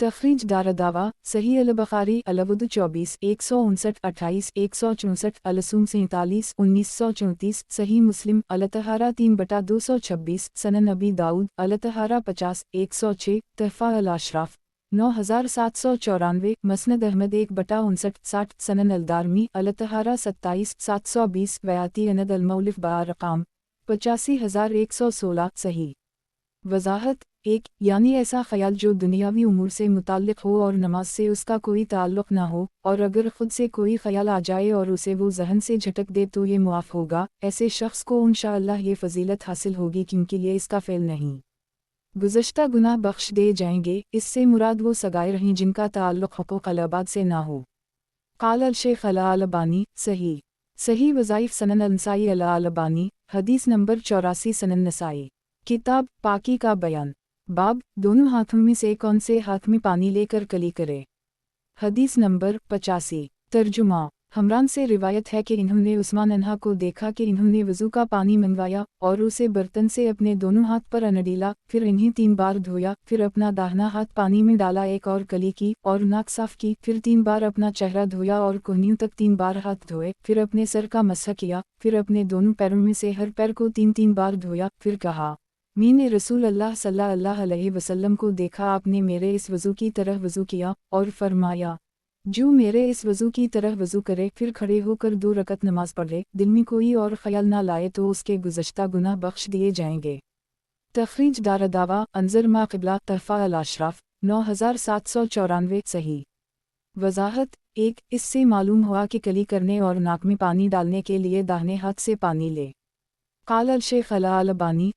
तखरीज दारदावा सही अल-बुखारी अलवुद 24 159 28 164 अलसूम 47 1934 सही मुस्लिम अलतहारा 3/226 सनन नबी दाऊद अलतहारा 50 106 तहफ़ा अल-अशराफ 9794 मसनद अहमद 1/59 60 सनन अल-दारमी अलतहारा 27 720 वयाती अनद अल-मौलिफ बारकाम 85116 सही वज़ाहत 1 यानी ऐसा ख्याल जो दुनियावी उमूर से मुताल्लिक़ हो और नमाज से उसका कोई ताल्लुक़ ना हो, और अगर ख़ुद से कोई ख्याल आ जाए और उसे वो ज़हन से झटक दे तो ये मुआफ़ होगा, ऐसे शख्स को इंशाअल्लाह ये फ़जीलत हासिल होगी क्योंकि ये इसका फ़ेल नहीं। गुज़श्ता गुनाह बख्श दे जाएंगे, इससे मुराद वो सगाइर हैं जिनका ताल्लुक़ हुकूक़ अल-इबाद से ना हो। क़ाल अल-शेख़ अल-अलबानी सही वज़ाइफ़ सनन अल-नसाई अल-अलबानी हदीस नंबर 84 सनन नसाई किताब पाकी का बयान बाब दोनों हाथों में से कौन से हाथ में पानी लेकर कली करे। हदीस नंबर 85 तर्जुमा हमरान से रिवायत है कि इन्होंने उस्मान अन्हा को देखा कि इन्होंने वज़ू का पानी मंगवाया और उसे बर्तन से अपने दोनों हाथ पर अनडीला, फिर इन्हें 3 बार धोया, फिर अपना दाहिना हाथ पानी में डाला, एक और कली की और नाक साफ की, फिर 3 बार अपना चेहरा धोया और कोहनियों तक 3 बार हाथ धोए, फिर अपने सर का मसह किया, फिर अपने दोनों पैरों में से हर पैर को 3-3 बार धोया, फिर कहा, मैंने रसूल अल्लाह सल्लल्लाहु अलैहि वसल्लम को देखा, आपने मेरे इस वज़ू की तरह वज़ू किया, और फरमाया, जो मेरे इस वज़ू की तरह वज़ू करे, फिर खड़े होकर 2 रकत नमाज पढ़े, दिल में कोई और ख्याल ना लाए तो उसके गुज़श्ता गुनाह बख्श दिए जाएंगे। तखरीज दारदावा अंजर मा क़िबला तहफ़ा अल-अशराफ 9794 सही वज़ाहत 1 इससे मालूम हुआ कि कली करने और नाक में पानी डालने के लिए दाहिने हाथ से पानी ले। क़ाल अल-शेख़ अल-अलबानी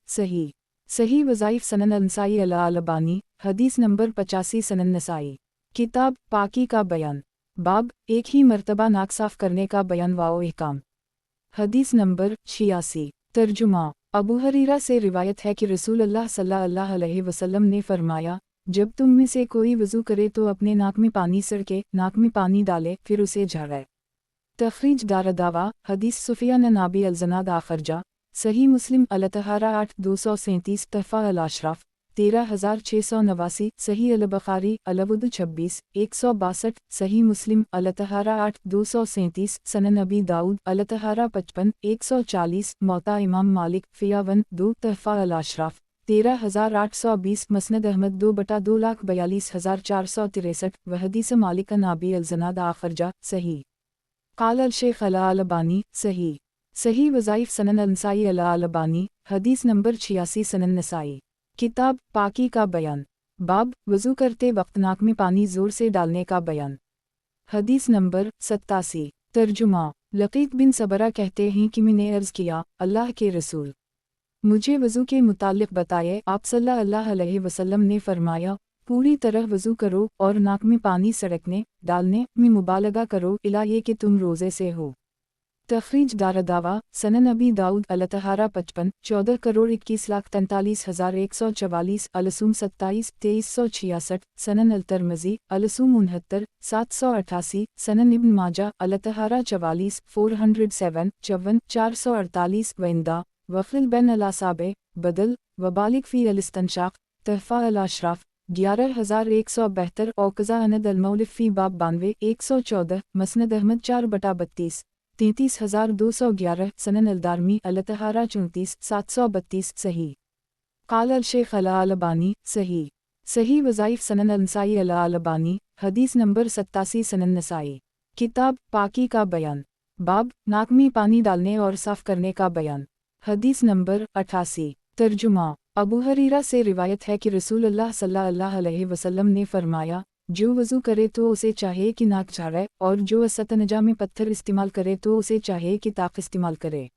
सही वज़ाइफ़ सनन अल-नसाई अल-अलबानी हदीस नंबर 85 सनन नसाई किताब पाकी का बयान बाब एक ही मर्तबा नाक साफ करने का बयान वाओ एहकाम। हदीस नंबर 86 तर्जुमा अबू हरीरा से रिवायत है कि रसूल अल्लाह सल्लल्लाहु अलैहि वसल्लम ने फरमाया, जब तुम में से कोई वज़ू करे तो अपने नाक में पानी सड़के, नाक में पानी डाले, फिर उसे झाड़े। तखरीज दारदावा हदीस सुफियान नाबी अल-ज़नाद आखरजा सही मुस्लिम अलतहारा 8-237 तहफ़ा अल-अशराफ 13689 सही अल-बुखारी अलवुद 26 162 सही मुस्लिम अलतहारा 8-237 सनन नबी दाऊद अलतहारा 55 140 मौता इमाम मालिक फ़ियावन 2 तहफ़ा अल-अशराफ 13820 मसनद अहमद 2/242,463 व हदीस मालिक नाबी अल-ज़नाद आखरजा सही। क़ाल अल-शेख़ अल-अलबानी सही वज़ाइफ़ सनन अल-नसाई अल-अलबानी हदीस नंबर 86 सनन नसाई किताब पाकी का बयान बाब वज़ू करते वक्त नाक में पानी ज़ोर से डालने का बयान। हदीस नंबर 87 तर्जुमा लक़ीत बिन सबरा कहते हैं कि मैंने अर्ज़ किया, अल्लाह के रसूल, मुझे वज़ू के मुतालिक बताए। आप सल्लल्लाहु अलैहि वसल्लम ने फरमाया, पूरी तरह वज़ू करो और नाक में पानी सड़कने डालने में मुबालगा करो, इला ये कि तुम रोज़े से हो। तखरीज दारदावा सनन नबी दाऊद अलतहारा 55 14,21,43,144 अलसूम 27 2366 सनन अल-तिरमिज़ी अलसूम 69 788 सनन इब्न माजा अलतहारा 44 407 54 448 वंदा वफ़िल बैन अल-असाबे बदल वबालिग फ़ी अल-इस्तिंशाक़ तहफ़ा अल-अशराफ 11172 औक़ज़ा अनद अल-मौलिफ़ फ़ी बाब 92 114 मसनद अहमद 4/32 33,211 सनन अल-दारमी अलतहारा 34 732 सही। क़ाल अल-शेख़ अल-अलबानी सही वज़ाइफ़ सनन अल-नसाई अल-अलबानी हदीस नंबर 87 सनन नसाई किताब पाकी का बयान बाब नाक में पानी डालने और साफ़ करने का बयान। हदीस नंबर 88 तर्जुमा अबू हरीरा से रिवायत है कि रसूल अल्लाह सल्लल्लाहु अलैहि वसल्लम ने फरमाया, जो वज़ू करे तो उसे चाहे कि नाक झाड़े, और जो असतनजा में पत्थर इस्तेमाल करे तो उसे चाहे कि ताक इस्तेमाल करे।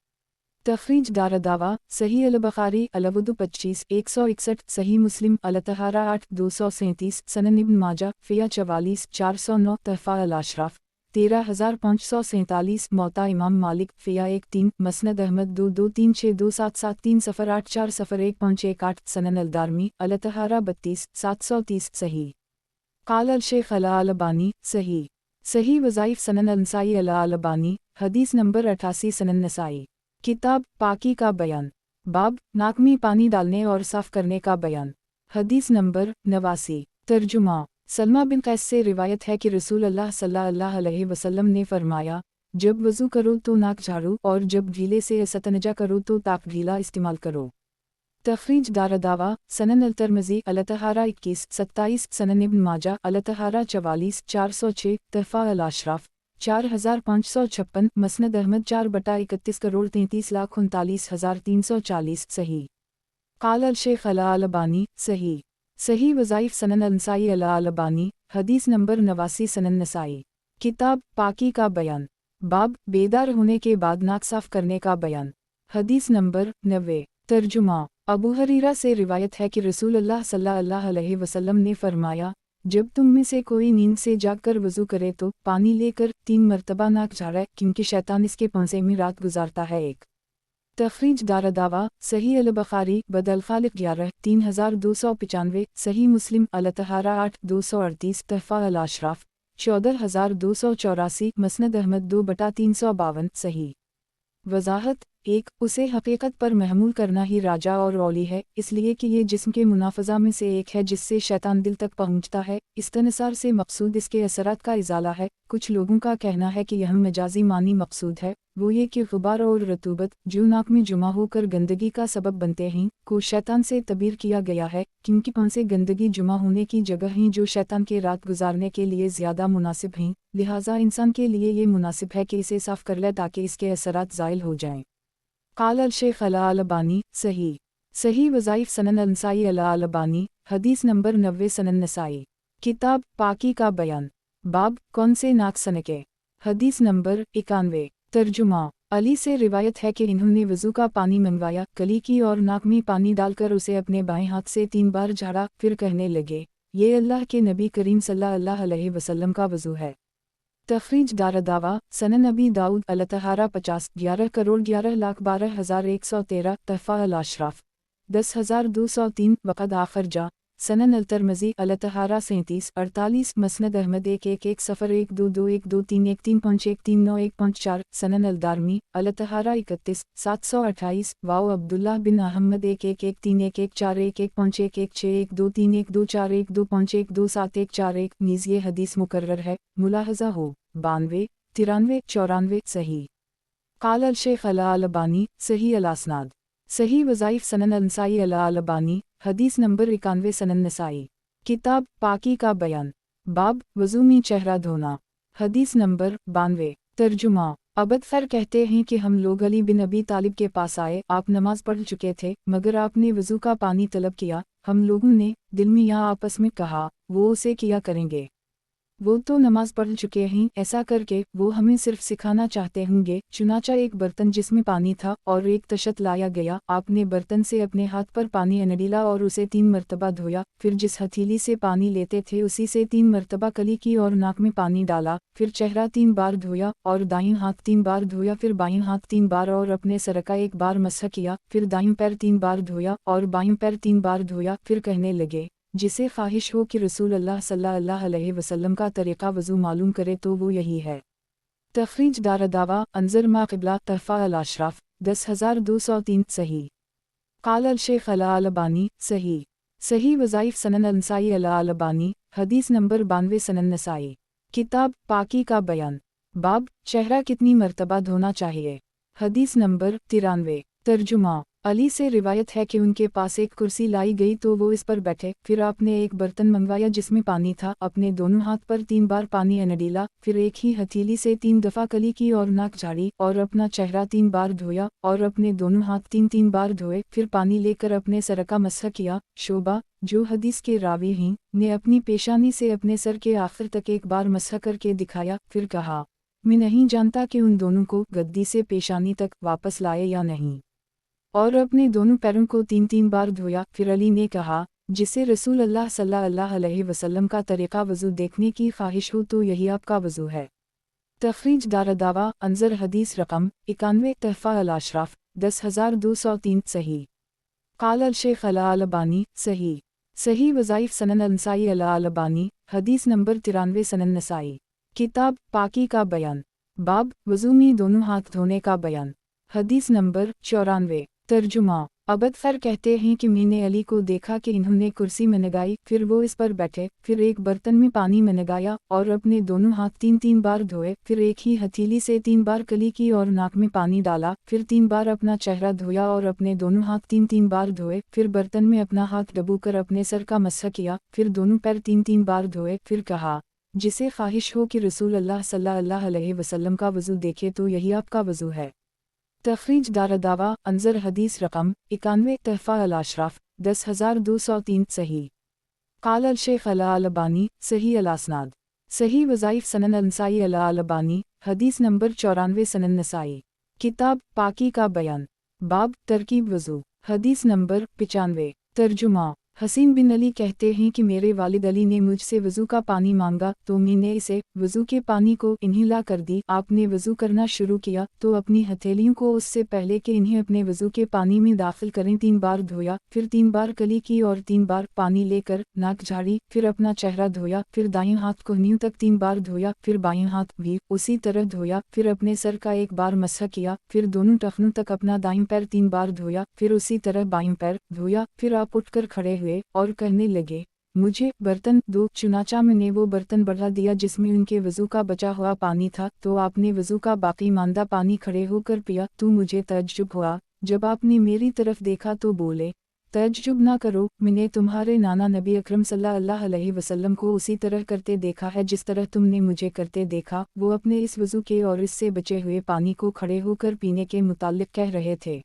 तखरीज दारदावा सही अल-बुखारी अल-वुदु 25 161 सही मुस्लिम अल-तहारा 8 237 सनन इब्न माजा फ़िया 44 409 तहफ़ा अल-अशराफ 13547 मौता इमाम मालिक फ़िया 1 3 मसनद अहमद 2 2 3 6 2 7 7 3 0 8 4 0 1 5 1 8 सनन अल-दारमी अल-तहारा 32 730 सही क़ाल अल-शेख अल-अलबानी सही सही वज़ाइफ सनन अल-नसाई अल-अलबानी हदीस नंबर 88 सनन नसाई किताब पाकी का बयान बाब नाक में पानी डालने और साफ़ करने का बयान हदीस नंबर 89 तर्जुमा सलमा बिन कैस से रिवायत है कि रसूल अल्लाह सल्लल्लाहु अलैहि वसल्लम ने फरमाया, जब वज़ू करो तो नाक झाड़ो और जब गीले से इस्तंजा करो तो ताक गीला इस्तेमाल करो। तखरीज दारदावा सनन अल-तिरमिज़ी अल-तहारा 21 27 सनन इब्न माजा अल-तहारा 44 406 तहफ़ा अल-अशराफ 4556 मसनद अहमद 4/31 करोड़ 33,39,340 सही क़ाल अल-शेख अल-अलबानी सही सही वज़ाइफ सनन अल-नसाई अल-अलबानी हदीस नंबर 89 सनन नसाई किताब पाकी का बयान बाब बेदार होने के बाद नाक साफ़ करने का बयान हदीस नंबर 90 तर्जुमा अबू हरीरा से रिवायत है कि रसूलुल्लाह सल्लल्लाहु अलैहि वसल्लम ने फरमाया, जब तुम में से कोई नींद से जागकर वज़ू करे तो पानी लेकर 3 मरतबा नाक झाड़े क्योंकि शैतान इसके पंजे में रात गुजारता है। एक तखरीज दारदावा सही अल-बुखारी बदल खालिक 11 3295 सही मुस्लिम अल-तहारा 8 238 तहफ़ा अल-अशराफ 14284 मसनद अहमद 2/352 सही वज़ाहत 1 उसे हकीकत पर महमूल करना ही राजा और औली है, इसलिए कि ये जिस्म के मुनाफ़ज़ा में से एक है जिससे शैतान दिल तक पहुँचता है। इस्तनसार से मकसूद इसके असरात का इज़ाला है। कुछ लोगों का कहना है कि यह मजाजी मानी मकसूद है, वो ये कि गुबार और रतूबत जो नाक में जुमा होकर गंदगी का सबब बनते हैं को शैतान से तबीर किया गया है, क्योंकि उनसे गंदगी जुमा होने की जगह हैं जो शैतान के रात गुजारने के लिए ज़्यादा मुनासिब हैं, लिहाजा इंसान के लिए ये मुनासिब है कि इसे साफ़ कर ले ताकि इसके असरात ज़ाइल हो जाएँ। क़ाल अल-शेख अल-अलबानी सही सही वज़ाइफ सनन अल-नसाई अल-अलबानी हदीस नंबर 90 सनन नसाई किताब पाकी का बयान बाब कौन से नाक सनके हदीस नंबर 91 तर्जुमा अली से रिवायत है कि इन्होंने वज़ू का पानी मंगवाया, कली की और नाक में पानी डालकर उसे अपने बाएं हाथ से 3 बार झाड़ा, फिर कहने लगे, ये अल्लाह के नबी करीम सल्लल्लाहु अलैहि वसल्लम का वज़ू है। तखरीज दारदावा सनन अबी दाऊद अल-तहारा 50 11 करोड़ 11,12,113 तहफ़ा अल-अशराफ 10,203 वक़द आखिर जा सनन अल-तिरमिज़ी अल-तहारा 37 48 मसनद अहमद 111 0 1 2 2 1 2 3 1 3 5 1 3 9 1 5 4 सनन अल-दारमी अल-तहारा 31 728 वाओ अब्दुल्लाह बिन अहमद 1 1 1 3 1 1 4 1 1 5 1 1 6 1 2 3 1 2 4 1 2 5 1 2 7 1 4 1 नीज़ ये हदीस मुकर्रर है, मुलाहज़ा हो 92 93 94 सही क़ाल अल-शेख अल-अलबानी सही अल-असनाद सही वज़ाइफ सनन अल-नसाई अल-अलबानी हदीस नंबर 91 सनन नसाई किताब पाकी का बयान बाब वज़ू में चेहरा धोना हदीस नंबर 92 तर्जुमा अबद खैर कहते हैं कि हम लोग अली बिन अबी तालिब के पास आए, आप नमाज पढ़ चुके थे मगर आपने वज़ू का पानी तलब किया। हम लोगों ने दिल में या आपस में कहा, वो उसे किया करेंगे, वो तो नमाज पढ़ चुके हैं, ऐसा करके वो हमें सिर्फ सिखाना चाहते होंगे। चुनाचा एक बर्तन जिसमें पानी था और एक तशत लाया गया, आपने बर्तन से अपने हाथ पर पानी अनडीला और उसे 3 मरतबा धोया, फिर जिस हथेली से पानी लेते थे उसी से 3 मरतबा कली की और नाक में पानी डाला, फिर चेहरा 3 बार धोया और दाईं हाथ 3 बार धोया, फिर बाईं हाथ 3 बार और अपने सर का 1 बार मसह किया, फिर दाईं पैर 3 बार धोया और बाईं पैर 3 बार धोया, फिर कहने लगे, जिसे ख्वाहिश हो कि रसूलुल्लाह सल्लल्लाहु अलैहि वसल्लम का तरीक़ा वज़ू मालूम करे तो वो यही है। तखरीज दारदावा अंज़र मा क़िबला तहफ़ा अल-अशराफ 10,203 सही क़ाल अल-शेख अल-अलबानी सही सही वज़ाइफ सनन अल-नसाई अल-अलबानी हदीस नंबर 92 सनन नसाई किताब पाकी का बयान बाब चेहरा कितनी मरतबा धोना चाहिए हदीस नंबर 93 तर्जुमा अली से रिवायत है कि उनके पास एक कुर्सी लाई गई तो वो इस पर बैठे, फिर आपने एक बर्तन मंगवाया जिसमें पानी था, अपने दोनों हाथ पर 3 बार पानी अनडीला, फिर एक ही हथेली से 3 दफ़ा कली की और नाक झाड़ी और अपना चेहरा 3 बार धोया और अपने दोनों हाथ 3 बार धोए, फिर पानी लेकर अपने सर का मसह किया। शोबा जो हदीस के रावी हैं ने अपनी पेशानी से अपने सर के आखिर तक 1 बार मसह करके दिखाया, फिर कहा, मैं नहीं जानता कि उन दोनों को गद्दी से पेशानी तक वापस लाए या नहीं, और अपने दोनों पैरों को 3-3 बार धोया। फिर अली ने कहा, जिसे रसूल अल्लाह सल्लल्लाहु अलैहि वसल्लम का तरीक़ा वज़ू देखने की ख्वाहिश हो तो यही आपका वज़ू है। तखरीज दारदावा अंजर हदीस रकम 91 तहफ़ा अल अशराफ 10203 सही। क़ाल अल शेख अल अलबानी सही। सही वज़ाइफ सनन अल-नसाई अल अलबानी हदीस नंबर 93 सनन नसाई। किताब पाकी का बयान, बाब वज़ू में दोनों हाथ धोने का बयान, हदीस नंबर 94। तर्जुमा अबदफर कहते हैं कि मैंने अली को देखा कि इन्होंने कुर्सी में लगाई, फिर वो इस पर बैठे, फिर एक बर्तन में पानी में लगाया और अपने दोनों हाथ 3-3 बार धोए, फिर एक ही हथेली से 3 बार कली की और नाक में पानी डाला, फिर 3 बार अपना चेहरा धोया और अपने दोनों हाथ 3-3 बार धोए, फिर बर्तन में अपना हाथ डबोकर अपने सर का मसह किया, फिर दोनों पैर 3-3 बार धोए, फिर कहा, जिसे ख्वाहिश हो कि रसूल अल्लाह सल्लल्लाहु अलैहि वसल्लम का वज़ू देखे तो यही आपका वज़ू है। तखरीज दारदावा अंजर हदीस रकम 91 तहफ़ा अल अशराफ 10203 सही। क़ाल अल शेख अल अलबानी सही अल असनाद। सही वज़ाइफ सनन अल-नसाई अल अलबानी हदीस नंबर 94 सनन नसाई। किताब पाकी का बयान, बाब तरकीब वज़ू हदीस नंबर 95। तर्जुमा हसीन बिन अली कहते हैं कि मेरे वालिद अली ने मुझसे वज़ू का पानी मांगा तो मैंने इसे वज़ू के पानी को इन्हें ला कर दी। आपने वज़ू करना शुरू किया तो अपनी हथेलियों को उससे पहले कि इन्हें अपने वज़ू के पानी में दाखिल करें 3 बार धोया, फिर 3 बार कली की और 3 बार पानी लेकर नाक झाड़ी, फिर अपना चेहरा धोया, फिर दाएं हाथ कोहनियों तक 3 बार धोया, फिर बाएं हाथ भी उसी तरह धोया, फिर अपने सर का 1 बार मसह किया, फिर दोनों टखनों तक अपना दाएं पैर 3 बार धोया, फिर उसी तरह बाएं पैर धोया, फिर आप उठकर खड़े हुए और कहने लगे, मुझे बर्तन दो। चुनाचा मैंने वो बर्तन बढ़ा दिया जिसमें उनके वज़ू का बचा हुआ पानी था, तो आपने वज़ू का बाकी मांदा पानी खड़े होकर पिया। तो मुझे तअज्जुब हुआ, जब आपने मेरी तरफ देखा तो बोले, तअज्जुब ना करो, मैंने तुम्हारे नाना नबी अकरम सल्लल्लाहु अलैहि वसल्लम को उसी तरह करते देखा है जिस तरह तुमने मुझे करते देखा। वो अपने इस वज़ू के और इससे बचे हुए पानी को खड़े होकर पीने के मुताल्लिक़ कह रहे थे।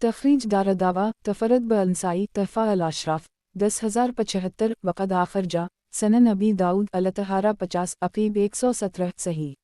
तखरीज दारदावा तफरद ब-अल-नसाई तहफ़ा अल अशराफ 10075 वक़द आखर जा सनन अबी दाऊद अल-तहारा 50 अक़ीब 117 सही।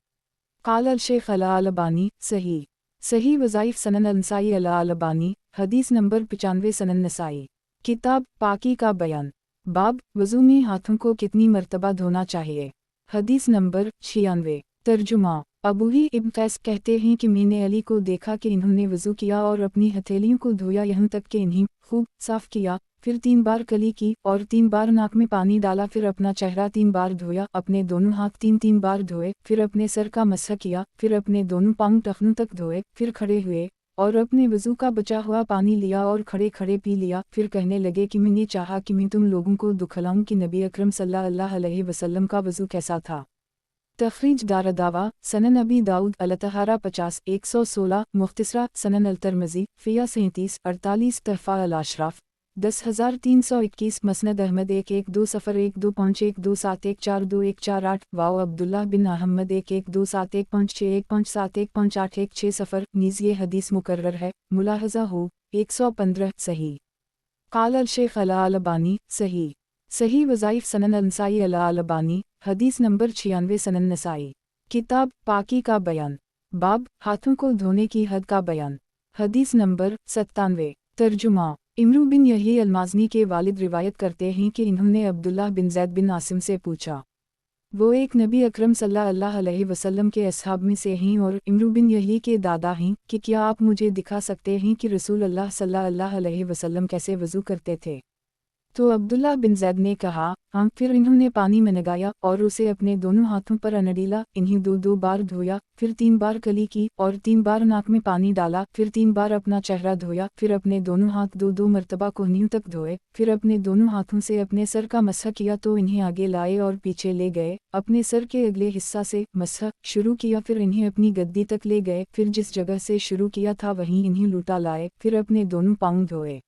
क़ाल अल शेख अल अलबानी सही। सही वज़ाइफ सनन अल-नसाई अल अलबानी हदीस नंबर 95 सनन नसाई। किताब पाकी का बयान, बाब वज़ू में हाथों को कितनी मरतबा धोना चाहिए, हदीस नंबर 96। तर्जुमा अबूही इब्न कैस कहते हैं कि मैंने अली को देखा कि इन्होंने वज़ू किया और अपनी हथेलियों को धोया यहाँ तक कि इन्हें खूब साफ़ किया, फिर 3 बार कली की और 3 बार नाक में पानी डाला, फिर अपना चेहरा 3 बार धोया, अपने दोनों हाथ 3-3 बार धोए, फिर अपने सर का मसह किया, फिर अपने दोनों पाँव टखनों तक धोए, फिर खड़े हुए और अपने वज़ू का बचा हुआ पानी लिया और खड़े खड़े पी लिया। फिर कहने लगे कि मैंने चाहा कि मैं तुम लोगों को दिखलाऊं कि नबी अकरम सल्लल्लाहु अलैहि वसल्लम का वज़ू कैसा था। तखरीज दारदावा सनन अबी दाऊद अल-तहारा 50 116 मुख्तसरा सनन अल-तिरमिज़ी फ़िया 37 48 तहफ़ा अल अशराफ 10321 मसनद अहमद 112 सफ़र 125127142148 वाओ अब्दुल्लाह बिन अहमद 112715615715816 सफ़र नीज़ ये हदीस मुकर्रर है, मुलाहज़ा हो 115 सही। क़ाल अल शेख अल अलबानी सही। सही वज़ाइफ सनन अल-नसाई अल अलबानी हदीस नंबर 96 सनन नसाई। किताब पाकी का बयान, बाब हाथों को धोने की हद का बयान, हदीस नंबर 97। तर्जुमा इमरू बिन यही अल-माज़नी के वालिद रिवायत करते हैं कि इन्होंने अब्दुल्लाह बिन ज़ैद बिन आसिम से पूछा, वो एक नबी अकरम सल्लल्लाहु अलैहि वसल्लम के असहाब में से हैं और इमरू बिन यही के दादा हैं, कि क्या आप मुझे दिखा सकते हैं कि रसूल अल्लाह सल्लल्लाहु अलैहि वसल्लम कैसे वज़ू करते थे। तो अब्दुल्लाह बिन ज़ैद ने कहा, हाँ। फिर इन्होंने पानी में लगाया और उसे अपने दोनों हाथों पर अनडीला, इन्हें 2-2 बार धोया, फिर 3 बार कली की और 3 बार नाक में पानी डाला, फिर 3 बार अपना चेहरा धोया, फिर अपने दोनों हाथ 2-2 मरतबा कोहनियों तक धोए, फिर अपने दोनों हाथों से अपने सर का मसह किया तो इन्हें आगे लाए और पीछे ले गए, अपने सर के अगले हिस्सा से मसह शुरू किया, फिर इन्हें अपनी गद्दी तक ले गए, फिर जिस जगह से शुरू किया था वहीं इन्हें लूटा लाए, फिर अपने दोनों पाँव धोए।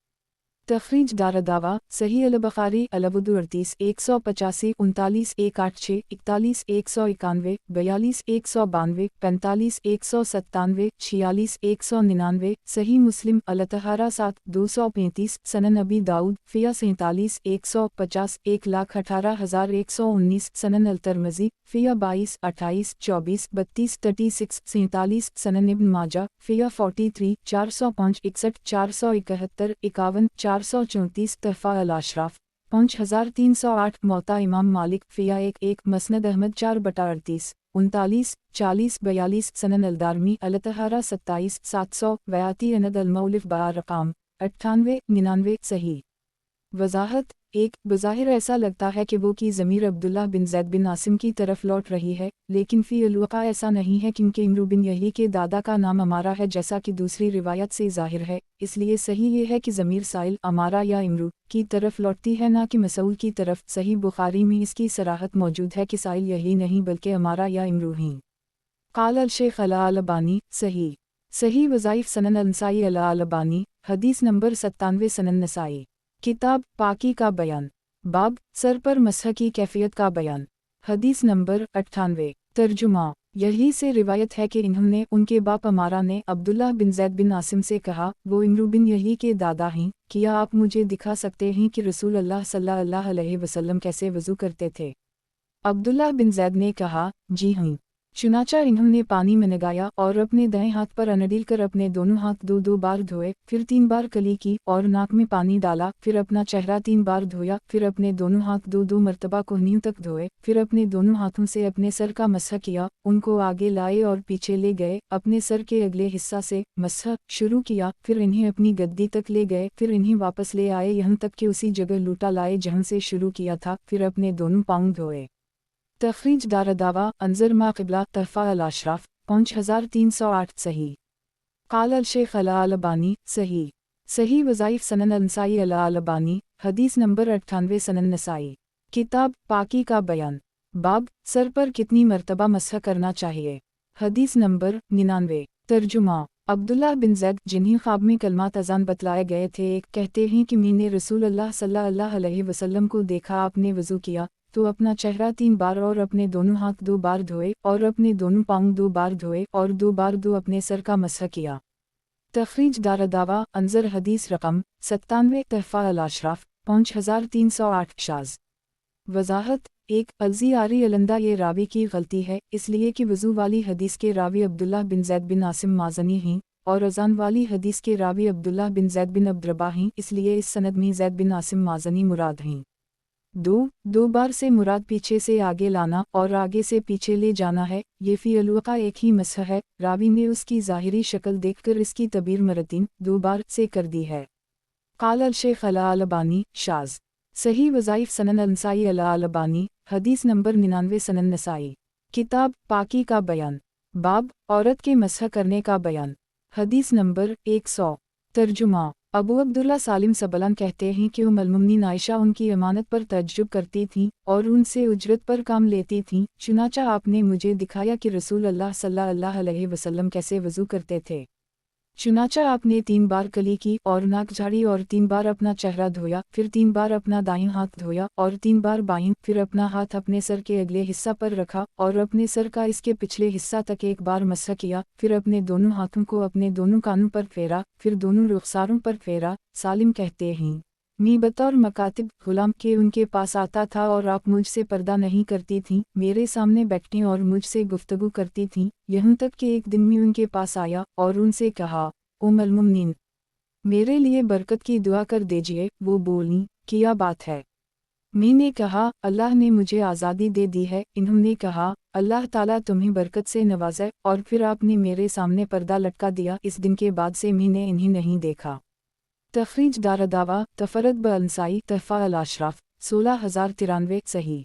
तखरीज दारदावा सही अल-बुखारी अल-वुदू 38 185 39 186 41 191 42 192 45 197 46 199 सही मुस्लिम अल-तहारा 7 235 सनन अबी दाऊद फ़िया 47 150 1,18,119 सनन अल-तिरमिज़ी फ़िया 22 28 24 32 36 47 सनन इब्न माजा फ़िया 43 405 61 471 51 434 तहफ़ा अल-अशराफ 5308 मौता इमाम मालिक फ़िया 1 मसनद अहमद 4/38 39 40 42 सनन अल-दारमी अल-तहारा 27 700 वयाती अनद अल-मौलिफ बा-रक़ाम 98 99 सही। वज़ाहत 1 बज़ाहिर ऐसा लगता है कि वो की ज़मीर अब्दुल्लाह बिन ज़ैद बिन आसिम की तरफ लौट रही है, लेकिन फ़ी अल-वाक़ा ऐसा नहीं है क्योंकि इमरू बिन यही के दादा का नाम अमारा है जैसा कि दूसरी रिवायत से ज़ाहिर है, इसलिए सही ये है कि ज़मीर साइल अमारा या इमरू की तरफ लौटती है ना कि मसऊल की तरफ। सही बुखारी में इसकी सराहत मौजूद है कि साइल यही नहीं बल्कि अमारा या इमरू ही। क़ाल अल-शेख़ अल-अलबानी सही सही वज़ाइफ़ सनन अल-नसाई अल-अलबानी हदीस नंबर 97 सनन नसाई किताब पाकी का बयान बाब सर पर मसह की कैफियत का बयान हदीस नंबर 98 तर्जुमा यही से रिवायत है कि इन्होंने उनके बाप अमारा ने अब्दुल्लाह बिन ज़ैद बिन आसिम से कहा, वो इमरू बिन यही के दादा हैं, क्या आप मुझे दिखा सकते हैं कि रसूल अल्लाह सल्लल्लाहु अलैहि वसल्लम कैसे वज़ू करते थे। अब्दुल्लाह बिन ज़ैद ने कहा, जी हाँ। चुनाचा इन्होंने पानी में लगाया और अपने दाएं हाथ पर अनडील कर अपने दोनों हाथ 2-2 बार धोए, फिर 3 बार कली की और नाक में पानी डाला, फिर अपना चेहरा 3 बार धोया, फिर अपने दोनों हाथ 2-2 मरतबा कोहनियों तक धोए, फिर अपने दोनों हाथों से अपने सर का मसह किया, उनको आगे लाए और पीछे ले गए, अपने सर के अगले हिस्सा से मसह शुरू किया, फिर इन्हें अपनी गद्दी तक ले गए, फिर इन्हें वापस ले आए यहाँ तक कि उसी जगह लूटा लाए जहाँ से शुरू किया था, फिर अपने दोनों पाँव धोए। तखरीज दारदावा अंजर मा क़िबला तहफ़ा अल-अशराफ 5308 सही। क़ाल अल-शेख़ अल-अलबानी सही सही वज़ाइफ़ सनन अल-नसाई अल-अलबानी हदीस नंबर 98 सनन नसाई किताब पाकी का बयान बाब सर पर कितनी मरतबा मसह करना चाहिए हदीस नंबर 99 तर्जुमा अब्दुल्लाह बिन ज़ैद जिन्हें ख्वाब में कलमात अज़ान बतलाए गए थे एक कहते हैं कि मैंने रसूल अल्लाह सल्लल्लाहु अलैहि वसल्लम को देखा, आपने वज़ू किया तो अपना चेहरा 3 बार और अपने दोनों हाथ 2 बार धोए और अपने दोनों पाँव 2 बार धोए और 2 बार अपने सर का मसह किया। तखरीज दारदावा अंजर हदीस रकम 97 तहफ़ा अल-अशराफ 5308 शाज़। वज़ाहत 1 अल-ज़ियारी अलंदा ये रावी की गलती है, इसलिए कि वज़ू वाली हदीस के रावी अब्दुल्लाह बिन ज़ैद बिन आसिम माज़नी हैं और अज़ान वाली हदीस के रावी अब्दुल्लाह बिन ज़ैद बिन अब्दरबा हैं, इसलिए इस सनद में ज़ैद बिन आसिम माज़नी मुराद हैं। 2 बार से मुराद पीछे से आगे लाना और आगे से पीछे ले जाना है, ये फ़ी अल-वाक़ा एक ही मसह है, रावी ने उसकी ज़ाहिरी शक्ल देखकर इसकी तबीर मरतीन 2 बार से कर दी है। क़ाल अल-शेख़ अल-अलबानी शाज़ सही वज़ाइफ़ सनन अल-नसाई अल-अलबानी हदीस नंबर 99 सनन नसाई किताब पाकी का बयान बाब औरत के मसह करने का बयान हदीस नंबर 100 तर्जुमा अबू अब्दुल्ला सालिम सबलान कहते हैं कि उम्मुल-मोमिनीन आयशा उनकी अमानत पर तअज्जुब करती थीं और उनसे उजरत पर काम लेती थीं, चुनाचा आपने मुझे दिखाया कि रसूल अल्लाह सल्लल्लाहु अलैहि वसल्लम कैसे वज़ू करते थे। चुनाचा आपने 3 बार कली की और नाक झाड़ी और 3 बार अपना चेहरा धोया, फिर 3 बार अपना दाईं हाथ धोया और 3 बार बाईं, फिर अपना हाथ अपने सर के अगले हिस्सा पर रखा और अपने सर का इसके पिछले हिस्सा तक 1 बार मसह किया, फिर अपने दोनों हाथों को अपने दोनों कानों पर फेरा, फिर दोनों रुखसारों पर फेरा। सालिम कहते हैं, मी बतौर मकातिब गुलाम के उनके पास आता था और आप मुझसे पर्दा नहीं करती थीं, मेरे सामने बैठती और मुझसे गुफ्तगू करती थीं, यहाँ तक कि एक दिन मैं उनके पास आया और उनसे कहा, उम्मुल मोमिनीन मेरे लिए बरकत की दुआ कर दीजिए। वो बोलीं, क्या बात है। मैंने कहा, अल्लाह ने मुझे आज़ादी दे दी है। इन्होंने कहा, अल्लाह ताला तुम्हें बरकत से नवाज़े, और फिर आपने मेरे सामने पर्दा लटका दिया। इस दिन के बाद से मैंने इन्हें नहीं देखा। तखरीज दारदावा तफरद ब-अल-नसाई तहफ़ा अल-अशराफ 16093 सही।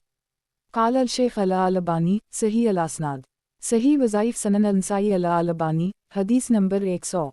क़ाल अल-शेख़ अल-अलबानी सही अल-असनाद सही वज़ाइफ़ सनन अल-नसाई अल-अलबानी हदीस नंबर 100।